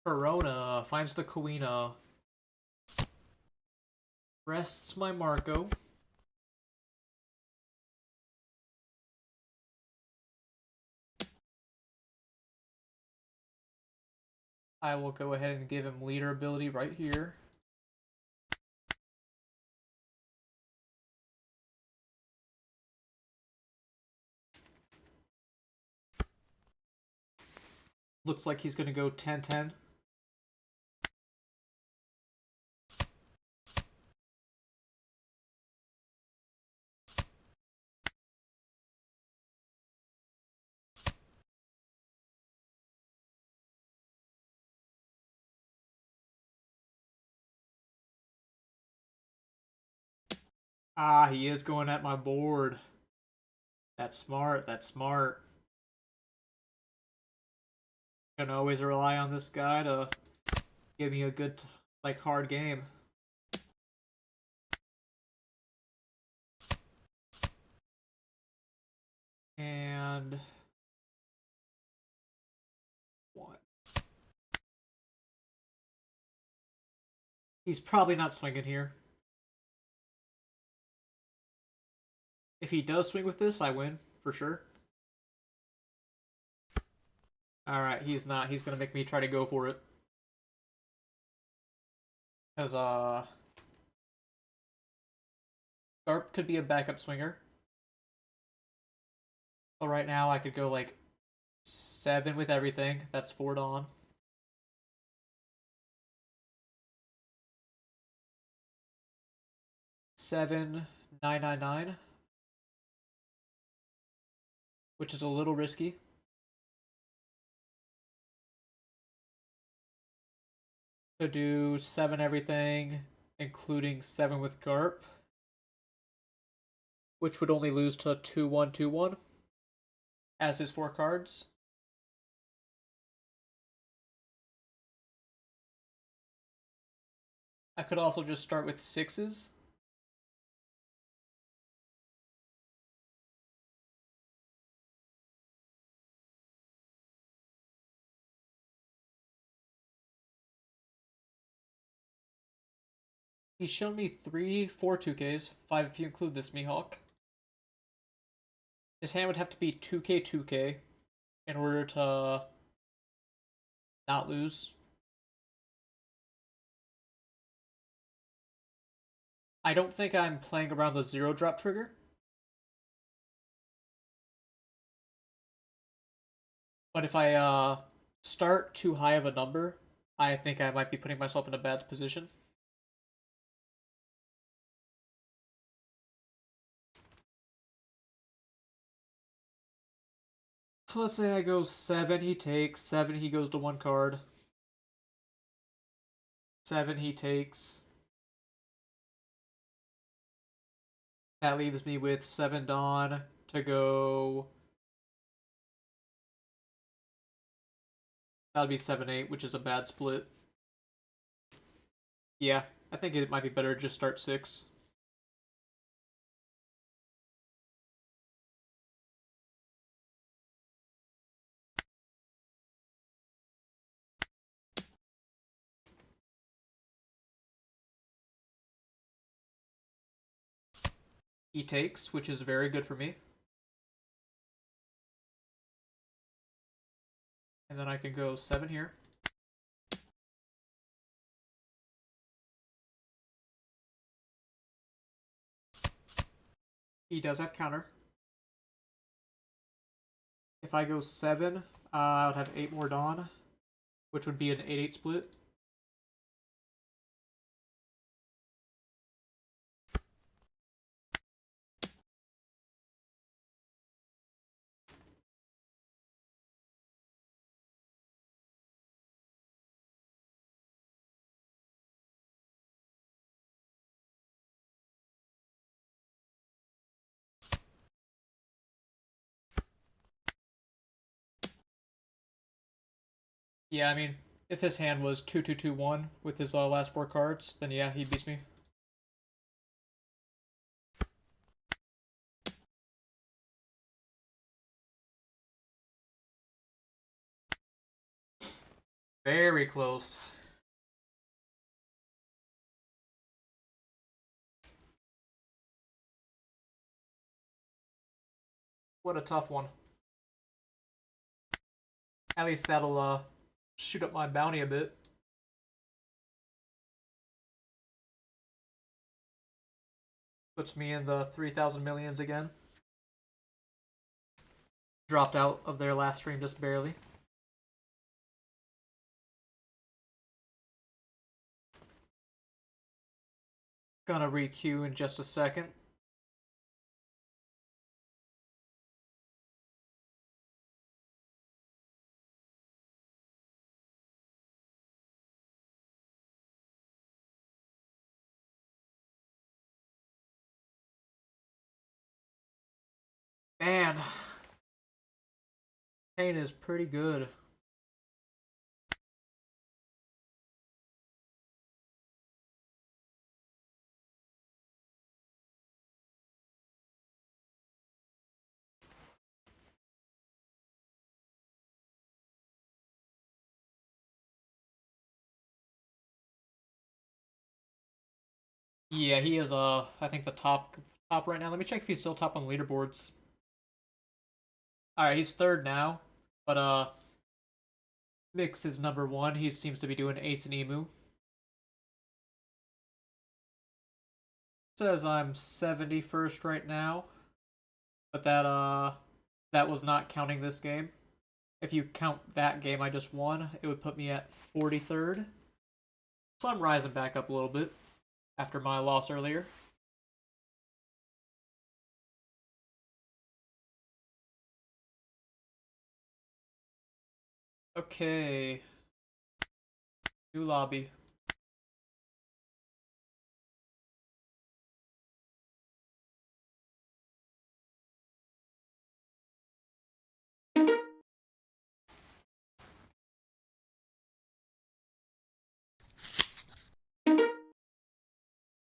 A: Corona finds the Kuina. Rests my Marco. I will go ahead and give him leader ability right here. Looks like he's going to go 10-10. Ah, he is going at my board. That's smart, that's smart. Can always rely on this guy to give me a good, like, hard game. And... what? He's probably not swinging here. If he does swing with this, I win, for sure. Alright, he's not. He's gonna make me try to go for it. Because, Garp could be a backup swinger. But right now, I could go, like, 7 with everything. That's 4 Dawn. Seven, 999. Which is a little risky. Could do 7 everything, including 7 with Garp. Which would only lose to 2-1-2-1 as his 4 cards. I could also just start with 6s. He's shown me 3 4-2Ks, 5 if you include this Mihawk. His hand would have to be 2K 2K in order to not lose. I don't think I'm playing around the 0 drop trigger. But if I start too high of a number, I think I might be putting myself in a bad position. So let's say I go 7, he takes. 7, he goes to 1 card. 7, he takes. That leaves me with 7 Dawn to go. That would be 7-8, which is a bad split. Yeah, I think it might be better to just start 6. He takes, which is very good for me. And then I can go 7 here. He does have counter. If I go 7, I would have 8 more Dawn, which would be an 8-8 split. Yeah, I mean, if his hand was 2-2-2-1 with his last 4 cards, then yeah, he beats me. Very close. What a tough one. At least that'll shoot up my bounty a bit. Puts me in the 3,000 millions again. Dropped out of their last stream just barely. Gonna re-queue in just a second. Man, pain is pretty good. Yeah, he is I think the top right now. Let me check if he's still top on the leaderboards. Alright, he's 3rd now. But Mix is number 1. He seems to be doing Ace and Emu. Says I'm 71st right now. But that was not counting this game. If you count that game I just won, it would put me at 43rd. So I'm rising back up a little bit after my loss earlier. Okay. New lobby.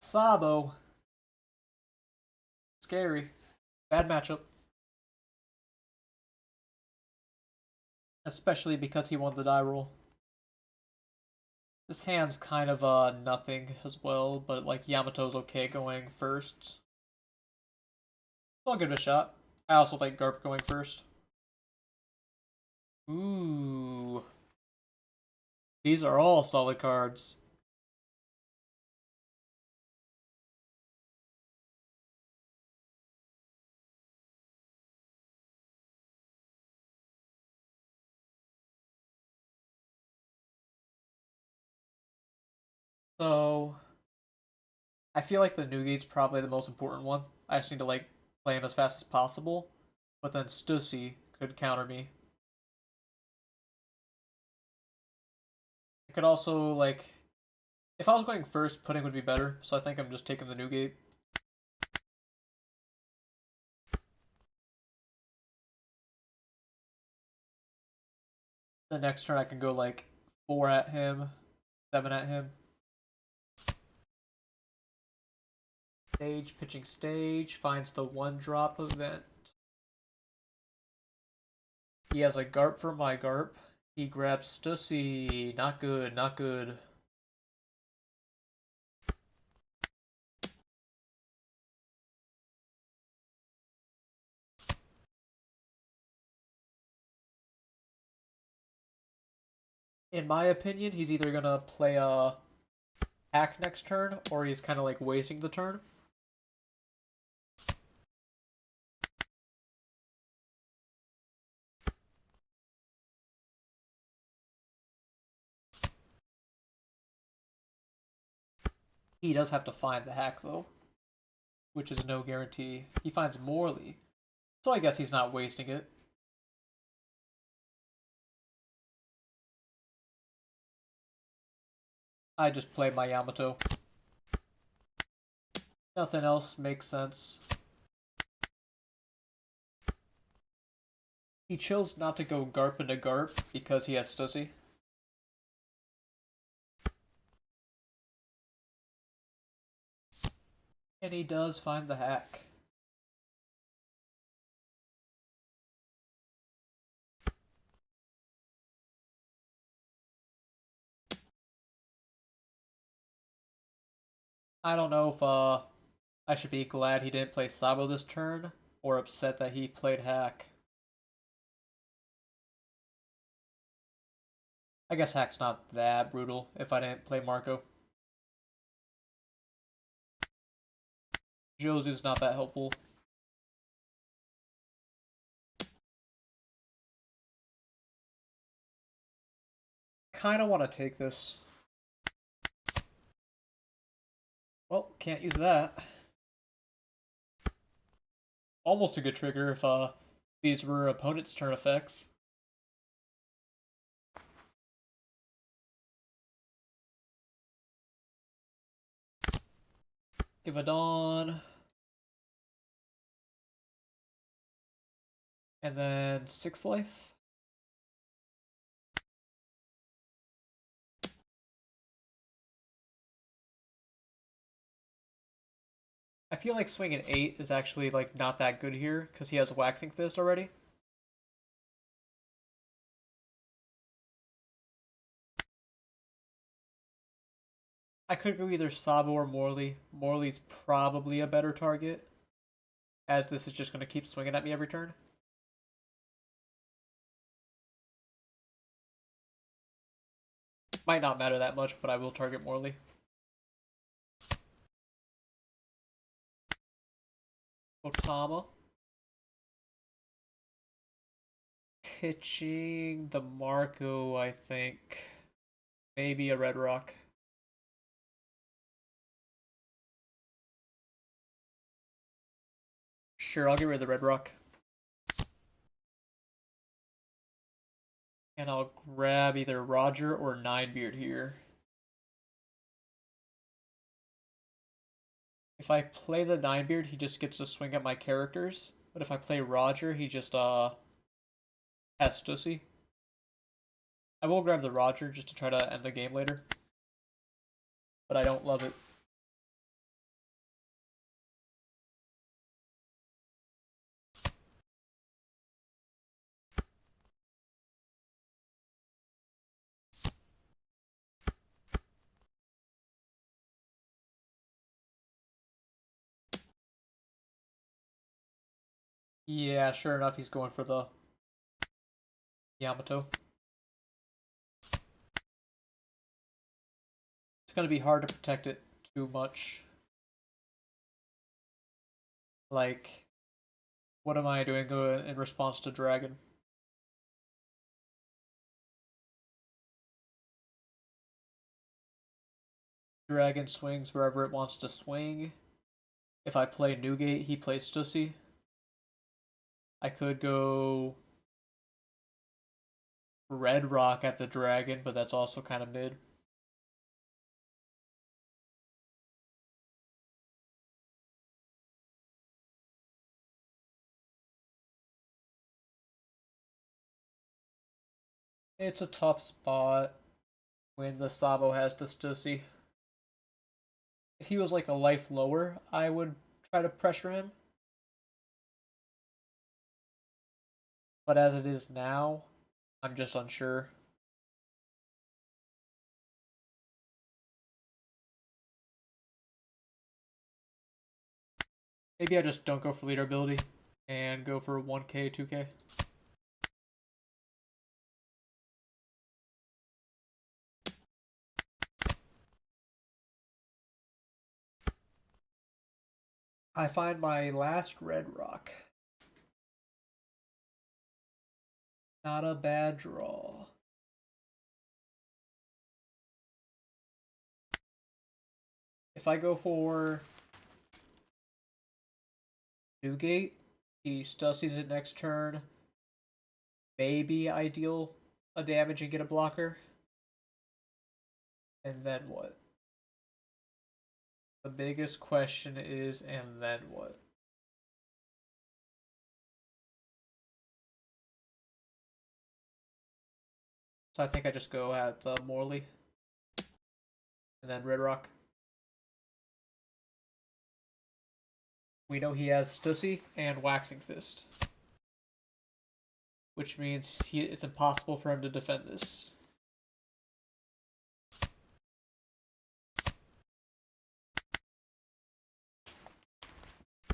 A: Sabo. Scary. Bad matchup. Especially because he won the die roll. This hand's kind of nothing as well, but like Yamato's okay going first. So I'll give it a shot. I also like Garp going first. Ooh. These are all solid cards. So I feel like the Newgate's probably the most important one. I just need to like play him as fast as possible. But then Stussy could counter me. I could also like if I was going first, pudding would be better, so I think I'm just taking the Newgate. The next turn I can go like 4 at him, 7 at him. Stage, pitching stage, finds the 1-drop event. He has a Garp for my Garp. He grabs Stussy. Not good, not good. In my opinion, he's either gonna play a hack next turn, or he's kind of like wasting the turn. He does have to find the hack, though, which is no guarantee. He finds Morley, so I guess he's not wasting it. I just play my Yamato. Nothing else makes sense. He chose not to go Garp into Garp because he has Stussy. And he does find the hack. I don't know if I should be glad he didn't play Sabo this turn, or upset that he played hack. I guess hack's not that brutal if I didn't play Marco. Josu's not that helpful. Kinda want to take this. Well, can't use that. Almost a good trigger if these were opponent's turn effects. Give a Dawn. And then 6 life. I feel like swinging 8 is actually like not that good here because he has Waxing Fist already. I could go either Sabo or Morley. Morley's probably a better target, as this is just going to keep swinging at me every turn. Might not matter that much, but I will target Morley. Otama. Pitching the Marco, I think. Maybe a Red Rock. Sure, I'll get rid of the Red Rock. And I'll grab either Roger or Ninebeard here. If I play the Ninebeard, he just gets to swing at my characters. But if I play Roger, he just has Stussy. I will grab the Roger just to try to end the game later. But I don't love it. Yeah, sure enough, he's going for the Yamato. It's going to be hard to protect it too much. Like, what am I doing in response to Dragon? Dragon swings wherever it wants to swing. If I play Newgate, he plays Stussy. I could go Red Rock at the Dragon, but that's also kind of mid. It's a tough spot when the Sabo has the Stussy. If he was like a life lower, I would try to pressure him. But as it is now, I'm just unsure. Maybe I just don't go for leader ability and go for 1k, 2k. I find my last red rock. Not a bad draw. If I go for Newgate, he still sees it next turn. Maybe I deal a damage and get a blocker. And then what? The biggest question is, and then what? So I think I just go at the Morley. And then Red Rock. We know he has Stussy and Waxing Fist. Which means it's impossible for him to defend this.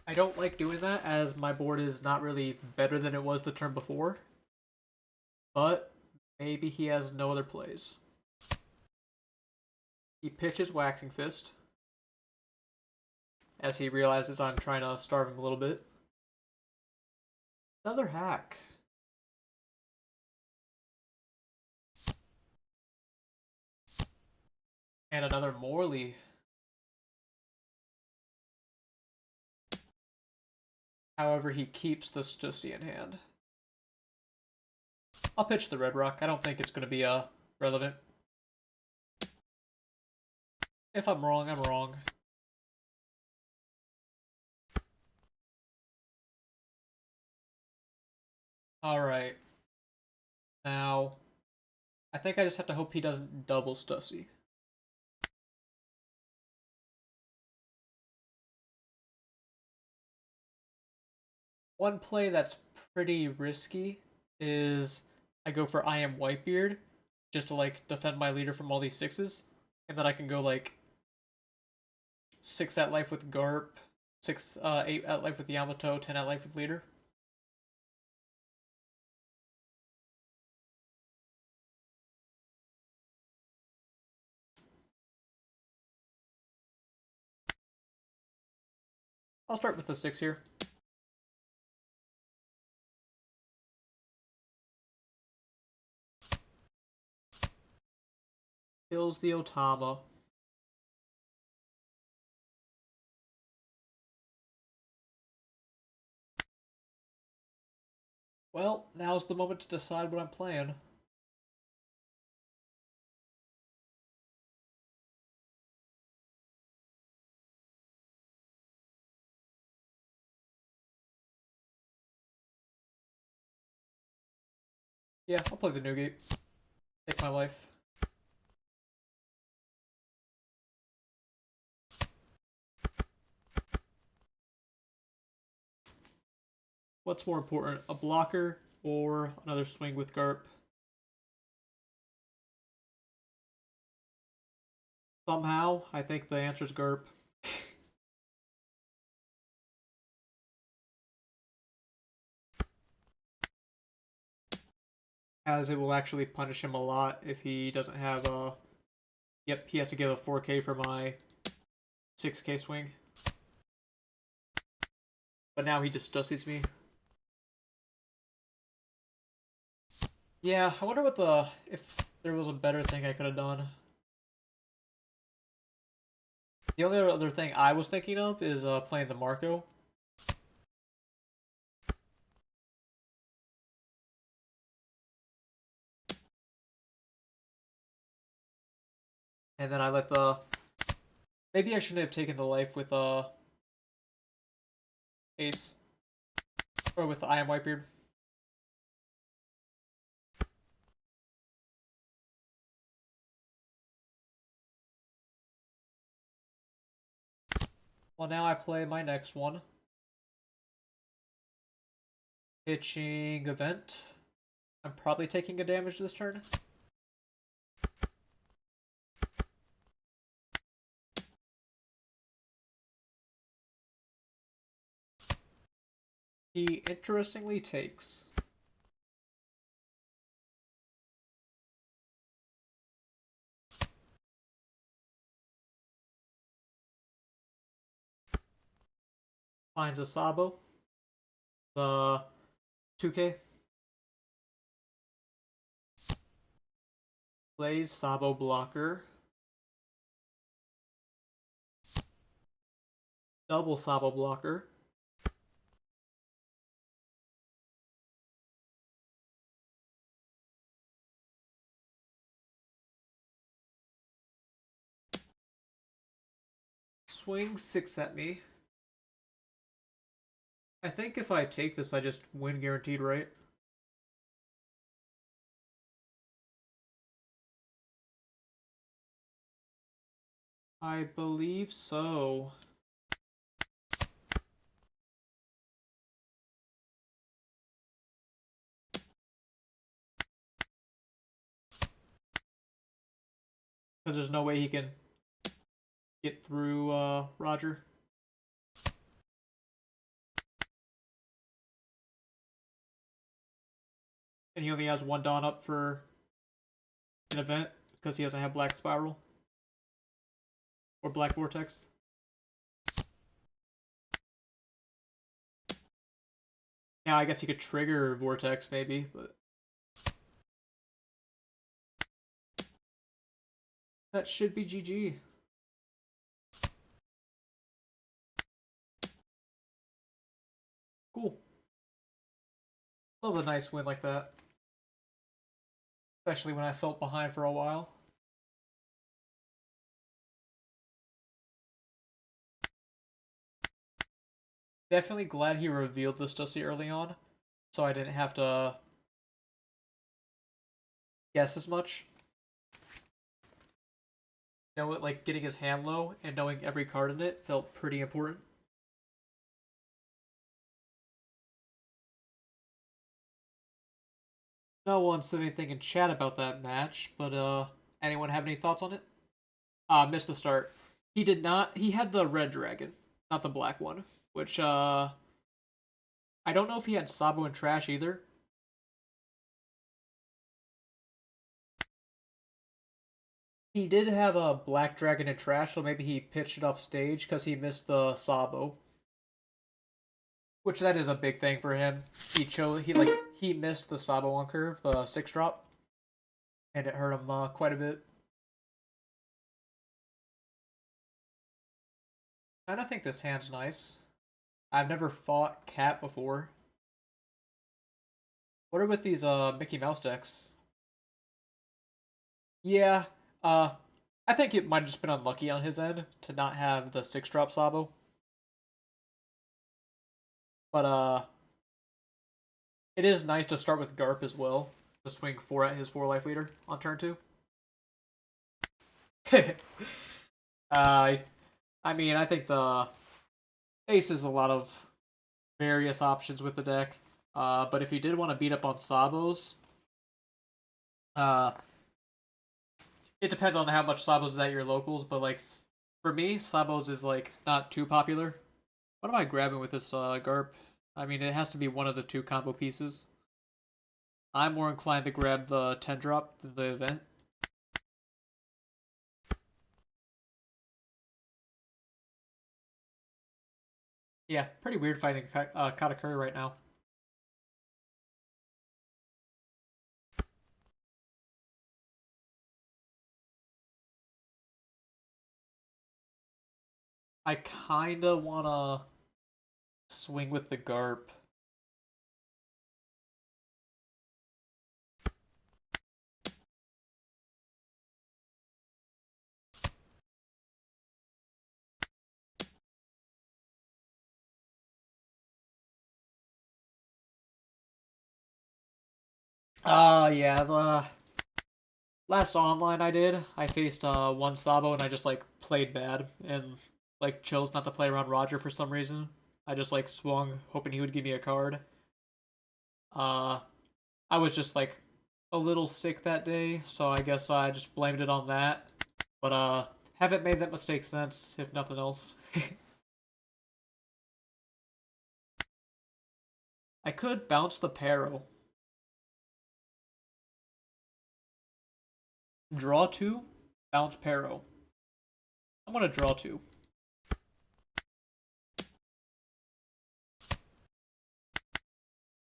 A: I don't like doing that, as my board is not really better than it was the turn before. But maybe he has no other plays. He pitches Waxing Fist, as he realizes I'm trying to starve him a little bit. Another hack. And another Morley. However, he keeps the Stussy in hand. I'll pitch the Red Rock. I don't think it's going to be relevant. If I'm wrong, I'm wrong. Alright. Now, I think I just have to hope he doesn't double Stussy. One play that's pretty risky is I go for I Am Whitebeard, just to like defend my leader from all these sixes, and then I can go like 6 at life with Garp, 8 at life with Yamato, 10 at life with leader. I'll start with the 6 here. Kills the Otama. Well, now's the moment to decide what I'm playing. Yeah, I'll play the Newgate. Take my life. What's more important, a blocker or another swing with Garp? Somehow, I think the answer is Garp. As it will actually punish him a lot if he doesn't have a... Yep, he has to give a 4k for my 6k swing. But now he just Stussies me. Yeah, I wonder what if there was a better thing I could have done. The only other thing I was thinking of is playing the Marco. And then I let the... Maybe I shouldn't have taken the life with Ace. Or with the I Am Whitebeard. Well, now I play my next one. Pitching Event. I'm probably taking a damage this turn. He interestingly takes. Finds a Sabo. The 2K. Plays Sabo blocker. Double Sabo blocker. Swing 6 at me. I think if I take this, I just win guaranteed, right? I believe so. Because there's no way he can get through Roger. And he only has one Dawn up for an event because he doesn't have Black Spiral or Black Vortex. Yeah, I guess he could trigger Vortex maybe, but that should be GG. Cool. Love a nice win like that. Especially when I felt behind for a while. Definitely glad he revealed this Stussy early on, so I didn't have to guess as much. You know, like getting his hand low and knowing every card in it felt pretty important. No one said anything in chat about that match, but anyone have any thoughts on it? Missed the start. He did not. He had the red dragon, not the black one, which I don't know if he had Sabo and Trash either. He did have a black dragon and Trash, so maybe he pitched it off stage because he missed the Sabo. Which that is a big thing for him. He missed the Sabo on curve, the 6-drop. And it hurt him quite a bit. And I think this hand's nice. I've never fought Cat before. What are with these Mickey Mouse decks? Yeah, I think it might have just been unlucky on his end to not have the 6-drop Sabo. But it is nice to start with Garp as well. To swing 4 at his 4 life leader on turn 2. I mean, I think the ace is a lot of various options with the deck. But if you did want to beat up on Sabos, it depends on how much Sabos is at your locals. But like for me, Sabos is like not too popular. What am I grabbing with this Garp? I mean, it has to be one of the 2 combo pieces. I'm more inclined to grab the 10-drop than the event. Yeah, pretty weird fighting Katakuri right now. I kinda wanna swing with the Garp. Yeah, the last online I faced one Sabo and I just like played bad and like chose not to play around Roger for some reason. I just like swung hoping he would give me a card. Uh I was just like a little sick that day, so I guess I just blamed it on that. But haven't made that mistake since, if nothing else. I could bounce the Paro. Draw 2, bounce Paro. I'm gonna draw 2.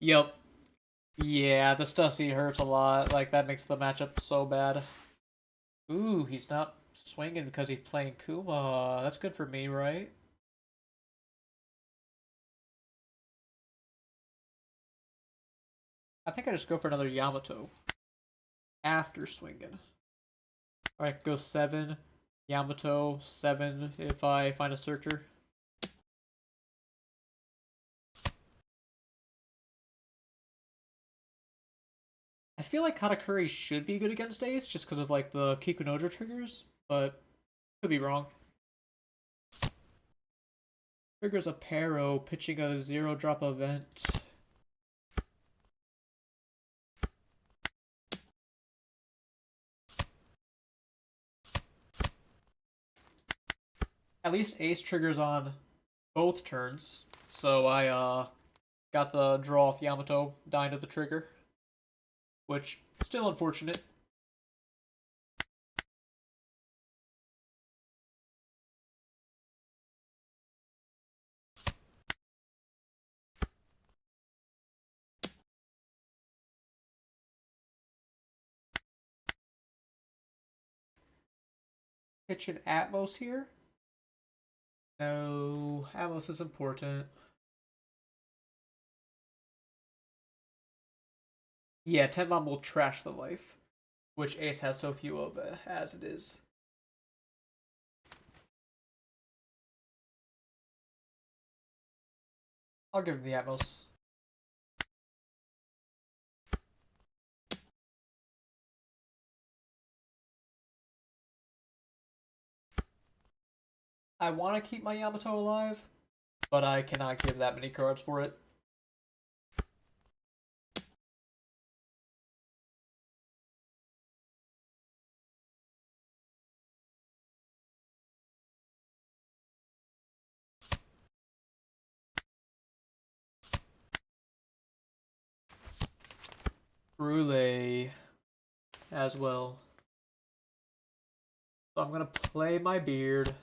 A: Yep. Yeah, the Stussy hurts a lot. Like, that makes the matchup so bad. Ooh, he's not swinging because he's playing Kuma. That's good for me, right? I think I just go for another Yamato after swinging. Alright, go 7. Yamato, 7 if I find a searcher. I feel like Katakuri should be good against Ace just because of like the Kikunojo triggers, but could be wrong. Triggers a Paro, pitching a 0-drop event. At least Ace triggers on both turns, so I got the draw off Yamato, dying to the trigger, which still unfortunate. Pitch an Atmos here. No, Atmos is important. Yeah, Tenmon will trash the life, which Ace has so few of as it is. I'll give him the Atmos. I want to keep my Yamato alive, but I cannot give that many cards for it. Brule as well. So I'm going to play my Beard.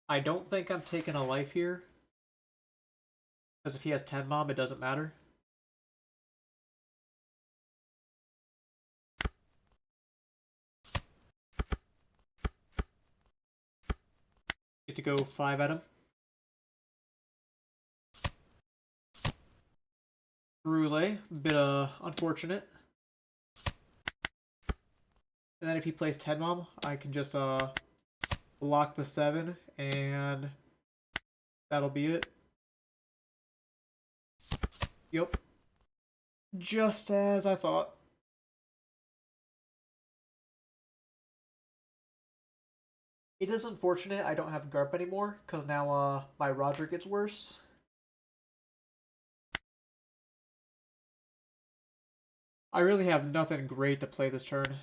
A: I don't think I'm taking a life here. Because if he has 10 Mom, it doesn't matter. Get to go 5 at him. Brule, bit unfortunate. And then if he plays 10 Mom, I can just block the 7 and that'll be it. Yep. Just as I thought. It is unfortunate I don't have Garp anymore, because now my Roger gets worse. I really have nothing great to play this turn.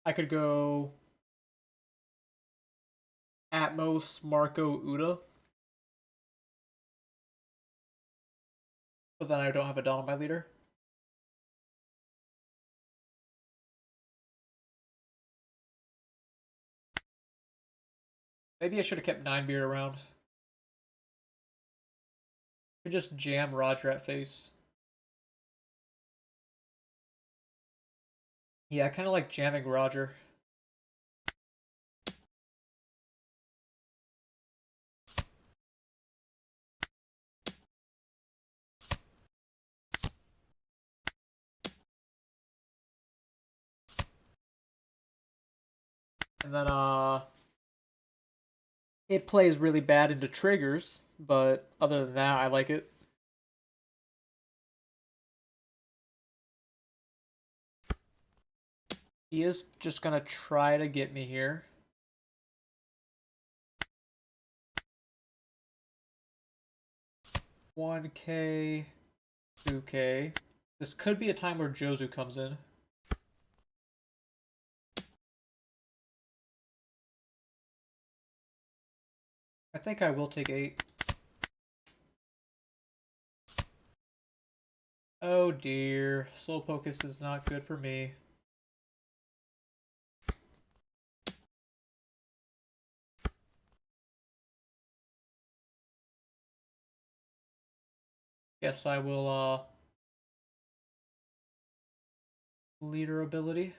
A: I could go Atmos, Marco, Uda. But then I don't have a Don on my leader. Maybe I should have kept 9-beard around. Could just jam Roger at face. Yeah, I kind of like jamming Roger. And then it plays really bad into triggers, but other than that, I like it. He is just gonna try to get me here. $1K, $2K. This could be a time where Jozu comes in. I think I will take 8. Oh dear, Slowpoke is not good for me. Guess I will, leader ability.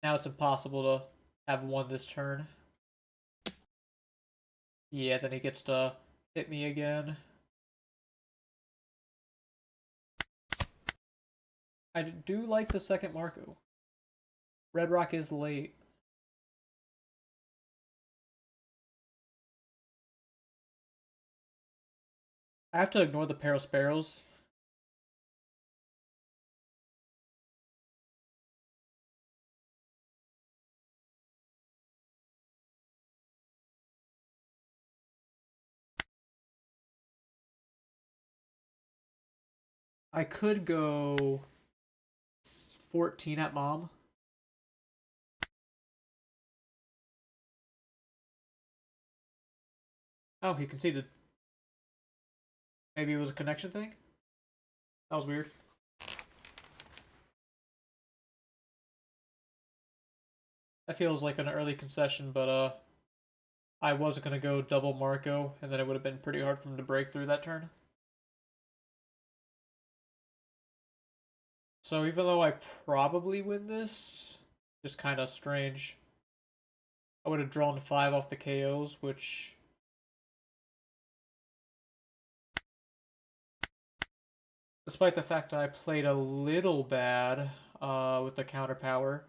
A: Now it's impossible to have one this turn. Yeah, then he gets to hit me again. I do like the second Marco. Red Rock is late. I have to ignore the Parasparrows. I could go 14 at mom. Oh, he conceded. Maybe it was a connection thing? That was weird. That feels like an early concession, but I was gonna go double Marco, and then it would have been pretty hard for him to break through that turn. So even though I probably win this, just kind of strange. I would have drawn 5 off the KOs, which... Despite the fact that I played a little bad with the counter power,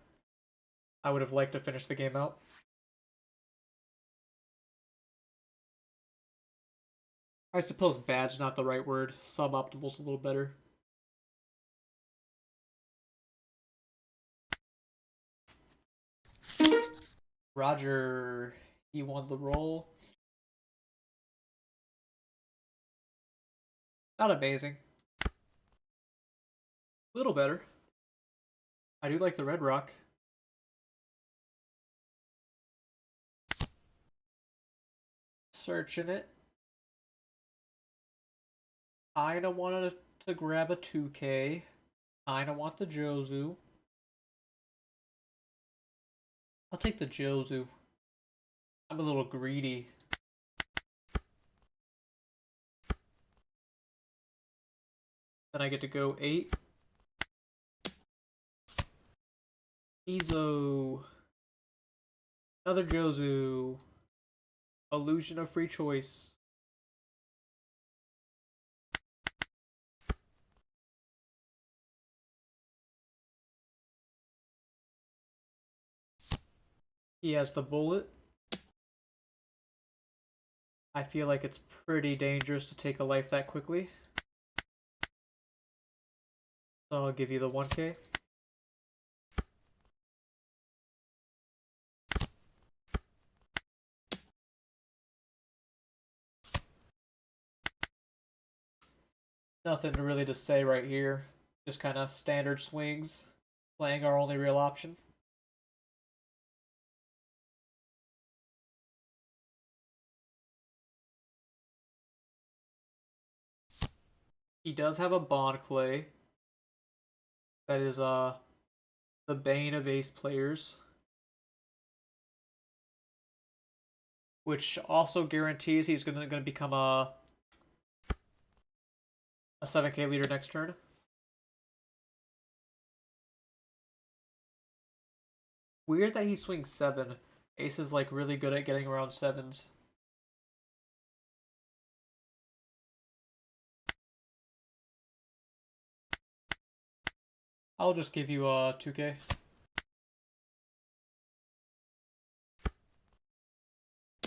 A: I would have liked to finish the game out. I suppose bad's not the right word. Suboptimal's a little better. Roger, he won the roll. Not amazing. A little better. I do like the Red Rock. Searching it. Kinda wanted to grab a 2K. Kinda want the Jozu. I'll take the Jozu. I'm a little greedy. Then I get to go 8. Izo. Another Jozu. Illusion of free choice. He has the bullet. I feel like it's pretty dangerous to take a life that quickly. So I'll give you the 1K. Nothing really to say right here. Just kind of standard swings. Playing our only real option. He does have a Bond Clay. That is the bane of ace players. Which also guarantees he's gonna become a 7K leader next turn. Weird that he swings 7. Ace is like really good at getting around 7s. I'll just give you a 2K.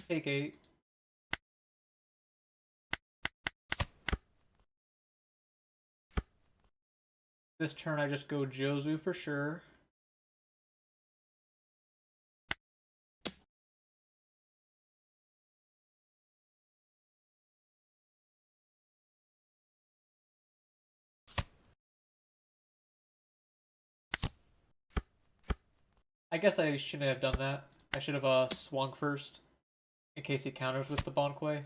A: Take 8. This turn I just go Jozu for sure. I guess I shouldn't have done that. I should have swung first in case he counters with the Bond Clay.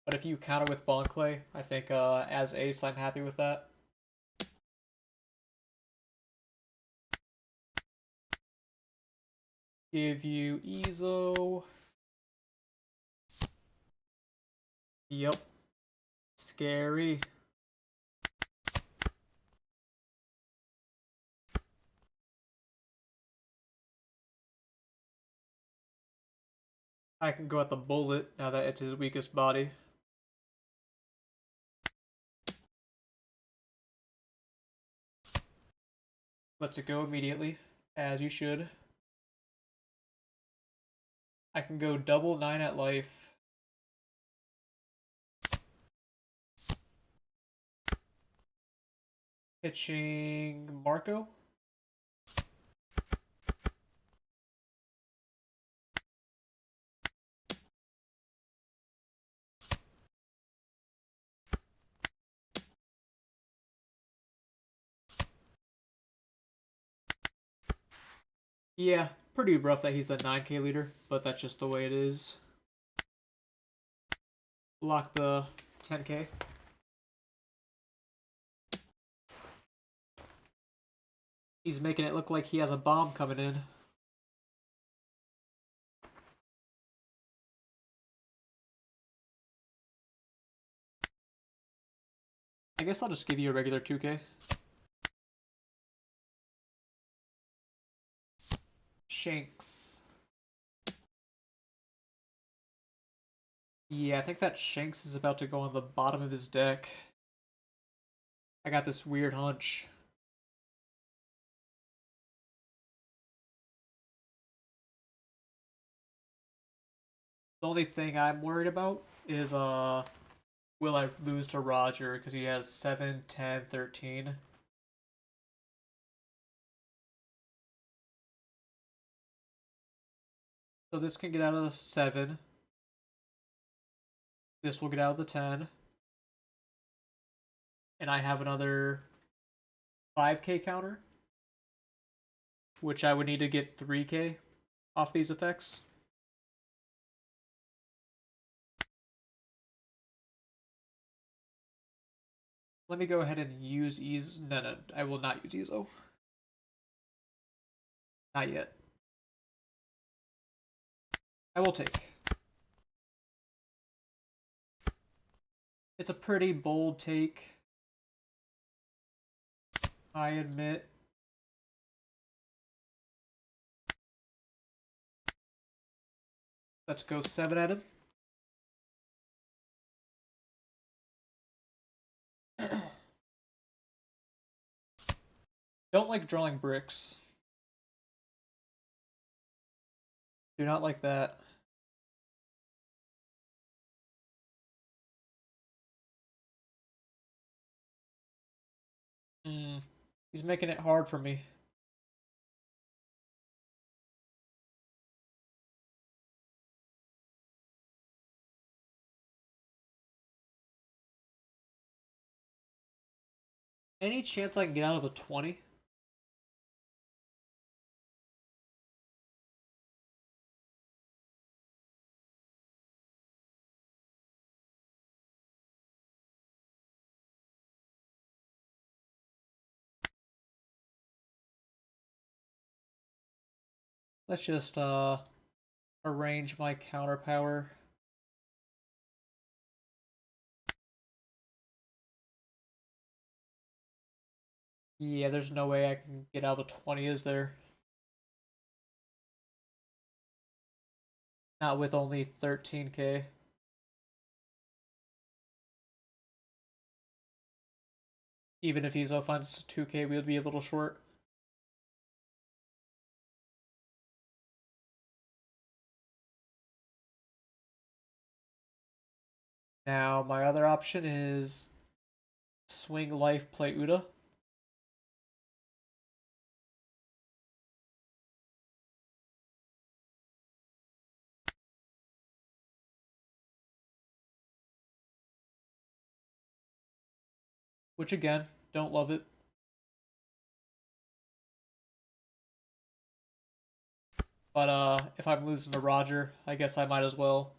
A: But if you counter with Bond Clay, I think as ace I'm happy with that. Give you Ezo. Yep. Scary. I can go at the bullet now that it's his weakest body. Lets it go immediately, as you should. I can go double 9 at life. Pitching Marco. Yeah, pretty rough that he's a 9k leader, but that's just the way it is. Lock the 10k. He's making it look like he has a bomb coming in. I guess I'll just give you a regular 2k. Shanks. Yeah, I think that Shanks is about to go on the bottom of his deck. I got this weird hunch. The only thing I'm worried about is will I lose to Roger because he has 7, 10, 13. So this can get out of the 7. This will get out of the 10. And I have another 5k counter, which I would need to get 3k off these effects. Let me go ahead and use Ezo. No, I will not use Ezo. Not yet. I will take. It's a pretty bold take, I admit. Let's go 7 at him. Don't like drawing bricks. Do not like that. He's making it hard for me. Any chance I can get out of a 20? Let's just arrange my counter power. Yeah, there's no way I can get out of a 20, is there? Not with only 13k. Even if Ezo finds 2k, we would be a little short. Now, my other option is swing life, play Uda. Which again, don't love it. But if I'm losing to Roger, I guess I might as well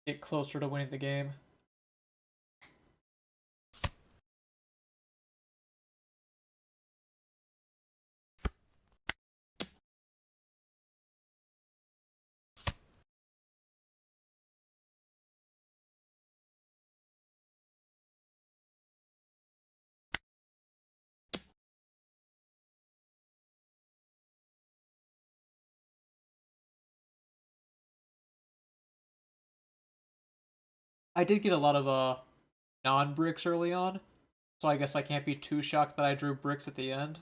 A: get closer to winning the game. I did get a lot of non-bricks early on, so I guess I can't be too shocked that I drew bricks at the end.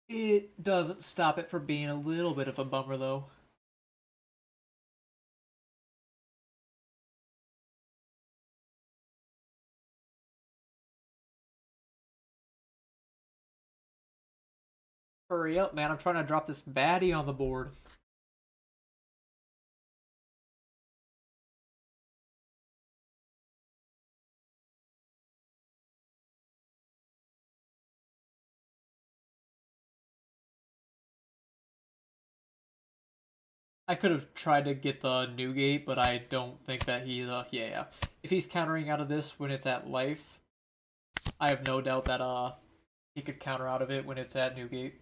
A: It doesn't stop it from being a little bit of a bummer, though. Hurry up, man. I'm trying to drop this baddie on the board. I could have tried to get the Newgate, but I don't think that he's, yeah. If he's countering out of this when it's at life, I have no doubt that, he could counter out of it when it's at Newgate.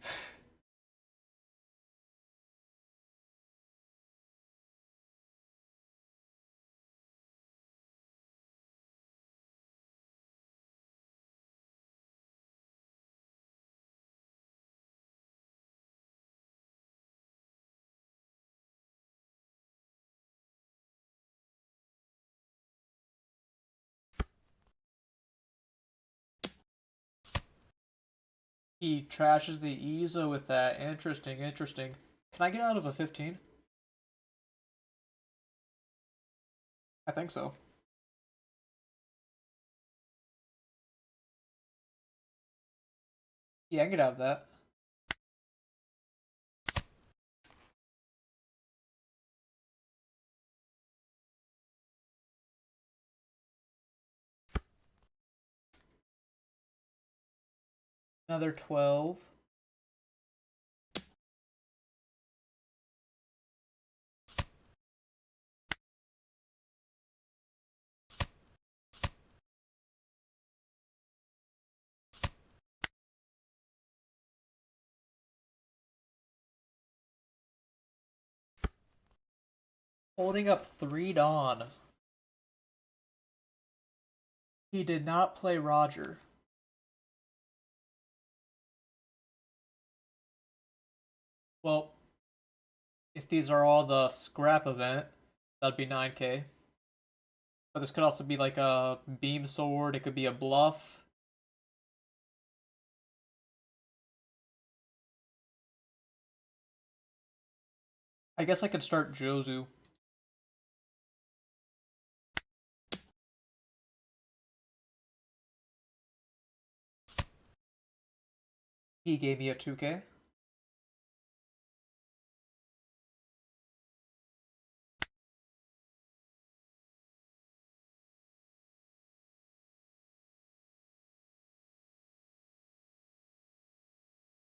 A: He trashes the Iza with that. Interesting, interesting. Can I get out of a 15? I think so. Yeah, I can get out of that. Another 12. Holding up 3 Dawn. He did not play Roger. Well, if these are all the scrap event, that'd be 9k. But this could also be like a beam sword, it could be a bluff. I guess I could start Jozu. He gave me a 2k.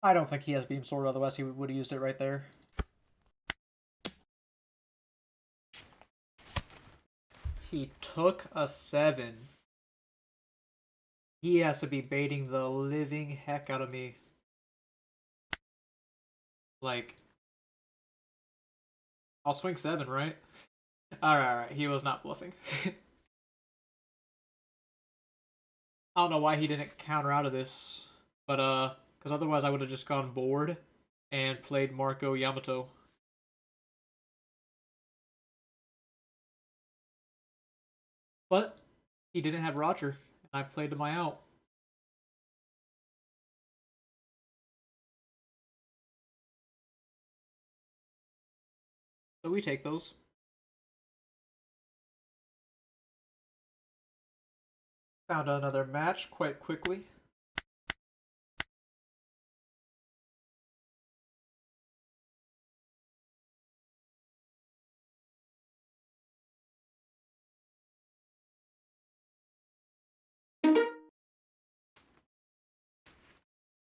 A: I don't think he has beam sword, otherwise he would have used it right there. He took a 7. He has to be baiting the living heck out of me. Like, I'll swing 7, right? Alright, alright. He was not bluffing. I don't know why he didn't counter out of this. But, because otherwise I would have just gone board and played Marco Yamato. But, he didn't have Roger, and I played to my out. So we take those. Found another match quite quickly.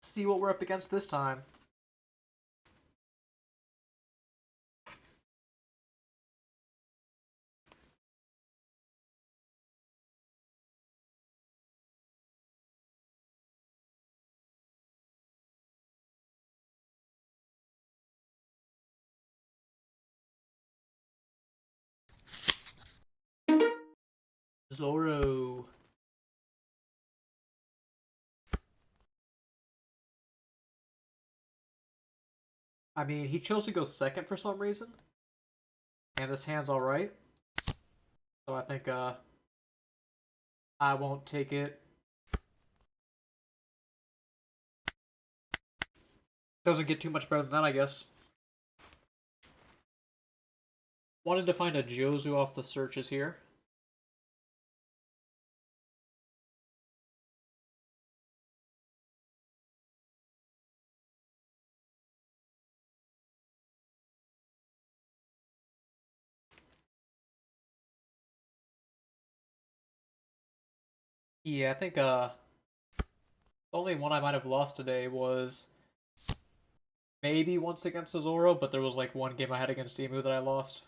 A: See what we're up against this time. Zoro. I mean, he chose to go second for some reason, and this hand's alright. So I think I won't take it. Doesn't get too much better than that, I guess. Wanted to find a Jozu off the searches here. Yeah, I think the only one I might have lost today was maybe once against Azoro, but there was like one game I had against Emu that I lost.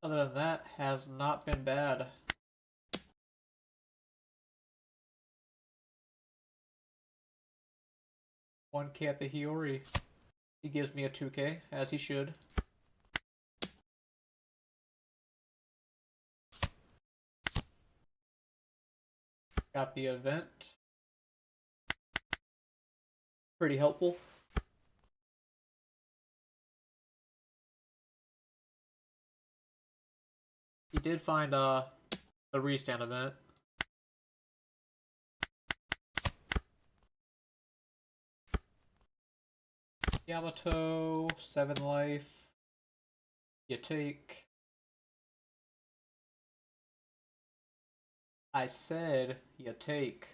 A: Other than that, has not been bad. $1K at the Hiyori. He gives me a 2K, as he should. Got the event. Pretty helpful. He did find the restand event. Yamato, 7 life. You take. I said you take.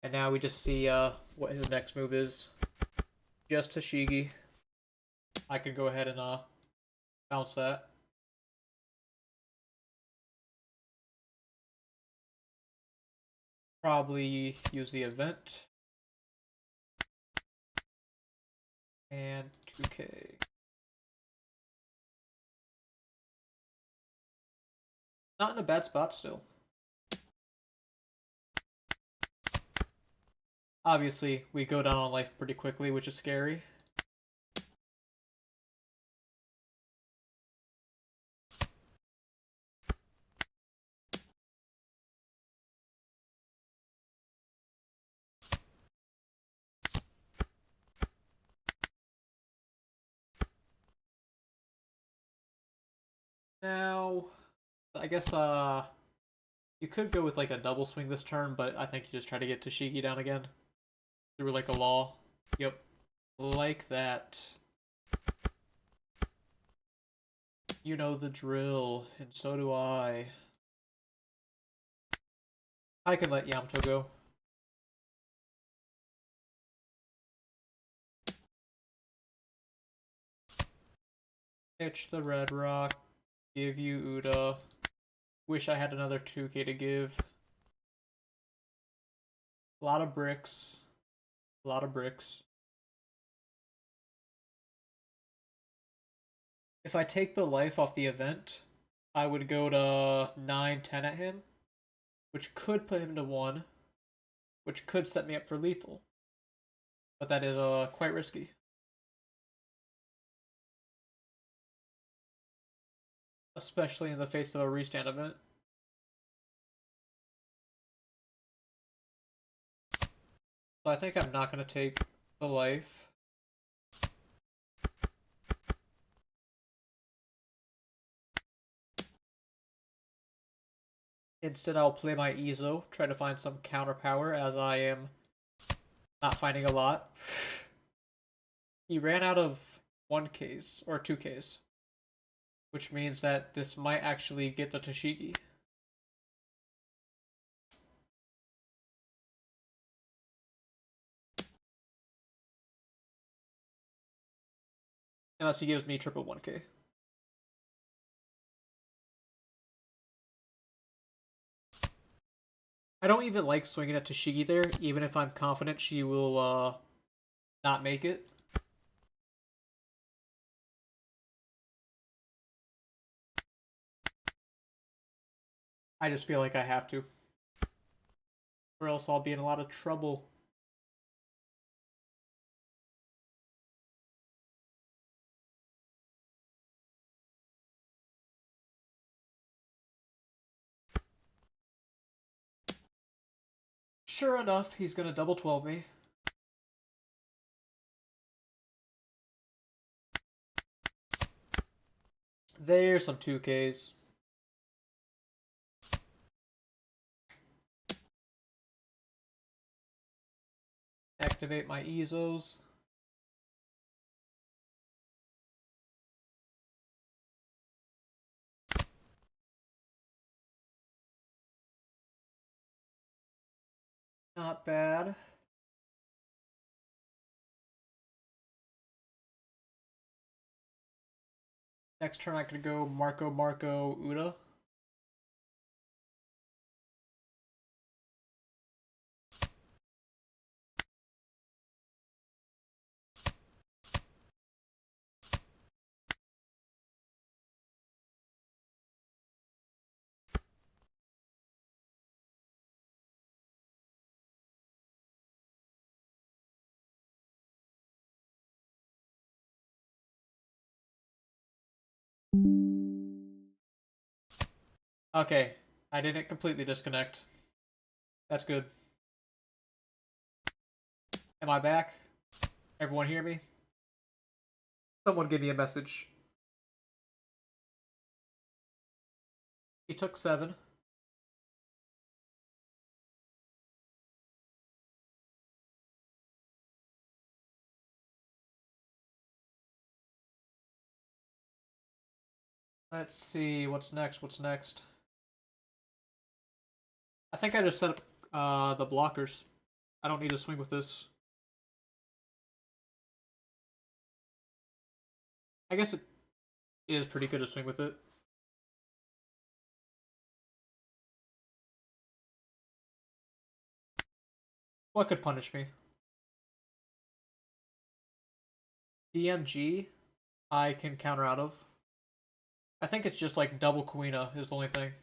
A: And now we just see what his next move is. Just Tashigi. I could go ahead and bounce that. Probably use the event. And 2K. Not in a bad spot still. Obviously, we go down on life pretty quickly, which is scary. Now, I guess you could go with like a double swing this turn, but I think you just try to get Tashigi down again through like a law. Yep, like that. You know the drill, and so do I. I can let Yamato go. Pitch the red rock. Give you Uda. Wish I had another 2K to give. A lot of bricks. A lot of bricks. If I take the life off the event, I would go to 9-10 at him, which could put him to 1, which could set me up for lethal. But that is quite risky. Especially in the face of a restand event. So I think I'm not going to take the life. Instead, I'll play my Izo, try to find some counter power, as I am not finding a lot. He ran out of 1Ks, or 2Ks, which means that this might actually get the Tashigi. Unless he gives me triple 1K. I don't even like swinging at Tashigi there, even if I'm confident she will not make it. I just feel like I have to. Or else I'll be in a lot of trouble. Sure enough, he's gonna double 12 me. There's some 2Ks. Activate my EZOs. Not bad. Next turn I could go Marco Uda. Okay, I didn't completely disconnect. That's good. Am I back? Everyone hear me? Someone give me a message. He took 7. Let's see, what's next? I think I just set up the blockers. I don't need to swing with this. I guess it is pretty good to swing with it. What could punish me? DMG, I can counter out of. I think it's just like double Queena is the only thing.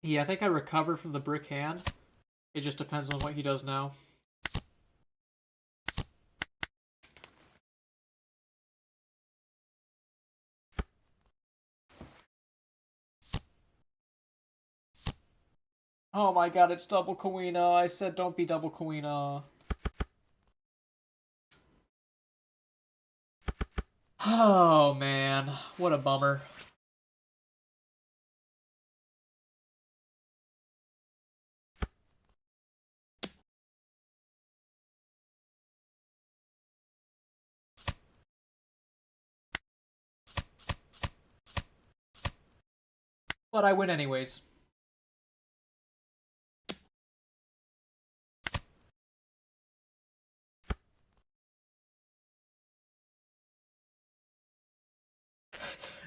A: Yeah, I think I recover from the brick hand. It just depends on what he does now. Oh my god, it's double Queena. I said don't be double Queena. Oh man, what a bummer. But I win anyways.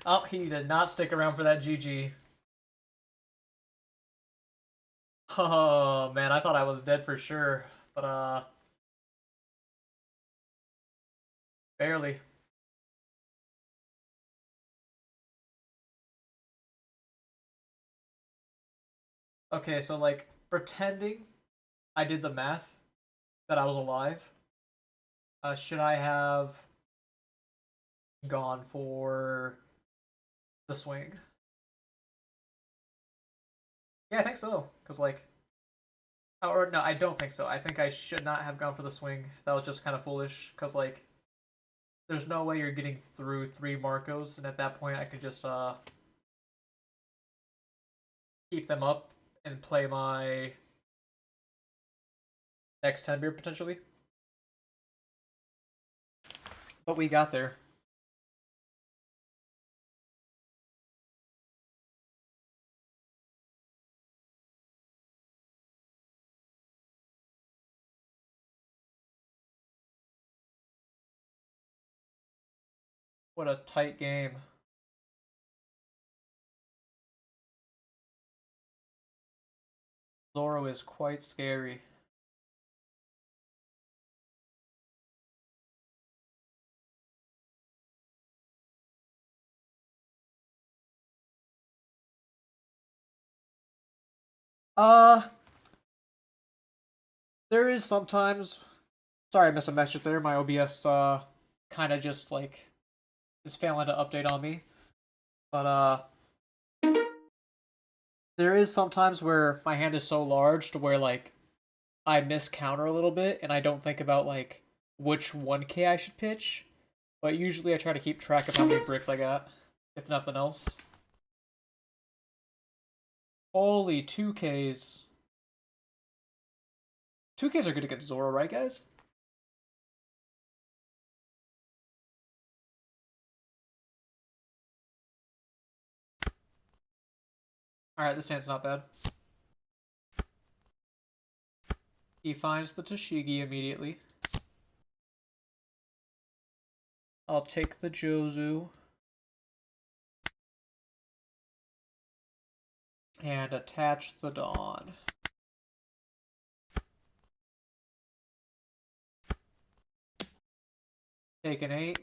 A: Oh, he did not stick around for that GG. Oh man, I thought I was dead for sure. But barely. Okay, so like pretending I did the math that I was alive. Should I have gone for the swing? Yeah, I think so. Cause like, or no, I don't think so. I think I should not have gone for the swing. That was just kind of foolish. Cause like, there's no way you're getting through 3 Marcos, and at that point I could just keep them up and play my next 10 beer potentially. But we got there. What a tight game. Zoro is quite scary. Uh, there is sometimes. Sorry, I missed a message there. My OBS kind of just like is failing to update on me. But There is sometimes where my hand is so large to where like I miss counter a little bit and I don't think about like which 1K I should pitch. But usually I try to keep track of how many bricks I got, if nothing else. Holy 2Ks. 2Ks are good against Zoro, right guys? Alright, this hand's not bad. He finds the Toshigi immediately. I'll take the Jozu. And attach the Dawn. Take an 8.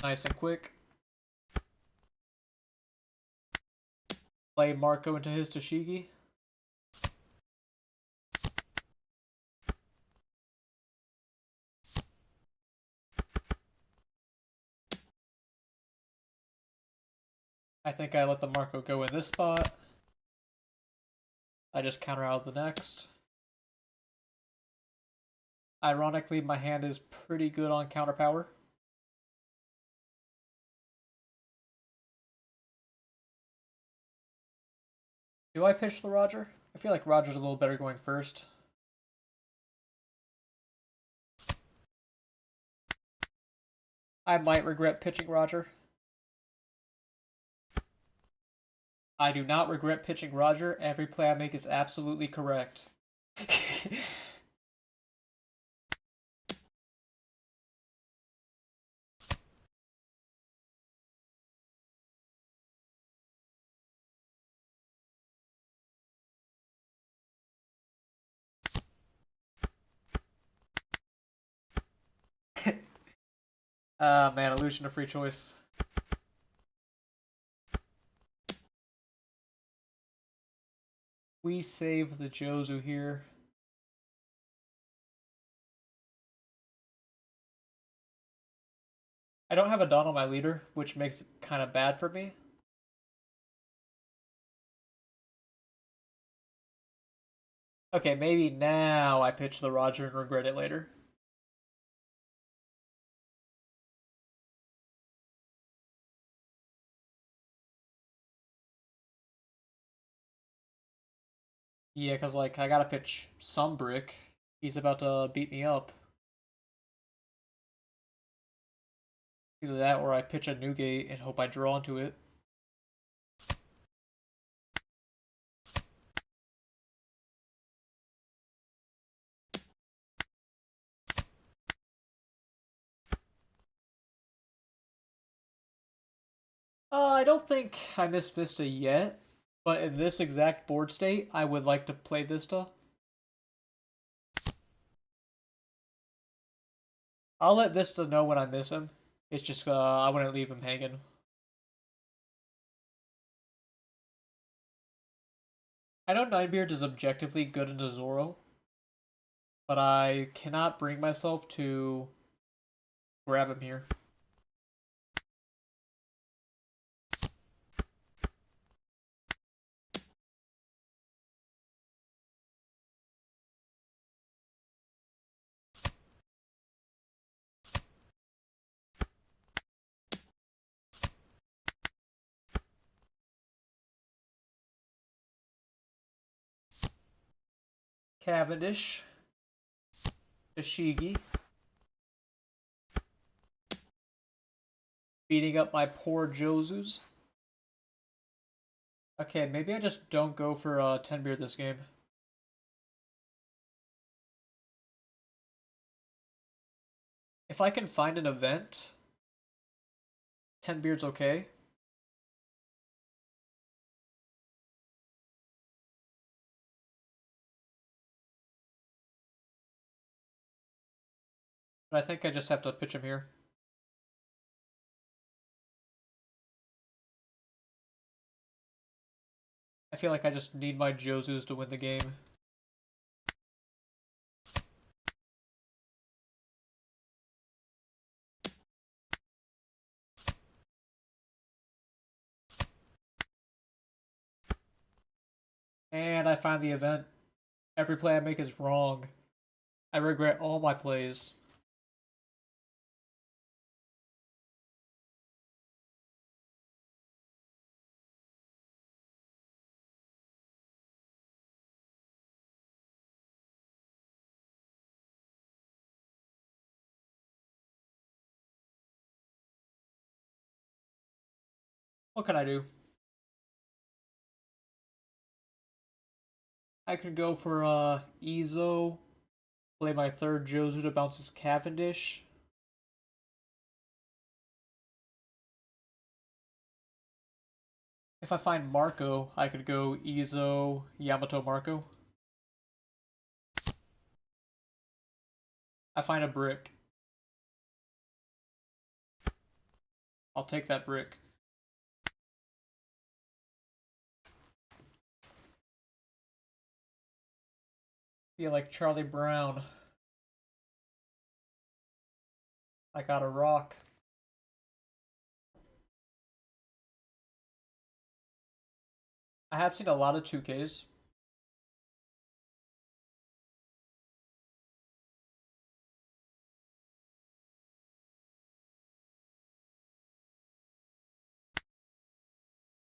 A: Nice and quick. Play Marco into his Toshigi. I think I let the Marco go in this spot. I just counter out the next. Ironically, my hand is pretty good on counter power. Do I pitch the Roger? I feel like Roger's a little better going first. I might regret pitching Roger. I do not regret pitching Roger. Every play I make is absolutely correct. Ah, man, illusion of free choice. We save the Jozu here. I don't have a Dawn on my leader, which makes it kind of bad for me. Okay, maybe now I pitch the Roger and regret it later. Yeah, because, like, I gotta pitch some brick. He's about to beat me up. Either that or I pitch a Newgate and hope I draw into it. I don't think I miss Vista yet, but in this exact board state, I would like to play Vista. I'll let Vista know when I miss him. It's just, I wouldn't leave him hanging. I know Ninebeard is objectively good into Zoro, but I cannot bring myself to grab him here. Cavendish. Ishigi. Beating up my poor Jozus. Okay, maybe I just don't go for 10 beard this game. If I can find an event, 10 beard's okay. But I think I just have to pitch him here. I feel like I just need my Jozus to win the game. And I find the event. Every play I make is wrong. I regret all my plays. What can I do? I could go for Ezo, play my third Jozu to bounce his Cavendish. If I find Marco, I could go Ezo, Yamato, Marco. I find a brick. I'll take that brick. Feel like Charlie Brown. I got a rock. I have seen a lot of 2Ks.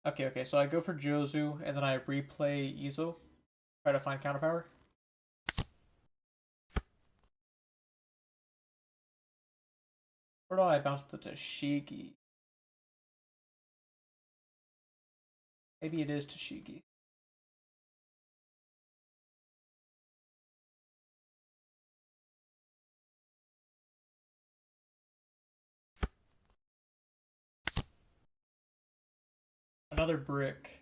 A: Okay, so I go for Jozu, and then I replay Izo. Try to find counterpower. Where do I bounce the Tashigi? Maybe it is Tashigi. Another brick.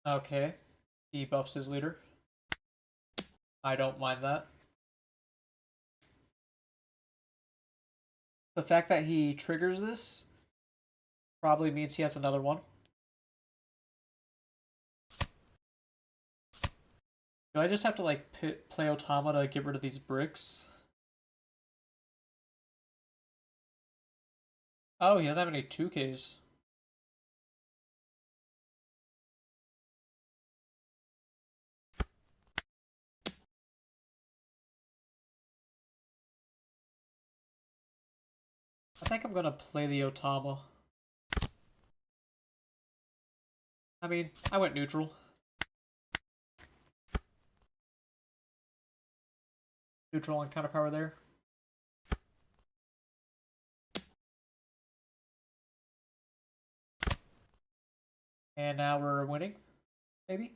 A: Okay. He buffs his leader. I don't mind that. The fact that he triggers this probably means he has another one. Do I just have to like play Otama to get rid of these bricks? Oh, he doesn't have any 2Ks. I think I'm gonna play the Otama. I mean, I went neutral. Neutral on counterpower there. And now we're winning, maybe?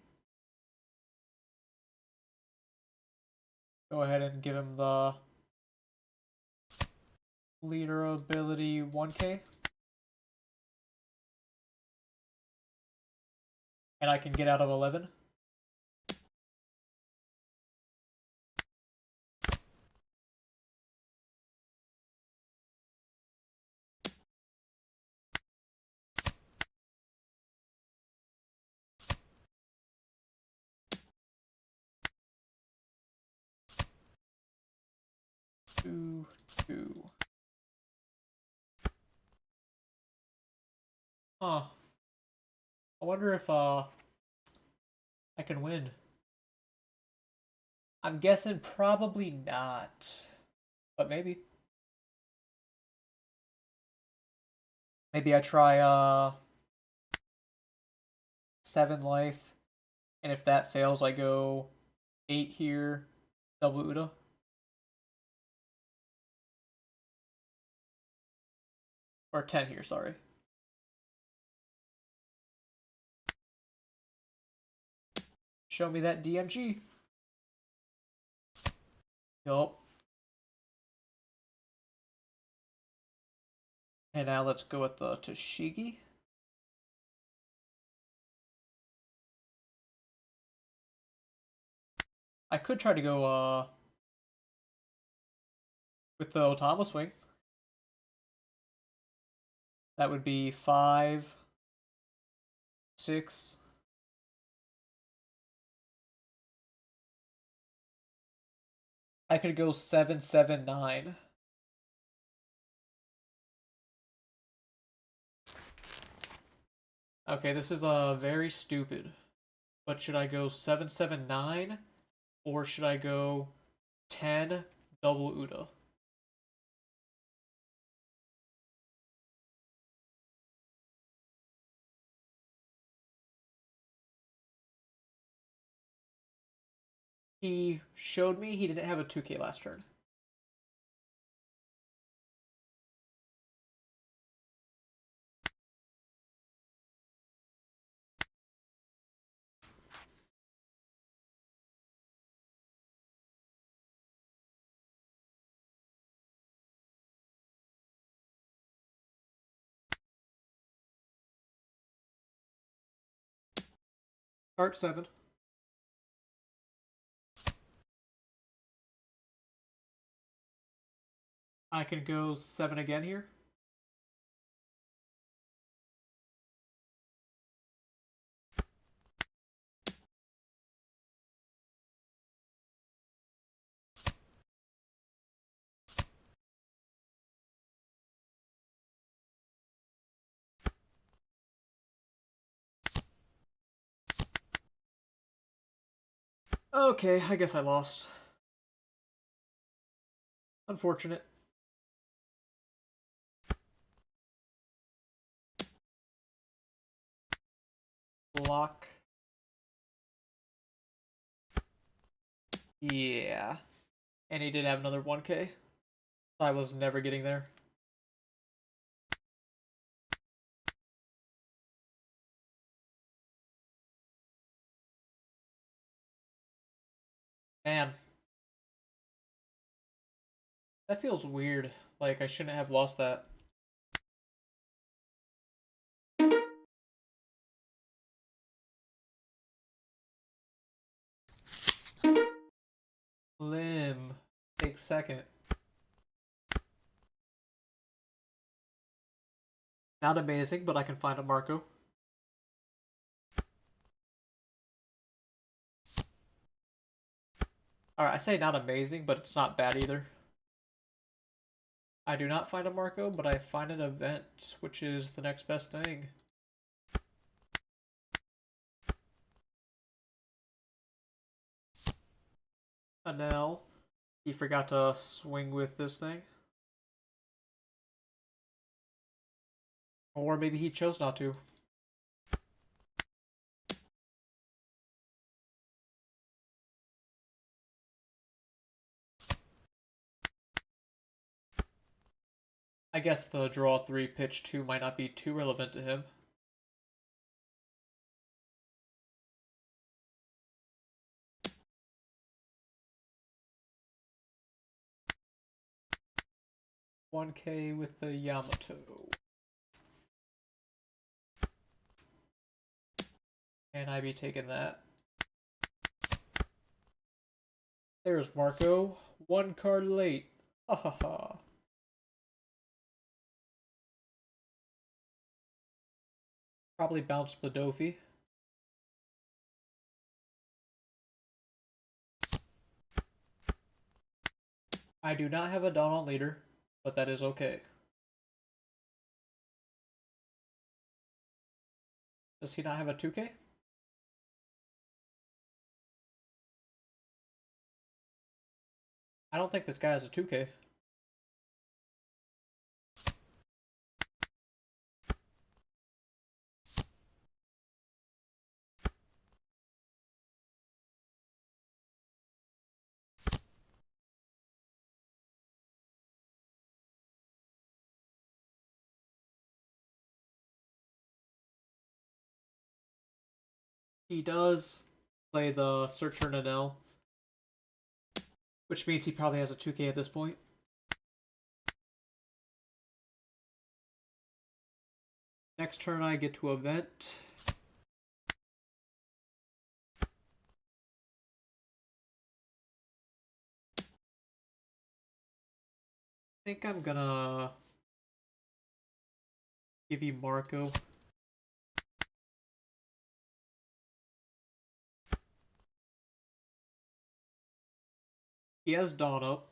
A: Go ahead and give him the leader ability 1K. And I can get out of 11. Two, two. Huh. I wonder if I can win. I'm guessing probably not. But maybe. Maybe I try 7 life. And if that fails, I go 8 here. Double Uda. Or 10 here, sorry. Show me that DMG. Yup. And now let's go with the Tashigi. I could try to go with the Otama swing. That would be 5, 6. I could go 779. Okay, this is very stupid. But should I go 779 or should I go 10 double Uda? He showed me he didn't have a 2k last turn. Start 7. I can go 7 again here. Okay, I guess I lost. Unfortunate. Block. Yeah. And he did have another 1k. I was never getting there. Man. That feels weird. Like, I shouldn't have lost that. Lim. Take second. Not amazing, but I can find a Marco. Alright, I say not amazing, but it's not bad either. I do not find a Marco, but I find an event, which is the next best thing. Anel. He forgot to swing with this thing. Or maybe he chose not to. I guess the draw 3 pitch 2 might not be too relevant to him. $1k with the Yamato. And I be taking that. There's Marco. 1 card late. Ha ha ha. Probably bounced the Dofi. I do not have a down on leader, but that is okay. Does he not have a 2k? I don't think this guy has a 2k. He does play the Searcher Nadell, which means he probably has a 2k at this point. Next turn I get to event. I think I'm gonna give you Marco. He has Dawn up.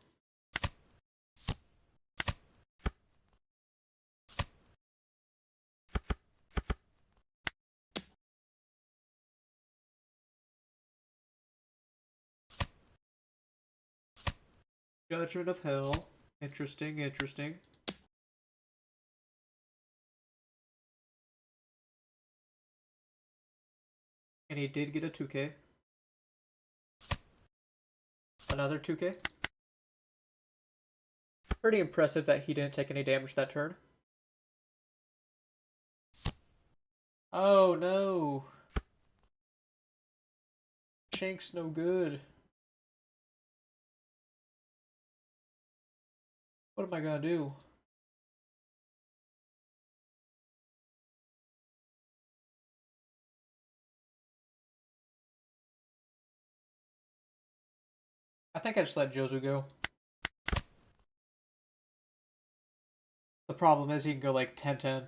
A: Judgment of Hell. Interesting, interesting. And he did get a 2k. Another 2k. Pretty impressive that he didn't take any damage that turn. Oh no. Shank's no good. What am I gonna do? I think I just let Jozu go. The problem is he can go like 10-10.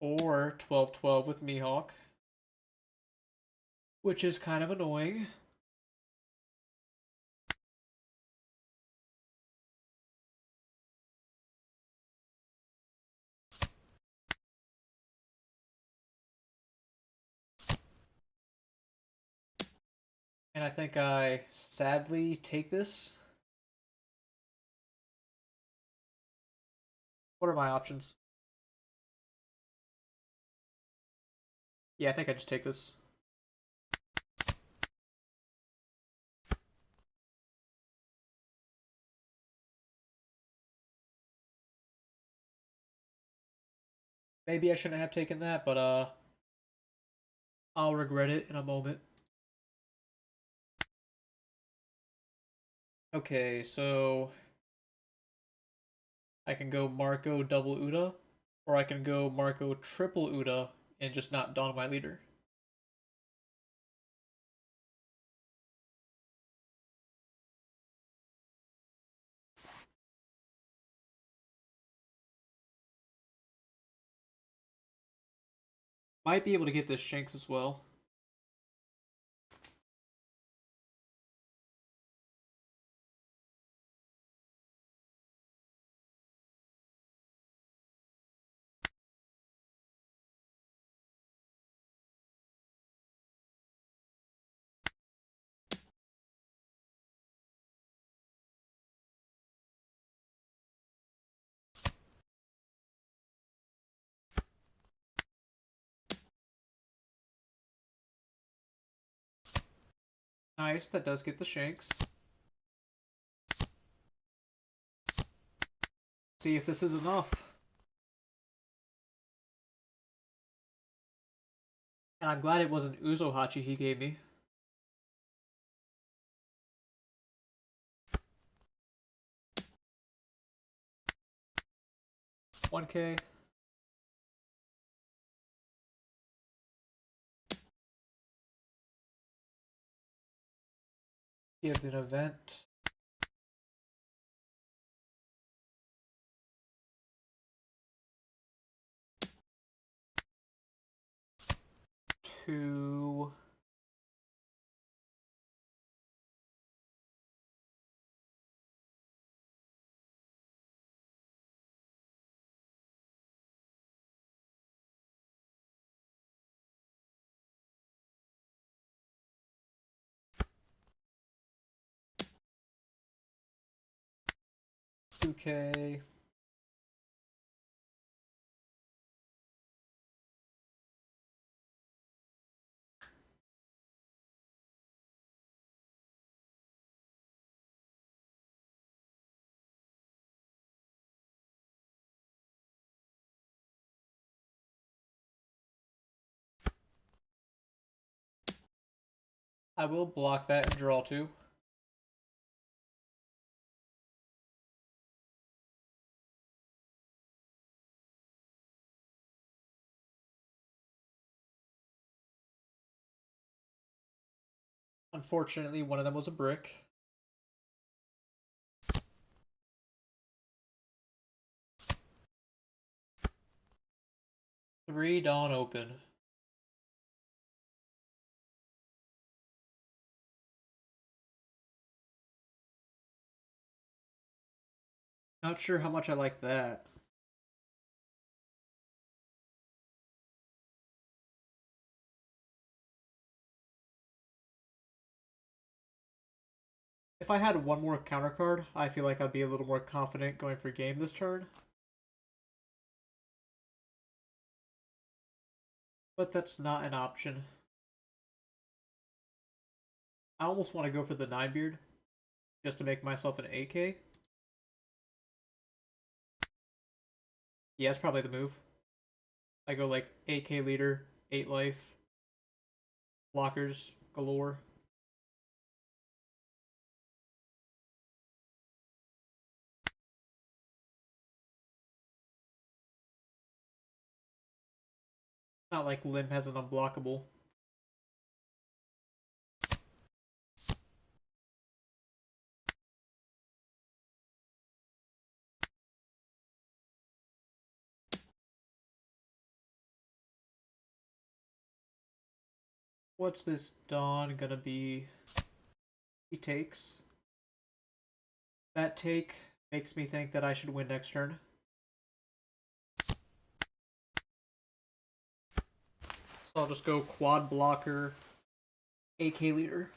A: Or 12-12 with Mihawk. Which is kind of annoying. And I think I sadly take this. What are my options? Yeah, I think I just take this. Maybe I shouldn't have taken that, but I'll regret it in a moment. Okay, so I can go Marco double Uda, or I can go Marco triple Uda and just not Dawn my leader. Might be able to get this Shanks as well. Nice, that does get the Shanks. See if this is enough. And I'm glad it wasn't Uzohachi he gave me. $1k. Give an event. To $2k. I will block that and draw 2. Unfortunately, one of them was a brick. Three Dawn open. Not sure how much I like that. If I had one more counter card, I feel like I'd be a little more confident going for game this turn. But that's not an option. I almost want to go for the 9-beard, just to make myself an AK. Yeah, that's probably the move. I go like 8k leader, 8 life, blockers galore. Not like Lim has an unblockable. What's this Dawn gonna be? He takes. That take makes me think that I should win next turn. So I'll just go quad blocker, AK leader.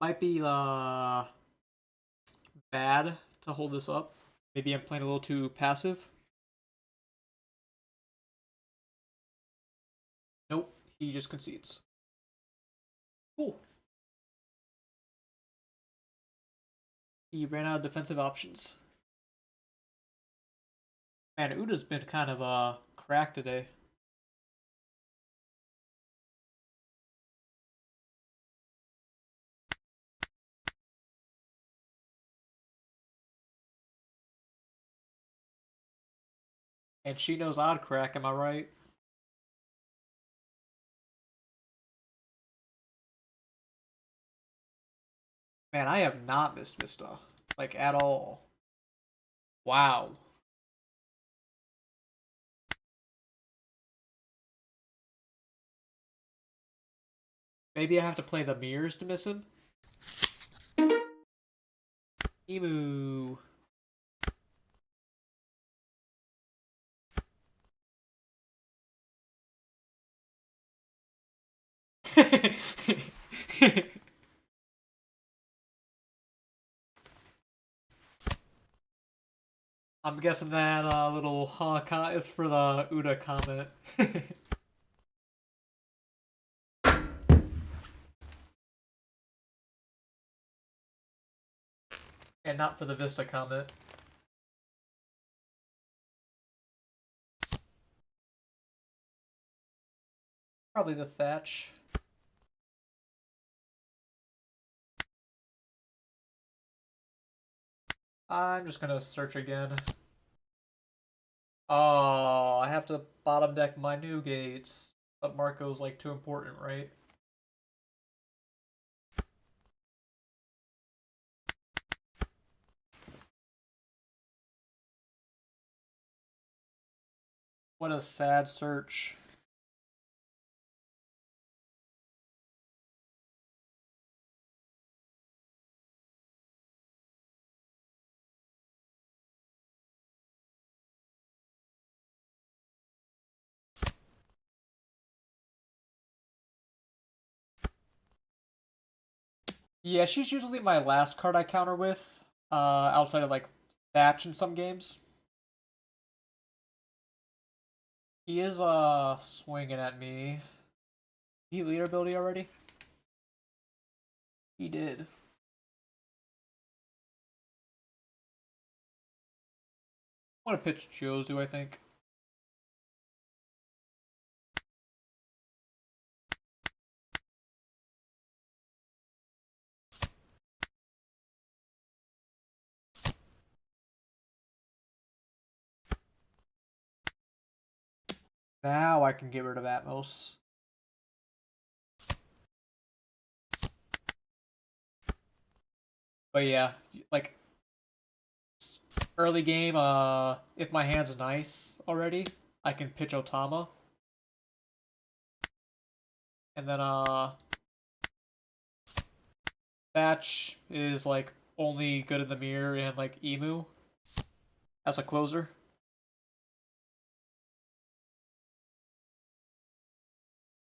A: Might be bad to hold this up. Maybe I'm playing a little too passive. Nope, he just concedes. Cool. He ran out of defensive options. Man, Uda's been kind of cracked today. And she knows I'd crack, am I right? Man, I have not missed Vista. Like, at all. Wow. Maybe I have to play the mirrors to miss him? Emu. I'm guessing that little is for the Uda comment. And not for the Vista comment. Probably the Thatch. I'm just gonna search again. Oh, I have to bottom deck my new gates. But Marco's like too important, right? What a sad search. Yeah, she's usually my last card I counter with, outside of like Thatch in some games. He is swinging at me. He leader ability already? He did. I want to pitch Jozu, I think. Now I can get rid of Atmos. But yeah, like early game, if my hand's nice already, I can pitch Otama. And then Thatch is like only good in the mirror and like Emu as a closer.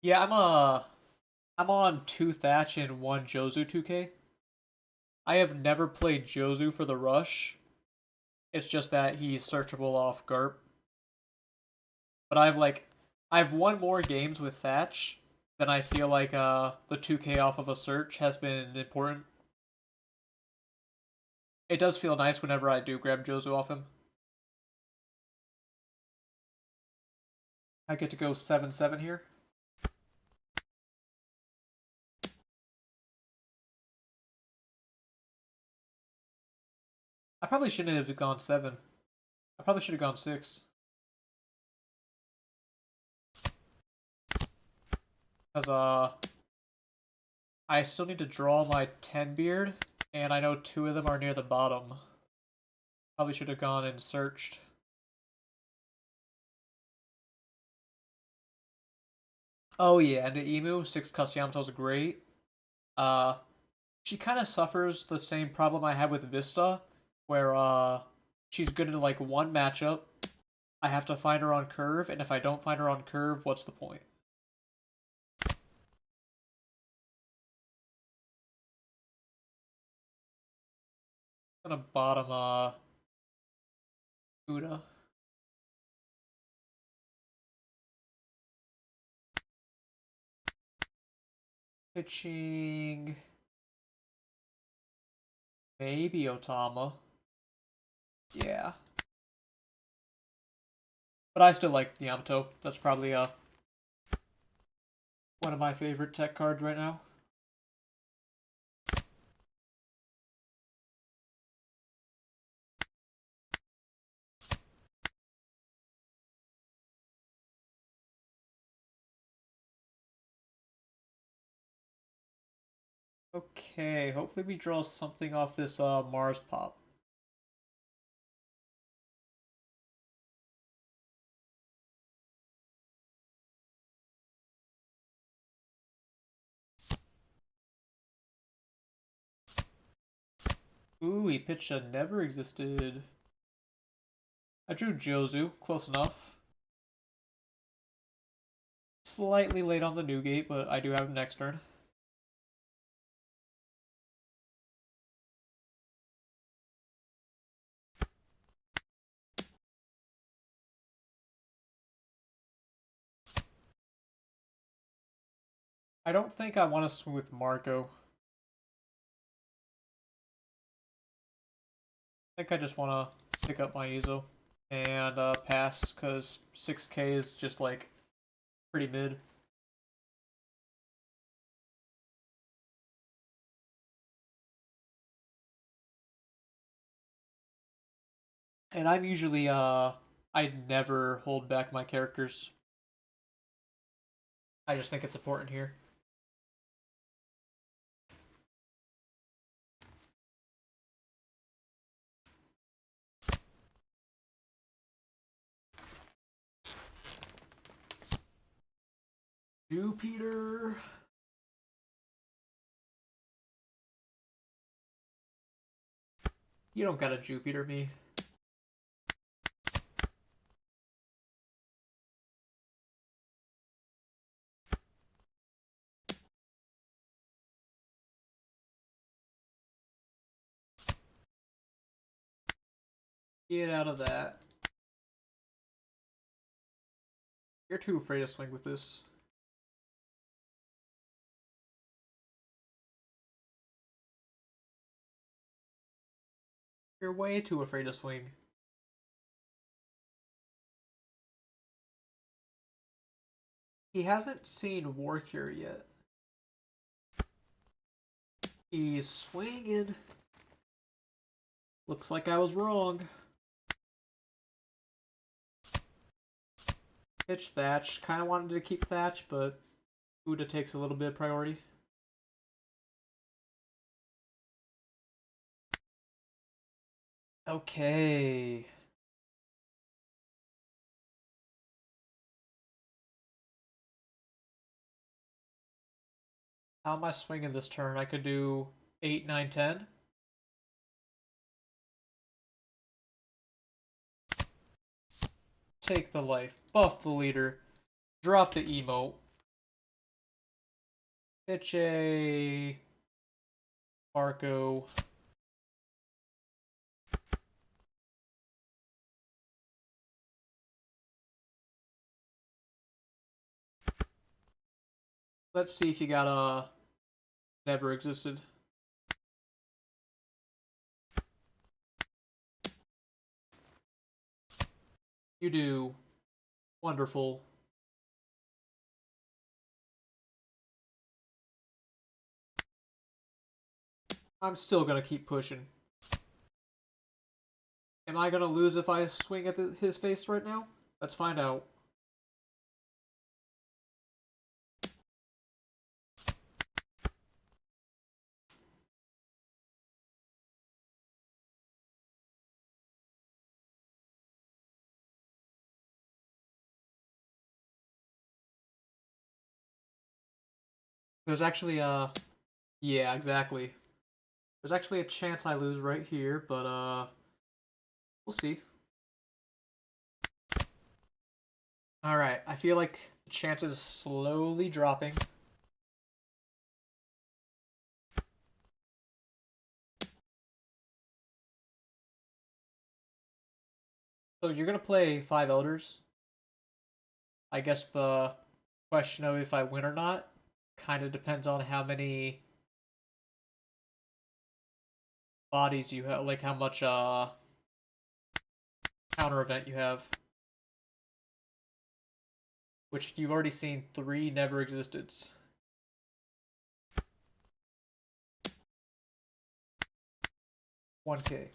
A: Yeah, I'm on 2 Thatch and 1 Jozu 2K. I have never played Jozu for the rush. It's just that he's searchable off Garp. But I've won more games with Thatch than I feel like the 2K off of a search has been important. It does feel nice whenever I do grab Jozu off him. I get to go 7-7 here. I probably shouldn't have gone 7. I probably should have gone 6. Because I still need to draw my 10 beard, and I know 2 of them are near the bottom. Probably should have gone and searched. Oh yeah, and the Emu, 6 cuts Yamato's great. Uh, she kind of suffers the same problem I have with Vista, where she's good in like one matchup. I have to find her on curve, and if I don't find her on curve, what's the point? I'm gonna bottom Uda. Pitching maybe Otama. Yeah. But I still like Yamato. That's probably one of my favorite tech cards right now. Okay, hopefully we draw something off this Mars pop. Ooh, he pitched a never existed. I drew Jozu, close enough. Slightly late on the Newgate, but I do have him next turn. I don't think I want to swing with Marco. I think I just want to pick up my Ezo and pass, because 6K is just like pretty mid. And I'm usually I never hold back my characters. I just think it's important here. Jupiter. You don't got a Jupiter me. Get out of that. You're too afraid to swing with this. You're way too afraid to swing. He hasn't seen War Cure yet. He's swinging. Looks like I was wrong. Pitch Thatch. Kind of wanted to keep Thatch, but Uda takes a little bit of priority. Okay. How am I swinging this turn? I could do 8, 9, 10. take the life, buff the leader, drop the emote, pitch a Marco. Let's see if you got a never existed. You do. Wonderful. I'm still gonna keep pushing. Am I gonna lose if I swing at his face right now? Let's find out. There's actually a... Yeah, exactly. There's actually a chance I lose right here, but we'll see. Alright, I feel like the chance is slowly dropping. So you're gonna play 5 Elders. I guess the question of if I win or not kind of depends on how many bodies you have, like how much counter event you have. Which you've already seen 3 never existed. $1K.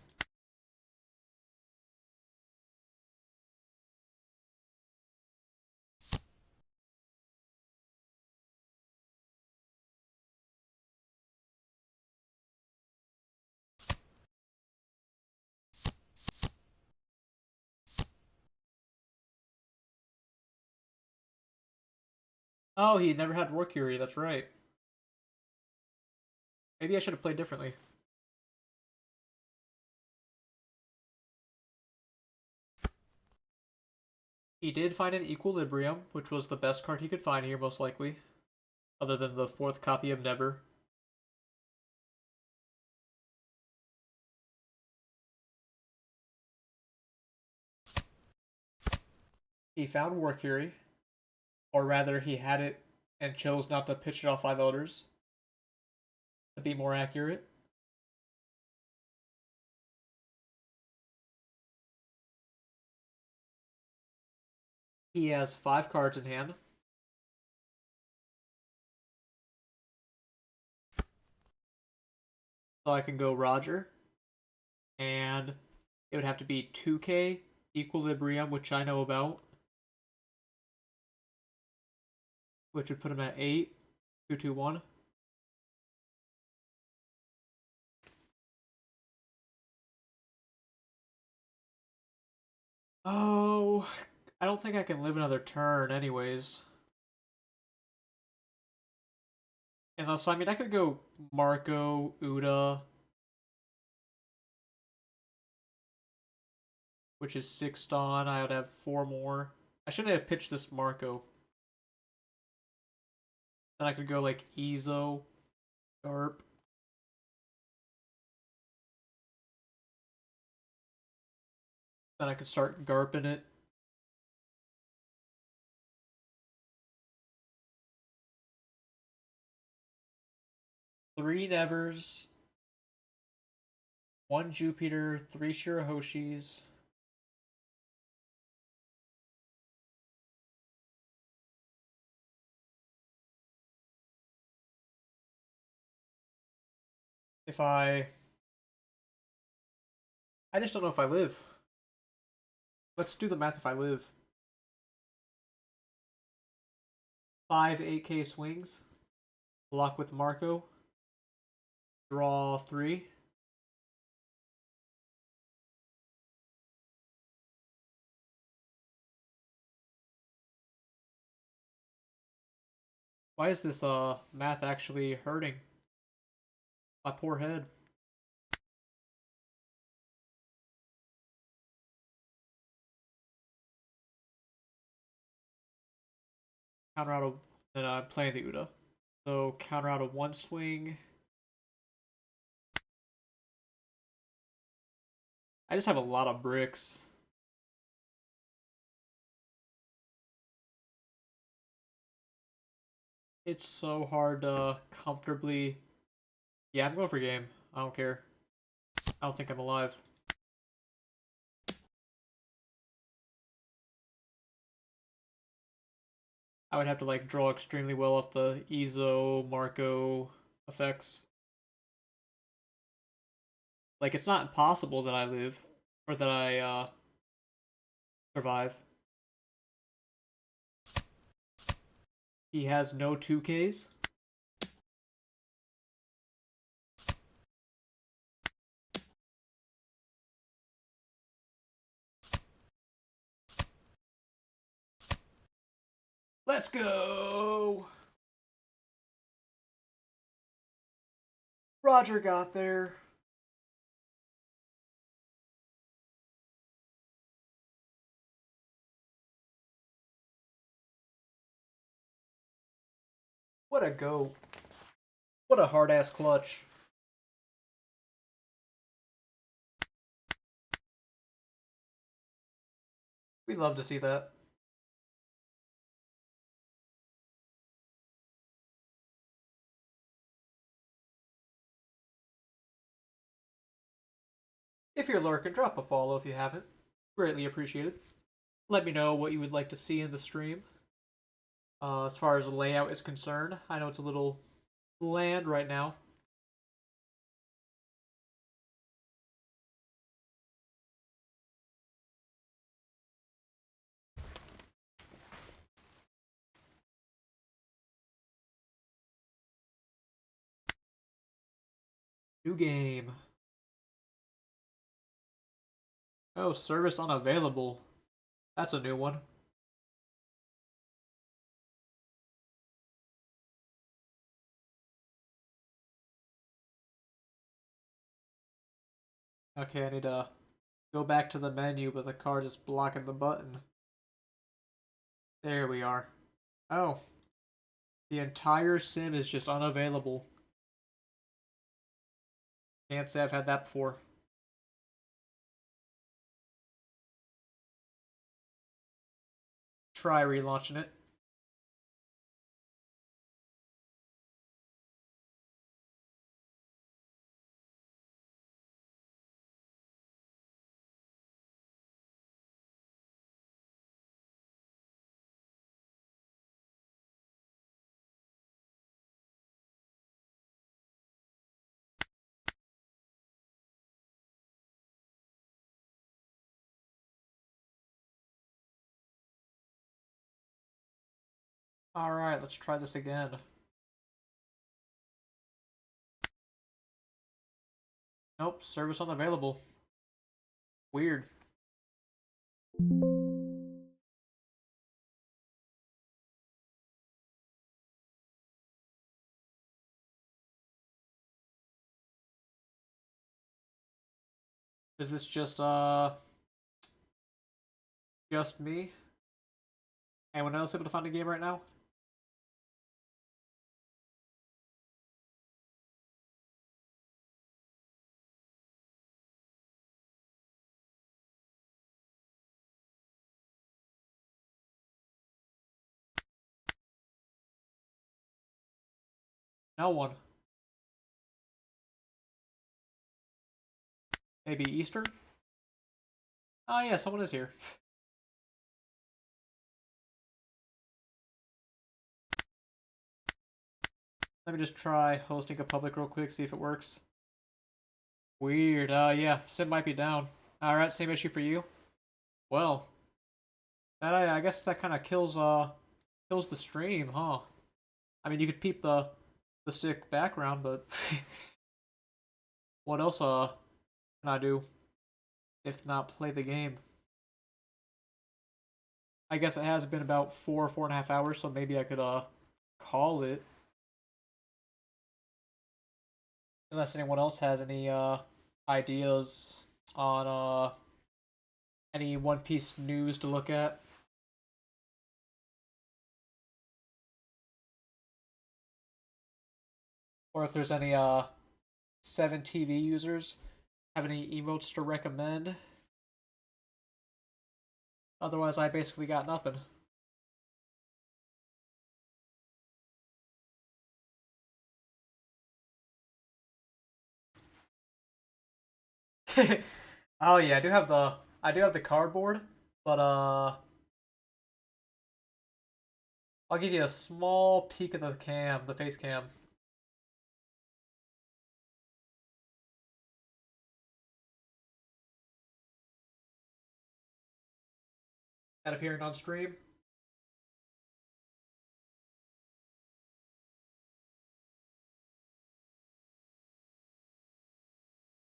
A: Oh, he never had War Curie, that's right. Maybe I should have played differently. He did find an Equilibrium, which was the best card he could find here, most likely. Other than the 4th copy of Never. He found War Curie. Or rather, he had it and chose not to pitch it off 5 Elders. To be more accurate. He has 5 cards in hand. So I can go Roger. And it would have to be 2K Equilibrium, which I know about. Which would put him at 8. 2-2-1. Oh, I don't think I can live another turn anyways. Unless, I mean, I could go Marco, Uda, which is 6 Dawn. I would have 4 more. I shouldn't have pitched this Marco. Then I could go like Ezo, Garp. Then I could start Garping it. Three Nevers, 1 Jupiter, 3 Shirahoshis. If I just don't know if I live. Let's do the math if I live. 5 8K swings. Block with Marco. Draw 3. Why is this math actually hurting my poor head? Counter out a, then I'm playing the Uda. So counter out a one swing. I just have a lot of bricks. It's so hard to comfortably. Yeah, I'm going for game. I don't care. I don't think I'm alive. I would have to like draw extremely well off the Ezo, Marco effects. Like it's not impossible that I live or that I survive. He has no 2Ks. Let's go! Roger got there. What a go. What a hard ass clutch. We love to see that. If you're lurking, drop a follow if you haven't. Greatly appreciated. Let me know what you would like to see in the stream. As far as the layout is concerned, I know it's a little bland right now. New game. Oh, service unavailable. That's a new one. Okay, I need to go back to the menu, but the card is blocking the button. There we are. Oh, the entire sim is just unavailable. Can't say I've had that before. Try relaunching it. Alright, let's try this again. Nope, service unavailable. Weird. Is this just me? Anyone else able to find a game right now? No one. Maybe Eastern? Oh yeah, someone is here. Let me just try hosting a public real quick, see if it works. Weird. Yeah, Sim might be down. Alright, same issue for you. Well, that I guess that kind of kills the stream, huh? I mean, you could peep the sick background, but what else can I do if not play the game? I guess it has been about 4.5 hours, so maybe I could call it. Unless anyone else has any ideas on any One Piece news to look at. or if there's any 7 TV users have any emotes to recommend. Otherwise, I basically got nothing. Oh yeah, I do have the cardboard, but I'll give you a small peek of the face cam. That appearing on stream.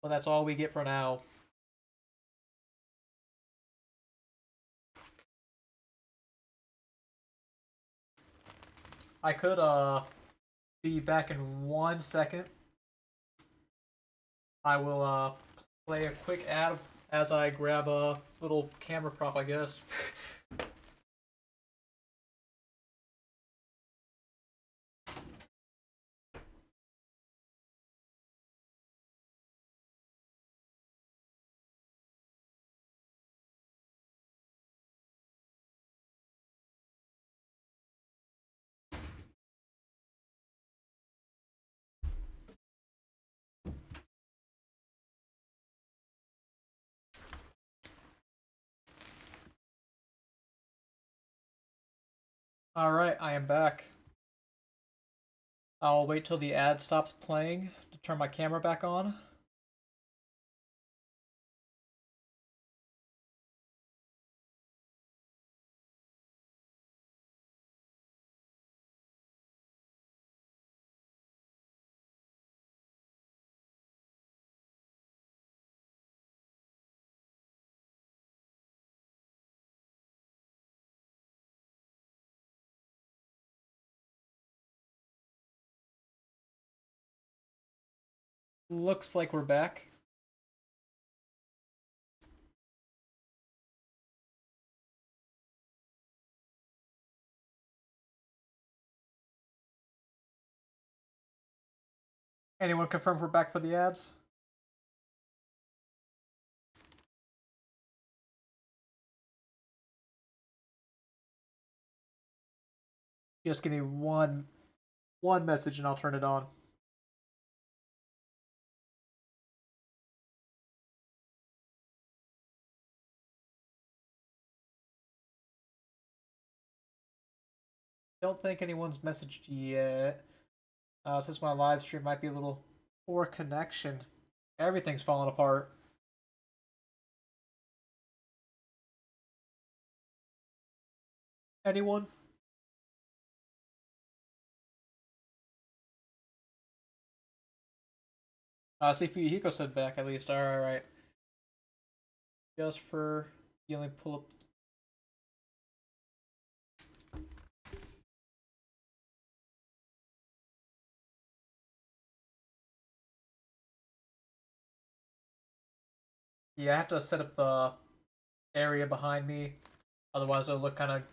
A: But that's all we get for now. I could be back in 1 second. I will play a quick ad as I grab a little camera prop, I guess. Alright, I am back. I'll wait till the ad stops playing to turn my camera back on. Looks like we're back. Anyone confirm we're back for the ads? Just give me one message and I'll turn it on. Don't think anyone's messaged yet. Since my live stream might be a little poor connection. Everything's falling apart. Anyone? See Fuyuhiko said back at least. Alright. Just for healing, pull up. Yeah, I have to set up the area behind me. Otherwise it'll look kind of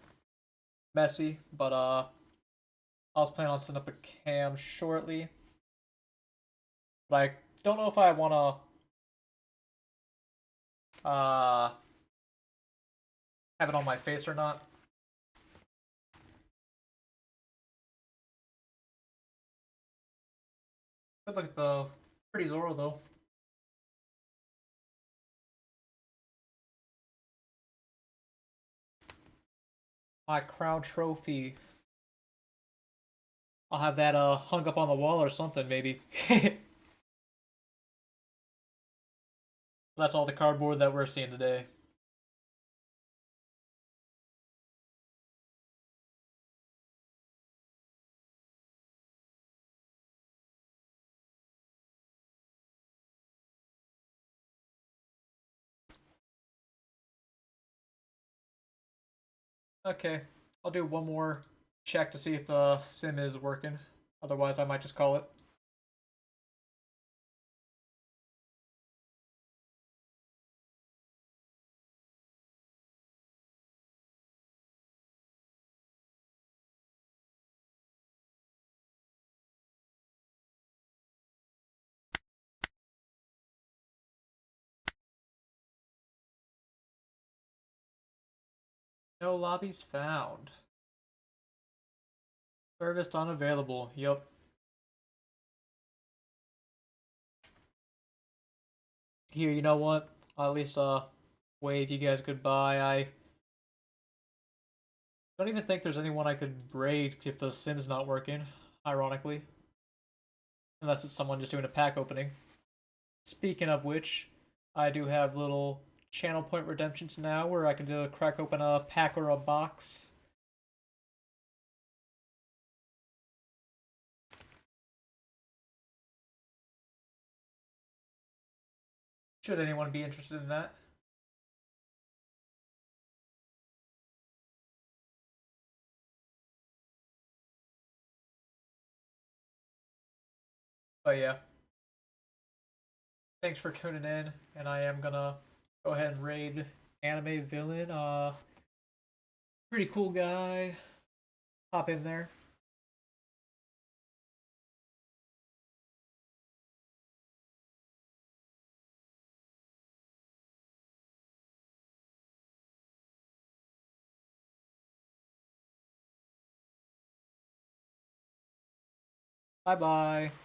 A: messy. But I was planning on setting up a cam shortly. But I don't know if I want to have it on my face or not. Good look at the pretty Zoro though. My crown trophy. I'll have that hung up on the wall or something maybe. That's all the cardboard that we're seeing today. Okay, I'll do one more check to see if the sim is working. Otherwise, I might just call it. No lobbies found. Service unavailable. Yup. Here, you know what? I'll at least wave you guys goodbye. I don't even think there's anyone I could braid if the sim's not working, ironically. Unless it's someone just doing a pack opening. Speaking of which, I do have little channel point redemptions now where I can do a crack open a pack or a box. Should anyone be interested in that? But yeah, thanks for tuning in, and I am gonna go ahead and raid anime villain. Pretty cool guy. Hop in there. Bye bye.